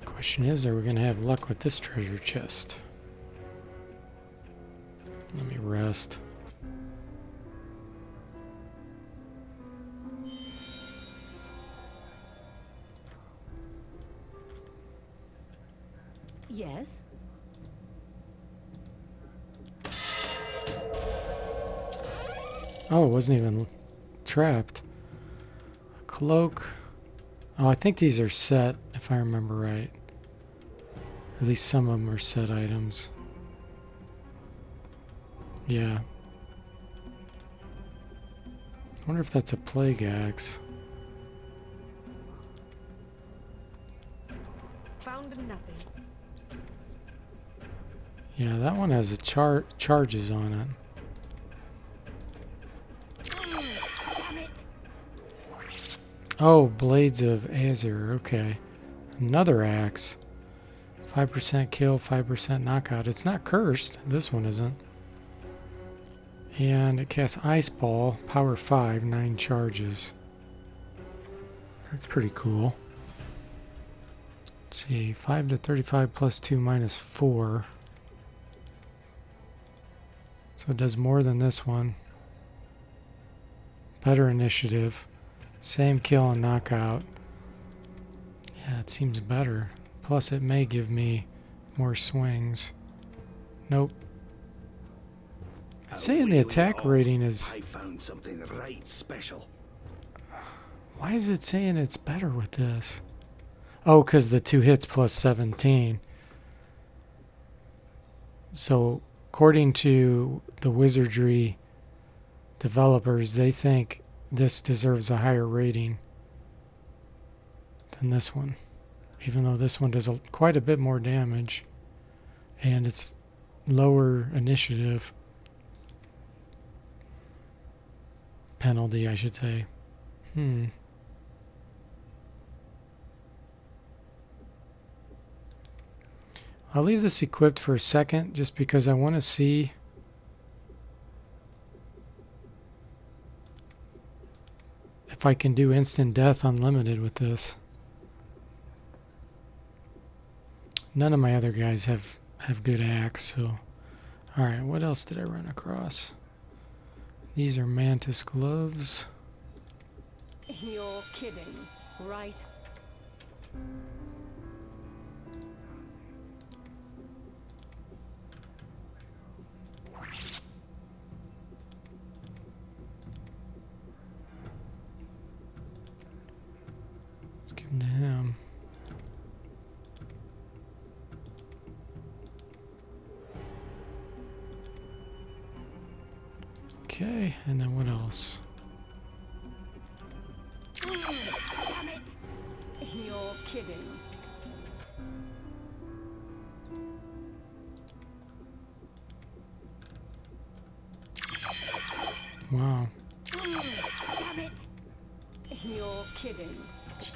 Question is, are we going to have luck with this treasure chest? Let me rest. Yes? Oh, it wasn't even trapped. A cloak. Oh, I think these are set, if I remember right. At least some of them are set items. Yeah. I wonder if that's a plague axe. Found nothing. Yeah, that one has a charges on it. Damn it! Oh, Blades of Azure. Okay. Another axe. 5% kill, 5% knockout. It's not cursed. This one isn't. And it casts Ice Ball, power 5, 9 charges. That's pretty cool. Let's see. 5 to 35 plus 2 minus 4. So it does more than this one. Better initiative. Same kill and knockout. Yeah, it seems better. Plus it may give me more swings. Nope. It's saying the attack rating is... I found something right special. Why is it saying it's better with this? Oh, because the 2 hits plus 17. So, according to the Wizardry developers, they think this deserves a higher rating than this one. Even though this one does quite a bit more damage. And it's lower initiative. Penalty, I should say. I'll leave this equipped for a second just because I want to see if I can do instant death unlimited with this. None of my other guys have good axe, so... Alright, what else did I run across? These are mantis gloves. You're kidding, right? Let's give them to him. Okay, and then what else? Damn it! You're kidding. Wow, Damn it! You're kidding.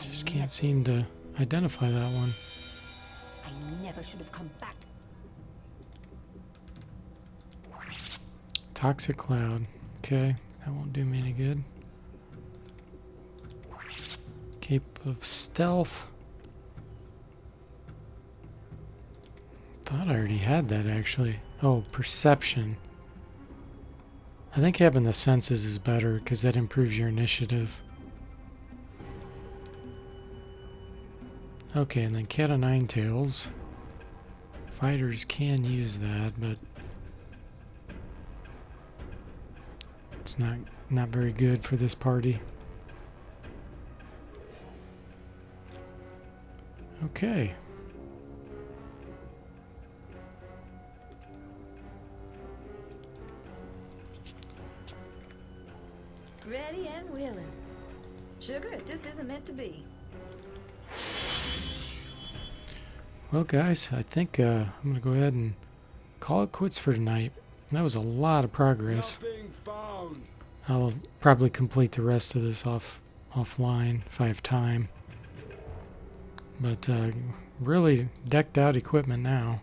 just can't seem to identify that one. I never should have come back. Toxic cloud. Okay, that won't do me any good. Cape of stealth. Thought I already had that actually. Oh, perception. I think having the senses is better because that improves your initiative. Okay, and then cat o' nine tails. Fighters can use that, but it's not very good for this party. Okay. Ready and willing. Sugar, it just isn't meant to be. Well, guys, I think I'm going to go ahead and call it quits for tonight. That was a lot of progress. Nothing found. I'll probably complete the rest of this offline if I have time. But really decked out equipment now.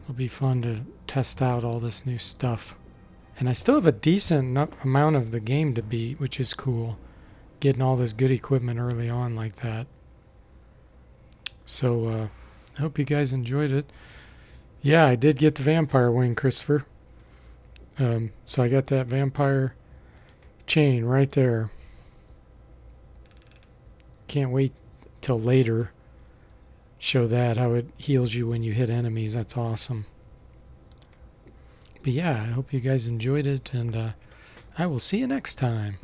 It'll be fun to test out all this new stuff. And I still have a decent amount of the game to beat, which is cool. Getting all this good equipment early on like that. So, I hope you guys enjoyed it. Yeah, I did get the vampire wing, Christopher. So I got that vampire chain right there. Can't wait till later. Show that, how it heals you when you hit enemies. That's awesome. But yeah, I hope you guys enjoyed it, and I will see you next time.